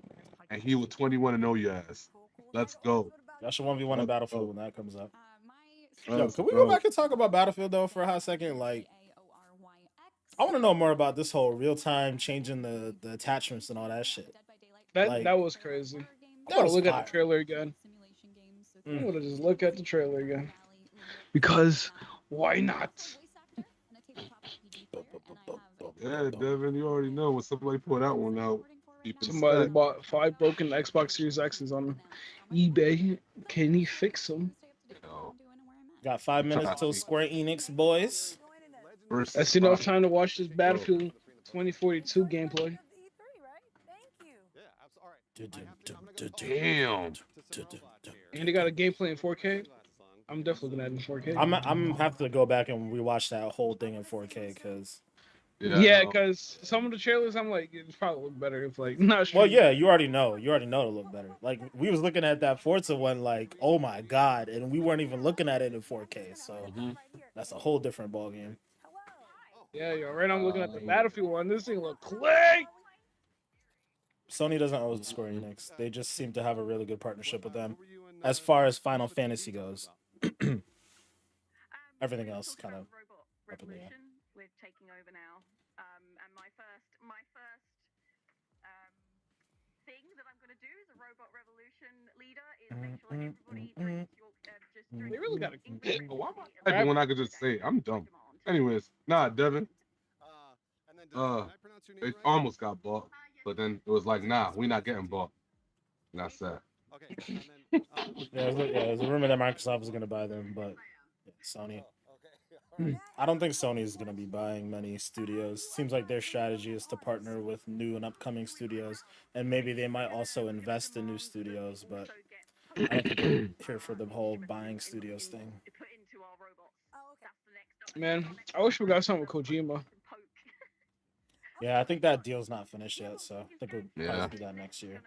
and he will 21-0 your ass. Let's go. Y'all should 1v1 in Battlefield when that comes up. Yo, Let's can we go. go back and talk about Battlefield though for a hot second? Like, I want to know more about this whole real time changing the attachments and all that shit. That was crazy. I That want was to look at fire. the trailer again. I want to just look at the trailer again. Because why not? Yeah, Devin, you already know when somebody put that one out. Keep it Somebody stacked. bought 5 broken Xbox Series X's on eBay. Can he fix them? Got 5 minutes till Square Enix, boys. That's enough time to watch this Battlefield 2042 gameplay. Damn. And they got a gameplay in 4K. I'm definitely gonna add in 4K. I'm have to go back and rewatch that whole thing in 4K because. Yeah, because some of the trailers, I'm like, it probably look better if like not sure. Well, yeah, you already know it'll look better. Like we was looking at that Forza one, like, oh my god, and we weren't even looking at it in 4K. So that's a whole different ball game. Yeah, yo, right now I'm looking at the Battlefield one. This thing look clay. Sony doesn't own Square Enix. They just seem to have a really good partnership with them as far as Final Fantasy goes. Everything else kind of up in the air. We're taking over now, and my first thing that I'm going to do as a robot revolution leader is make sure everybody drinks your just drink. They really got to Why am I typing when I could just say it? I'm dumb. Anyways, nah, Devin. It almost got bought, but then it was like, nah, we not getting bought. And that's that. There's a rumor that Microsoft is going to buy them, but Sony. I don't think Sony is going to be buying many studios. Seems like their strategy is to partner with new and upcoming studios, and maybe they might also invest in new studios, but I don't think they're here for the whole buying studios thing. Man, I wish we got something with Kojima. Yeah, I think that deal's not finished yet, so I think we'll probably do that next year.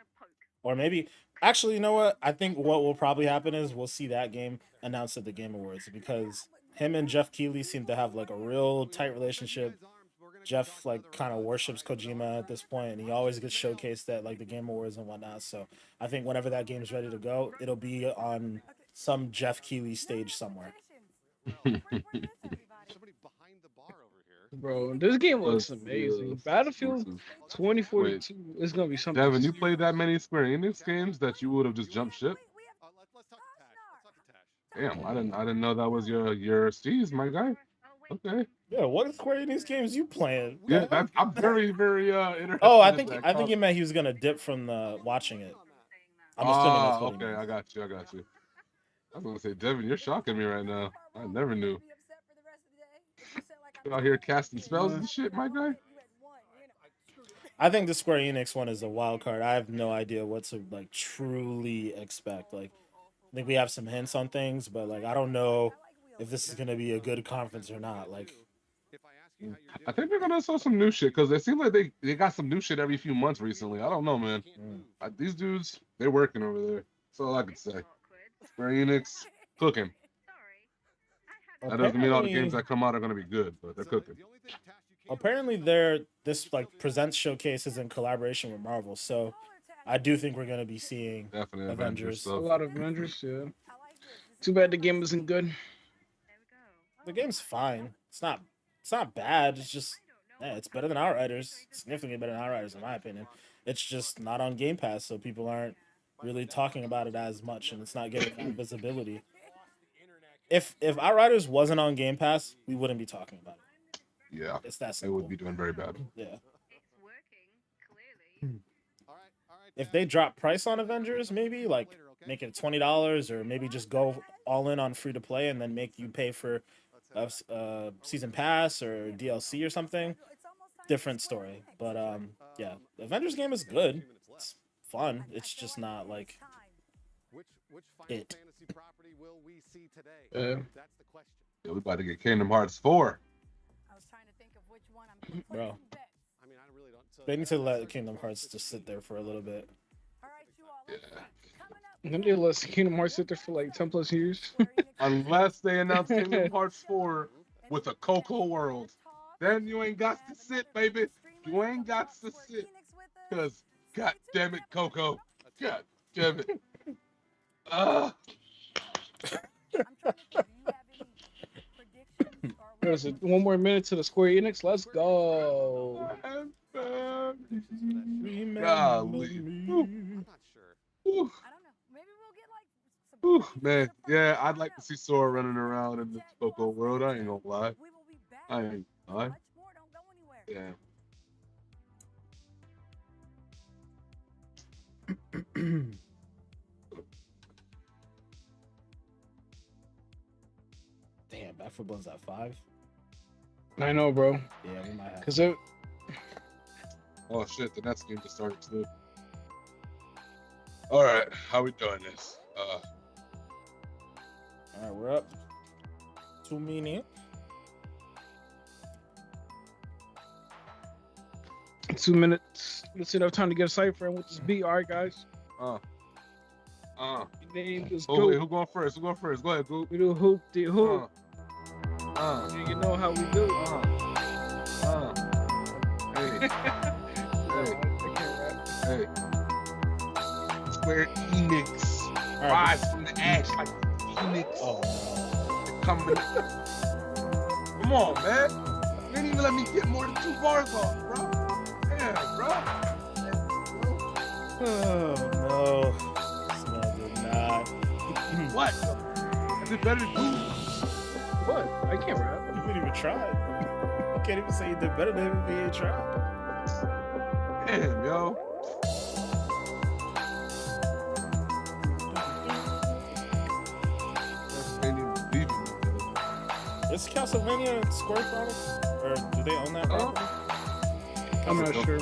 Or maybe, actually, you know what? I think what will probably happen is we'll see that game announced at the Game Awards because him and Jeff Keighley seem to have like a real tight relationship. Jeff like kind of worships Kojima at this point, and he always gets showcased at like the Game Awards and whatnot. So I think whenever that game's ready to go, it'll be on some Jeff Keighley stage somewhere. Bro, this game looks amazing. Battlefield 2042 is gonna be something. Devin, you played that many Square Enix games that you would have just jumped ship? Damn, I didn't know that was your steez, my guy. Okay. Yeah, what Square Enix games you playing? Yeah, I'm very interested. Oh, I in think that he meant he was gonna dip from the watching it. I'm assuming that's what he okay, meant. I got you. I was gonna say, Devin, you're shocking me right now. I never knew. You out here casting spells and shit, my guy. I think the Square Enix one is a wild card. I have no idea what to like truly expect. Like, I think we have some hints on things, but like I don't know if this is gonna be a good conference or not. Like, I think they're gonna show some new shit because it seems like they got some new shit every few months recently. I don't know, man. These dudes, they're working over there. That's all I could say. Square Enix cooking. That doesn't mean all the games that come out are gonna be good, but they're cooking. apparently, this like presents showcases in collaboration with Marvel, so I do think we're gonna be seeing Definitely Avengers. A lot of Avengers, yeah. Too bad the game isn't good. The game's fine. It's not bad. It's just it's better than Outriders. Significantly better than Outriders in my opinion. It's just not on Game Pass, so people aren't really talking about it as much, and it's not getting that visibility. If Outriders wasn't on Game Pass, we wouldn't be talking about it. Yeah, it's that they simple. would be doing very bad. Yeah. If they drop price on Avengers, maybe like make it $20, or maybe just go all in on free to play and then make you pay for a season pass or DLC or something. Different story. But yeah, the Avengers game is good. It's fun. It's just not like it. Yeah, we about to get Kingdom Hearts 4. Bro. They need to let Kingdom Hearts just sit there for a little bit. Then they let Kingdom Hearts sit there for like 10 plus years. Unless they announce Kingdom Hearts 4 with a Coco World. Then you ain't got to sit, baby. You ain't got to sit. Because, god damn it, Coco. God damn it. There's 1 more minute to the Square Enix. Let's go. Golly. Whew, man, yeah, I'd like to see Sora running around in the Coco world. I ain't gonna lie. I ain't gonna lie. Yeah. Damn, Back 4 Blood's at 5. I know, bro. Yeah, we might have. Cause it. Oh shit, the next game just started too. All right, how we doing this? All right, we're up. 2 minutes. 2 minutes. Let's enough time to get a cipher and with this beat. All right, guys. Name is oh, wait, who going first? Who going first? Go ahead, Goop. We do hoop the hoop. You know how we do. Hey. Hey. Square Enix. Rise from the ash like Phoenix. Oh. Coming. Come on, man. You didn't even let me get more than 2 bars off, bro. Damn, bro. Oh no. No, did not. What? I did better than you. What? I can't rap. You didn't even try. You can't even say you did better than him if he ain't tried. Damn, yo. Is Castlevania Square Enix? Or do they own that property? I'm not sure,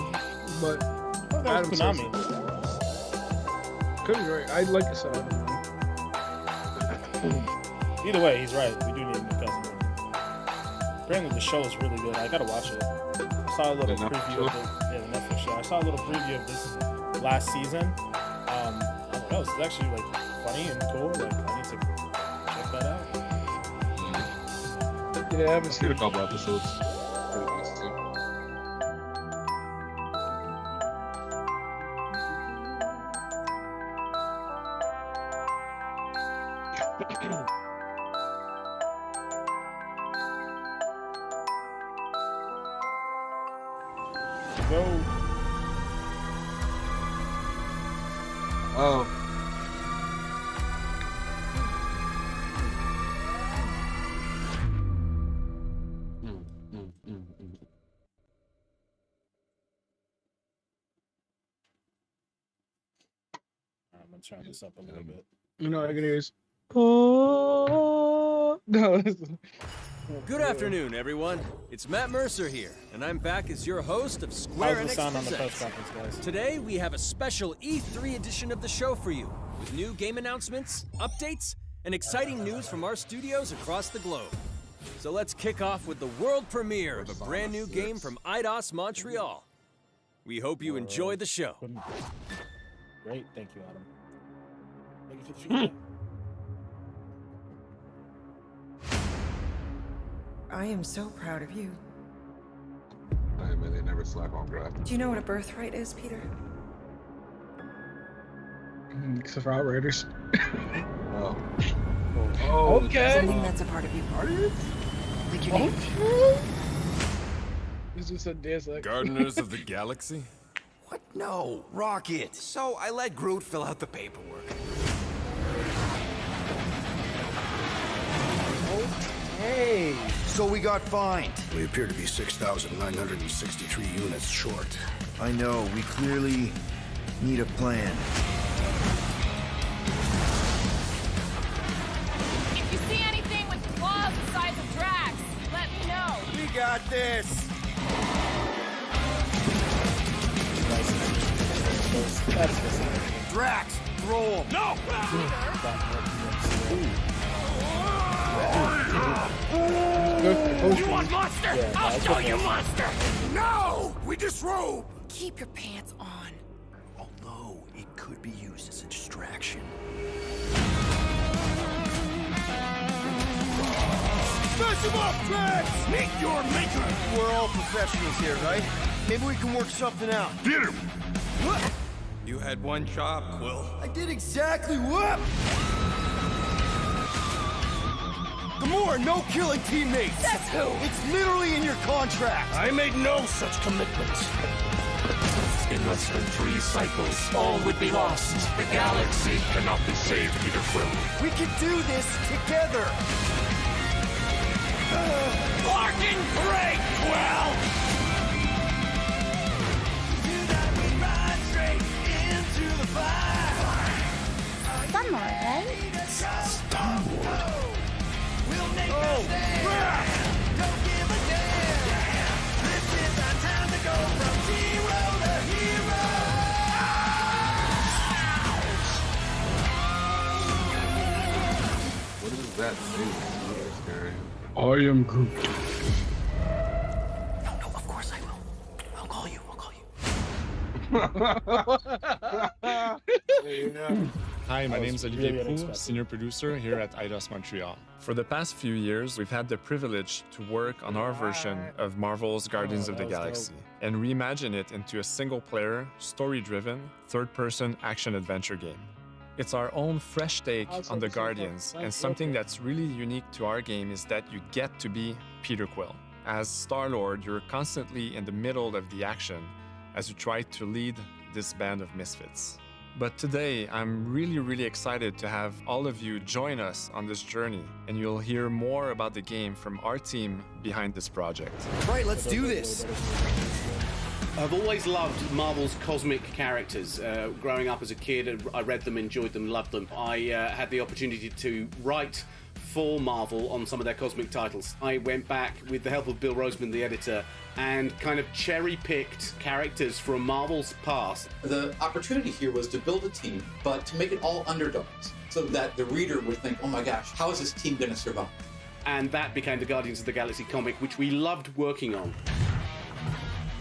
but that was Konami. Could be right. I like the sound. Either way, he's right. We do need a new Castlevania. Apparently, the show is really good. I gotta watch it. I saw a little preview of the Netflix show. I saw a little preview of this last season. I don't know. It's actually like funny and cool. Like I need to check that out. Yeah, I haven't seen a couple episodes. Go. Oh. I'm gonna turn this up a little bit. You know, I can hear is. Oh no. Good afternoon, everyone. It's Matt Mercer here, and I'm back as your host of Square How's the Enix sound on the Presents. press conference, guys? Today, we have a special E3 edition of the show for you, with new game announcements, updates, and exciting news from our studios across the globe. So let's kick off with the world premiere of a brand new game from Eidos Montreal. We hope you enjoy the show. Great, thank you, Adam. Thank you for the feedback. I am so proud of you. I mean, they never slack on graft. Do you know what a birthright is, Peter? Except for Outriders. Oh. Okay. Something that's a part of you. Like your name. It's just a dance like. Gardeners of the Galaxy? What? No, Rocket. So I let Groot fill out the paperwork. Hey. So we got fined. We appear to be 6,963 units short. I know, we clearly need a plan. If you see anything with claws the size of Drax, let me know. We got this. Drax, throw him. No! You want monster? Yeah, I'll show you monster. monster. No, we disrobe. Keep your pants on. Although it could be used as a distraction. Smash him up, Drax. Meet your maker! We're all professionals here, right? Maybe we can work something out. Get him! What? You had one job, Quill. I did exactly what? Gamora, no killing teammates. That's who. It's literally in your contract. I made no such commitments. In less than 3 cycles, all would be lost. The galaxy cannot be saved, Peter Quill. We can do this together. Fucking great, Quill! Star-Lord, right? Star-Lord. What is that thing? That's scary. I am Groot. No, of course I will. I'll call you. Hi, my That name was is Olivier really Proux, unexpected. Senior Producer here at Eidos Montreal. For the past few years, we've had the privilege to work on our version of Marvel's Guardians of the that was Galaxy and reimagine it into a single-player, story-driven, third-person action-adventure game. It's our own fresh take on the Guardians, and something that's really unique to our game is that you get to be Peter Quill. As Star-Lord, you're constantly in the middle of the action as you try to lead this band of misfits. But today, I'm really excited to have all of you join us on this journey, and you'll hear more about the game from our team behind this project. Right, let's do this. I've always loved Marvel's cosmic characters. Growing up as a kid, I read them, enjoyed them, loved them. I had the opportunity to write for Marvel on some of their cosmic titles. I went back with the help of Bill Roseman, the editor, and kind of cherry-picked characters from Marvel's past. The opportunity here was to build a team, but to make it all underdogs, so that the reader would think, oh my gosh, how is this team going to survive? And that became the Guardians of the Galaxy comic, which we loved working on.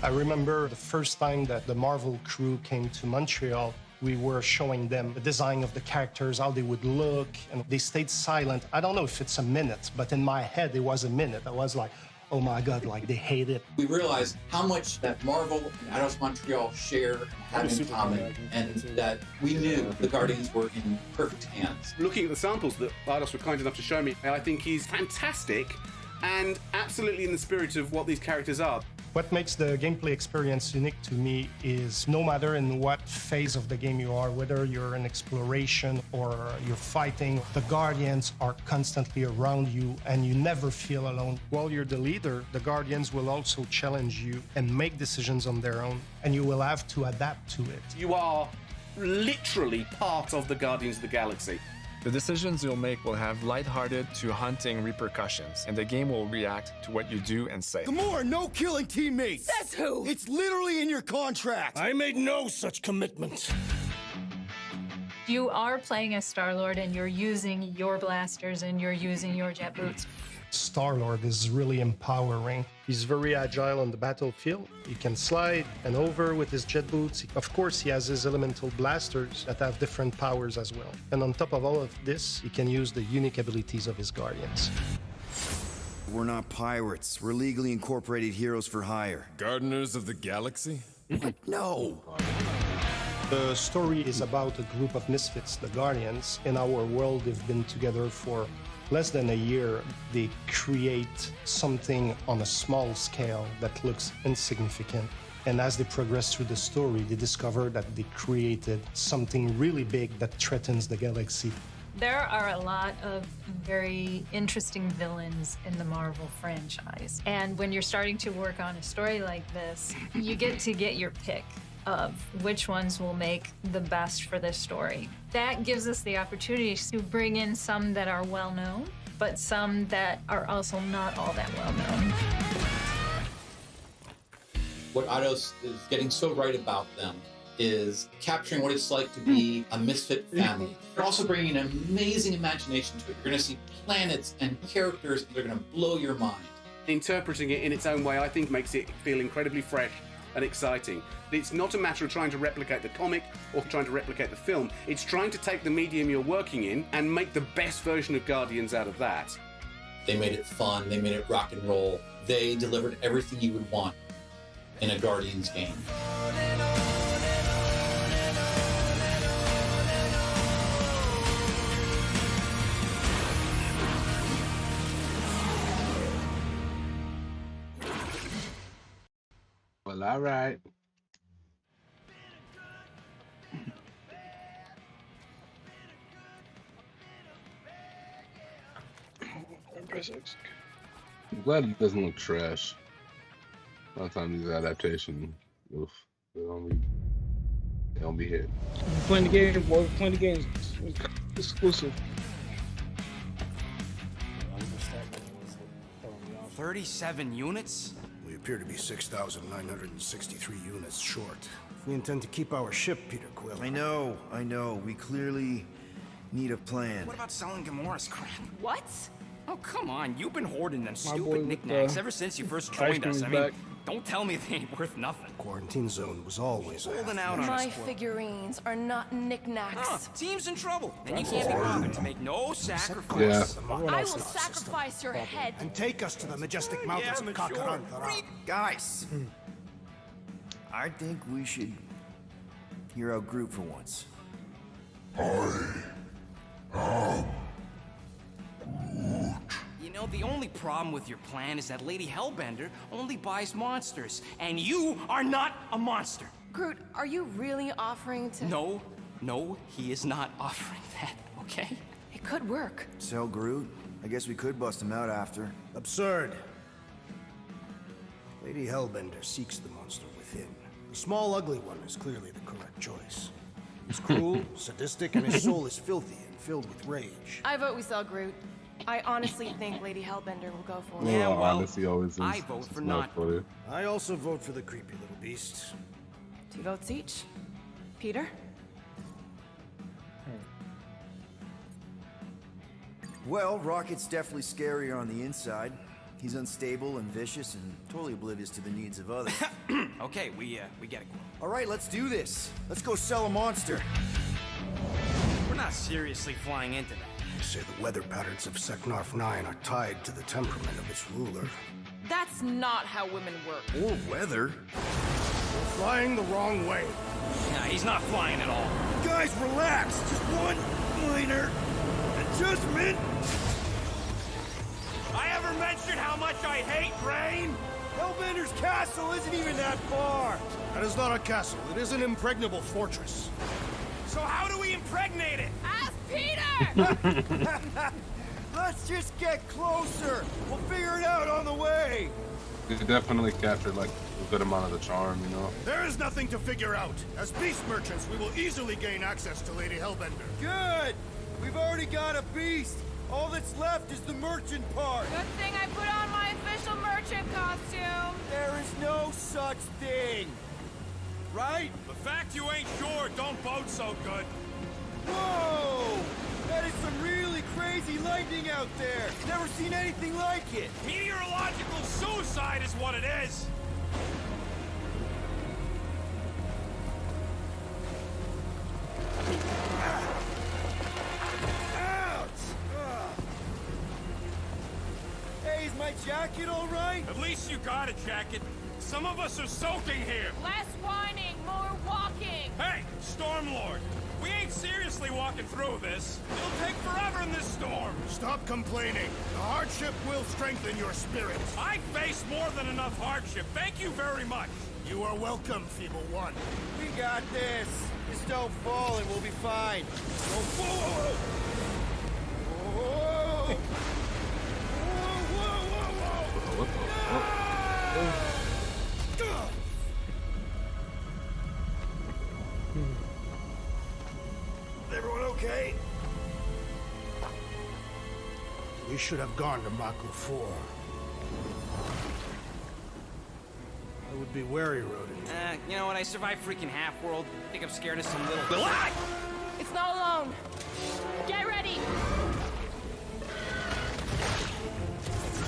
I remember the first time that the Marvel crew came to Montreal, we were showing them the design of the characters, how they would look, and they stayed silent. I don't know if it's a minute, but in my head, it was a minute. I was like, oh my God, like they hate it. We realized how much that Marvel and Eidos Montreal share and have in common, and that we knew the Guardians were in perfect hands. Looking at the samples that Eidos were kind enough to show me, I think he's fantastic and absolutely in the spirit of what these characters are. What makes the gameplay experience unique to me is no matter in what phase of the game you are, whether you're in exploration or you're fighting, the Guardians are constantly around you and you never feel alone. While you're the leader, the Guardians will also challenge you and make decisions on their own, and you will have to adapt to it. You are literally part of the Guardians of the Galaxy. The decisions you'll make will have lighthearted to haunting repercussions, and the game will react to what you do and say. Gamora, no killing teammates! Says who? It's literally in your contract! I made no such commitment. You are playing as Star-Lord and you're using your blasters and you're using your jet boots. Star-Lord is really empowering. He's very agile on the battlefield. He can slide and over with his jet boots. Of course, he has his elemental blasters that have different powers as well. And on top of all of this, he can use the unique abilities of his Guardians. We're not pirates. We're legally incorporated heroes for hire. Gardeners of the Galaxy? No! The story is about a group of misfits, the Guardians. In our world, they've been together for less than a year. They create something on a small scale that looks insignificant. And as they progress through the story, they discover that they created something really big that threatens the galaxy. There are a lot of very interesting villains in the Marvel franchise. And when you're starting to work on a story like this, you get to get your pick of which ones will make the best for this story. That gives us the opportunity to bring in some that are well known, but some that are also not all that well known. What Eidos is getting so right about them is capturing what it's like to be a misfit family. They're also bringing an amazing imagination to it. You're going to see planets and characters that are going to blow your mind. Interpreting it in its own way, I think, makes it feel incredibly fresh and exciting. It's not a matter of trying to replicate the comic or trying to replicate the film. It's trying to take the medium you're working in and make the best version of Guardians out of that. They made it fun. They made it rock and roll. They delivered everything you would want in a Guardians game. Well, all right. I'm glad it doesn't look trash. A lot of times these adaptations, oof, they don't be hit. Playing the game, boy. Playing the game exclusive. 37 units? We appear to be 6,963 units short. We intend to keep our ship, Peter Quill. I know. We clearly need a plan. What about selling Gamora's crap? What? Oh, come on. You've been hoarding them My boy stupid with knickknacks ever since you first ice joined us. cream's I mean, back. don't tell me they ain't worth nothing. Quarantine zone was always Holding out on My us, Quill. figurines are not knickknacks. Huh, team's in trouble, and you can't be bothered to make no sacrifice. Yeah. I will sacrifice your head. And take us to the majestic mountains of Kakarantara. Guys, I think we should hear out Groot for once. you know, the only problem with your plan is that Lady Hellbender only buys monsters, and you are not a monster. Groot, are you really offering to... No, he is not offering that, okay? It could work. Sell Groot? I guess we could bust him out after. Absurd. Lady Hellbender seeks the monster within. The small, ugly one is clearly the correct choice. He's cruel, sadistic, and his soul is filthy and filled with rage. I vote we sell Groot. I honestly think Lady Hellbender will go for it. Yeah, well, honesty always is. I vote for It's not. for you. I also vote for the creepy little beast. 2 votes each. Peter? Well, Rocket's definitely scarier on the inside. He's unstable and vicious and totally oblivious to the needs of others. Okay, we get it. All right, let's do this. Let's go sell a monster. We're not seriously flying into that. They say the weather patterns of Seknarf 9 are tied to the temperament of its ruler. That's not how women work. Or weather. We're flying the wrong way. Nah, he's not flying at all. Guys, relax. Just one minor adjustment. I ever mentioned how much I hate rain? Hellbender's castle isn't even that far. That is not a castle. It is an impregnable fortress. So how do we impregnate it? Ask Peter! Let's just get closer. We'll figure it out on the way. They definitely captured like a good amount of the charm, you know. There is nothing to figure out. As beast merchants, we will easily gain access to Lady Hellbender. Good. We've already got a beast. All that's left is the merchant part. Good thing I put on my official merchant costume. There is no such thing. Right? The fact you ain't sure don't bode so good. Whoa! That is some really crazy lightning out there. Never seen anything like it. Meteorological suicide is what it is. Hey, is my jacket all right? At least you got a jacket. Some of us are soaking here. Less whining, more walking. Hey, Stormlord. We ain't seriously walking through this. It'll take forever in this storm. Stop complaining. The hardship will strengthen your spirit. I face more than enough hardship. Thank you very much. You are welcome, Feeble One. We got this. Just don't fall and we'll be fine. Whoa, whoa, whoa, whoa. Whoa, whoa, whoa, whoa. Everyone okay? We should have gone to Maku 4. I would be wary, Rodent. You know what? I survived freaking Half-World. I think I'm scared of some little... It's not alone. Get ready.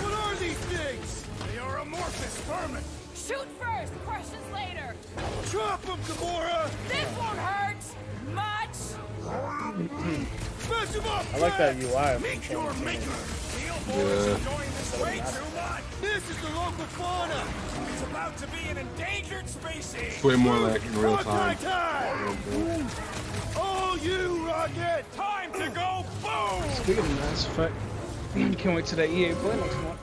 What are these things? They are amorphous vermin. Shoot first, questions later. Drop them, Gamora! This won't hurt much. Smash them up! I like that UI. Meet your maker! Enjoying this way too much. This is the local fauna! It's about to be an endangered species. It's way more like in real time. Oh, you, Rocket! Time to go boom! Speaking of Mass Effect, can't wait till that EA Play next month.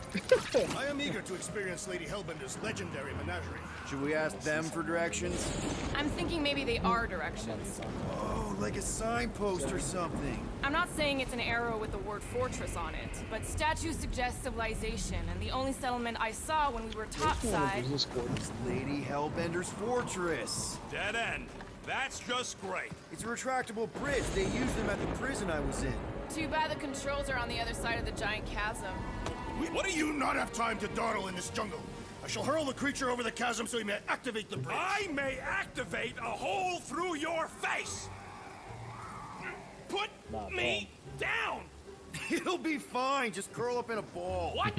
I am eager to experience Lady Hellbender's legendary menagerie. Should we ask them for directions? I'm thinking maybe they are directions. Oh, like a signpost or something. I'm not saying it's an arrow with the word fortress on it, but statues suggest civilization, and the only settlement I saw when we were topside... It's Lady Hellbender's fortress. Dead end. That's just great. It's a retractable bridge. They used them at the prison I was in. Too bad the controls are on the other side of the giant chasm. What do you not have time to dawdle in this jungle? I shall hurl the creature over the chasm so he may activate the bridge. I may activate a hole through your face. Put me down. It'll be fine. Just curl up in a ball. What?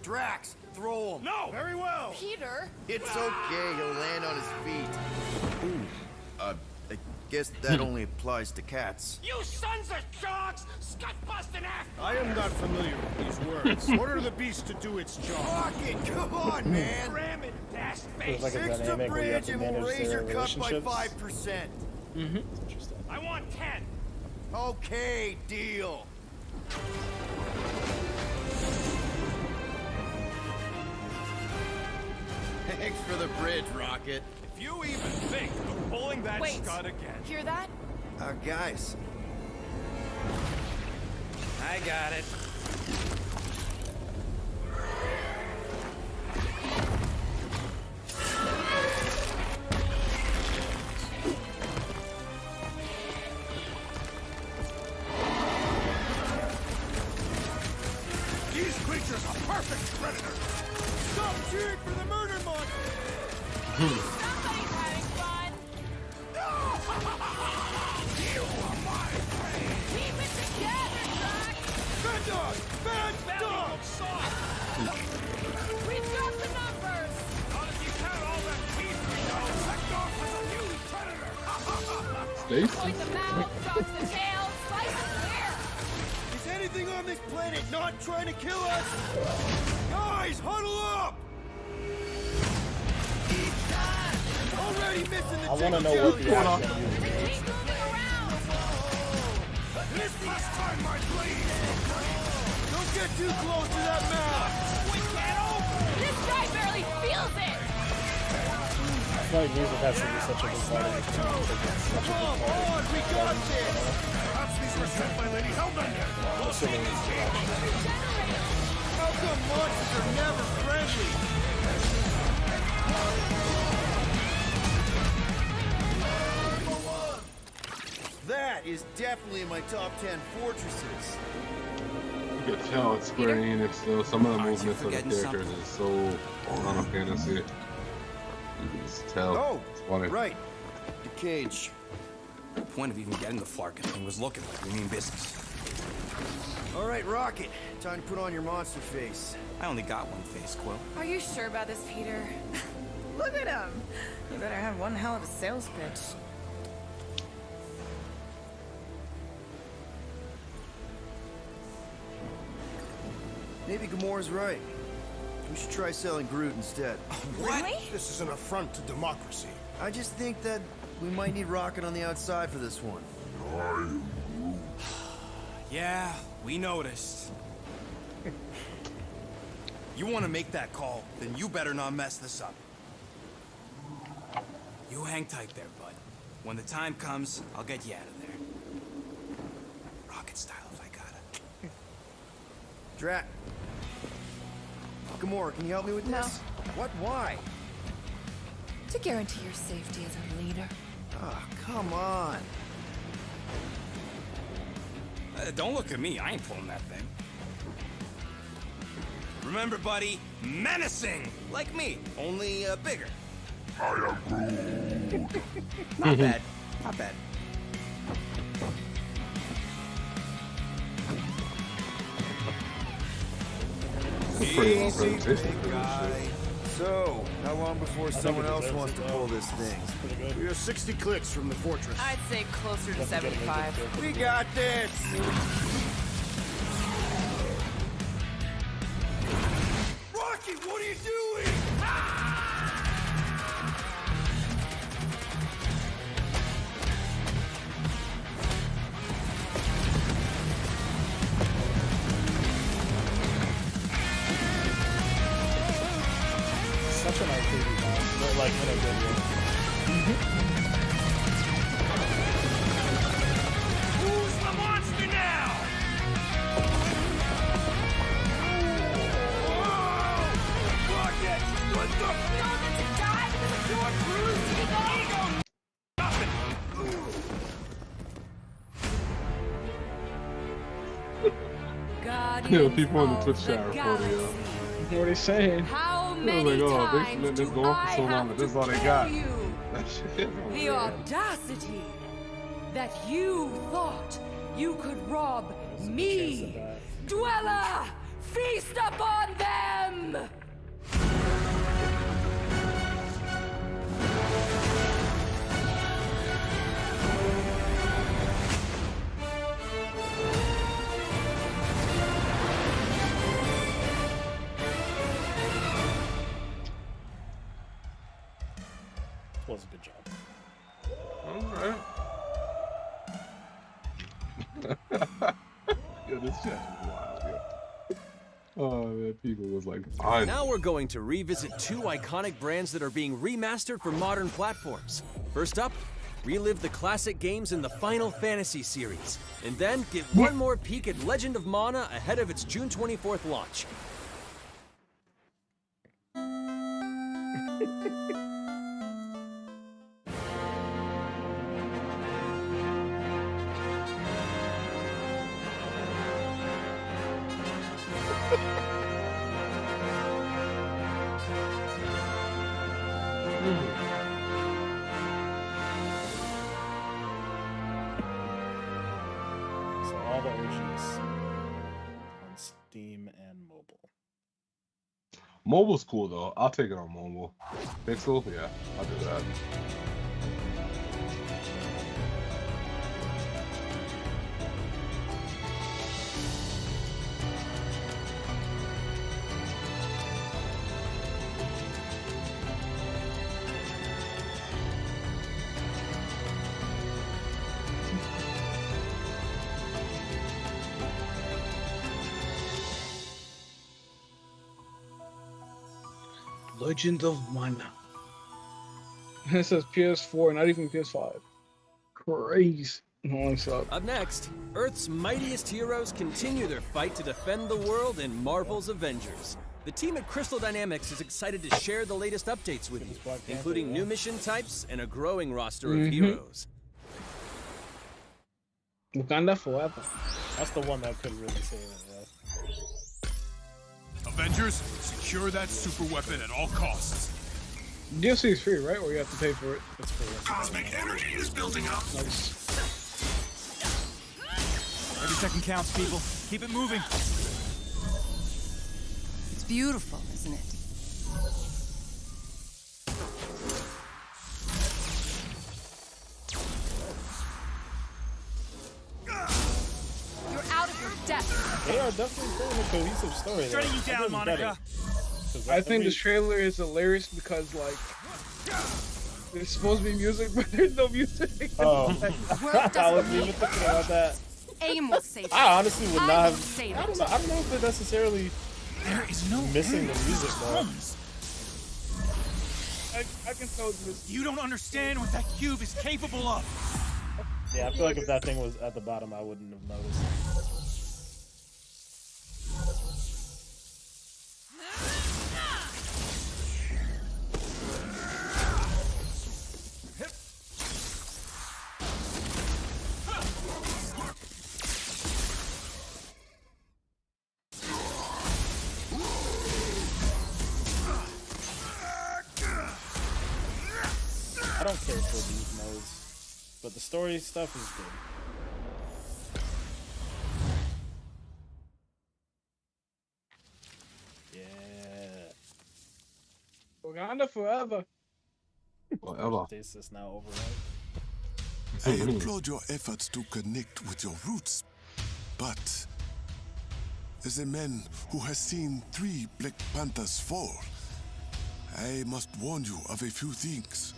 Drax, throw him. No. Very well. Peter? It's okay. He'll land on his feet. I guess that only applies to cats. You sons of sharks! Scut-busting ass! I am not familiar with these words. Order the beast to do its job. Rocket, come on, man! Ram it, dash Feels face! like a Fix the dynamic where you have bridge to and we'll manage raise their your cut by relationships. 5%. Mm-hmm. It's interesting. I want 10. Okay, deal. Thanks for the bridge, Rocket. If you even think of pulling that Wait. scud again. Hear that? Guys. I got it. These creatures are perfect predators. Stop cheering for the murder monster. Somebody's having fun. You are my friend! Keep it together, Jack. Bad dog! Bad dog! We've got the numbers. Not if you count all that teeth we know. Sektor is a huge predator! Point the mouth, dodge the tail, slice and clear. Is anything on this planet not trying to kill us? Guys, huddle up! Already missing the I want to know what the action is. Keep moving around. This must time my blade! Don't get too close to that map! We can't open! This guy barely feels it. I feel like music has to be such a big part of the game. Come on, we got this! Perhaps these were sent by Lady Hellbender! We'll see. How come monsters are never friendly? That is definitely in my top 10 fortresses. You can tell it's Square Enix though. Some of the movements of the characters is so Final Fantasy. You can just tell. Oh, it's funny. right. The cage. The point of even getting the Flarkin thing was looking like we mean business. All right, Rocket. Time to put on your monster face. I only got one face, Quill. Are you sure about this, Peter? Look at him. You better have one hell of a sales pitch. Maybe Gamora's right. We should try selling Groot instead. Really? This is an affront to democracy. I just think that we might need Rocket on the outside for this one. Yeah, we noticed. You want to make that call, then you better not mess this up. You hang tight there, bud. When the time comes, I'll get you out of there. Rocket style if I gotta. Drat. Gamora, can you help me with this? What? Why? To guarantee your safety as a leader. Ah, come on. Don't look at me. I ain't pulling that thing. Remember, buddy, menacing! Like me, only bigger. I am Groot. Not bad. Not bad. Easy, big guy. So, how long before someone else wants to pull this thing? We are 60 clicks from the fortress. I'd say closer to 75. We got this! Rocky, what are you doing? Such an arcade boss, but like in a good way. Who's the monster now? Whoa! Rocket! What the? We all get to die because of your bruised ego! Yeah, people in the Twitch chat are funny, yo. What are they saying? How I was many like, oh, they times let this do go on I for so long, have but this is to all they tell got. you? That shit is The weird. audacity that you thought you could rob me, Dweller! Feast upon them! Was a good job. Alright. Yo, this chat is wild, yo. Oh man, people was like, fine. Now we're going to revisit two iconic brands that are being remastered for modern platforms. First up, relive the classic games in the Final Fantasy series, and then get one more peek at Legend of Mana ahead of its June 24th launch. So all the originals on Steam and mobile. Mobile's cool though. I'll take it on mobile. Pixel, yeah, I'll do that. Legend of Mana. It says PS4, not even PS5. Crazy. What's up? Up next, Earth's mightiest heroes continue their fight to defend the world in Marvel's Avengers. The team at Crystal Dynamics is excited to share the latest updates with you, including new mission types and a growing roster of heroes. Wakanda forever. That's the one that could really save it. Yeah. Avengers, secure that super weapon at all costs. DLC is free, right? Or you have to pay for it? It's free. Cosmic energy is building up. Nice. Every second counts, people. Keep it moving. It's beautiful, isn't it? You're out of your depth. They are definitely telling a cohesive story. Shutting you down, Monica. I think this trailer is hilarious because like there's supposed to be music, but there's no music. Oh, I wasn't even thinking about that. Aim will save it. I honestly would not I will have. save I it. don't know if they're necessarily There is no missing the music though. I can tell this. You don't understand what that cube is capable of. Yeah, I feel like if that thing was at the bottom, I wouldn't have noticed. I don't care for these modes, but the story stuff is good. Yeah. Wakanda forever. Forever. This is now over. I applaud your efforts to connect with your roots, but as a man who has seen 3 Black Panthers fall, I must warn you of a few things.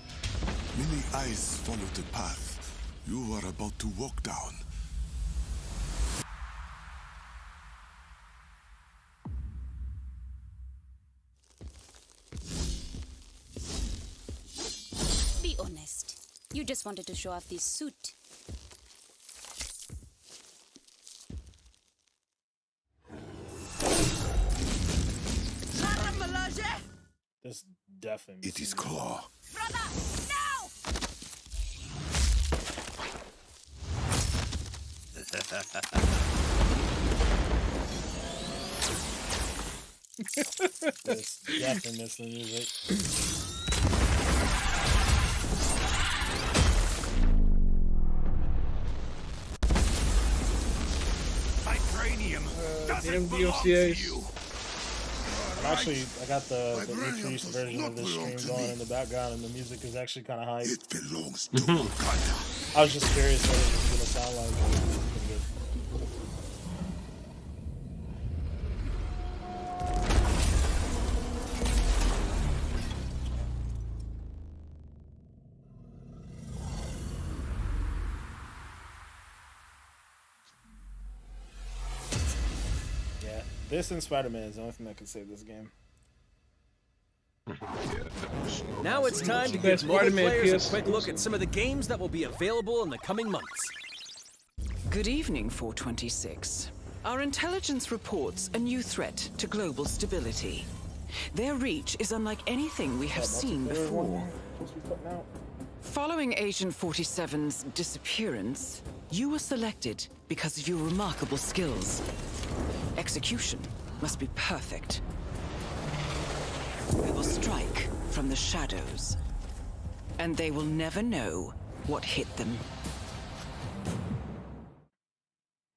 Many eyes follow the path you are about to walk down. Be honest. You just wanted to show off this suit. This definitely. It is Claw. This definitely missed the music. Vibranium doesn't belong to you. Actually, I got the increased version of this stream going in the background, and the music is actually kind of hype. It belongs to Wakanda. I was just curious what it was gonna sound like. Yeah, this and Spider-Man is the only thing that could save this game. Now it's time to give mobile players a quick look at some of the games that will be available in the coming months. Good evening, 426. Our intelligence reports a new threat to global stability. Their reach is unlike anything we have seen before. Following Agent 47's disappearance, you were selected because of your remarkable skills. Execution must be perfect. We will strike from the shadows, and they will never know what hit them.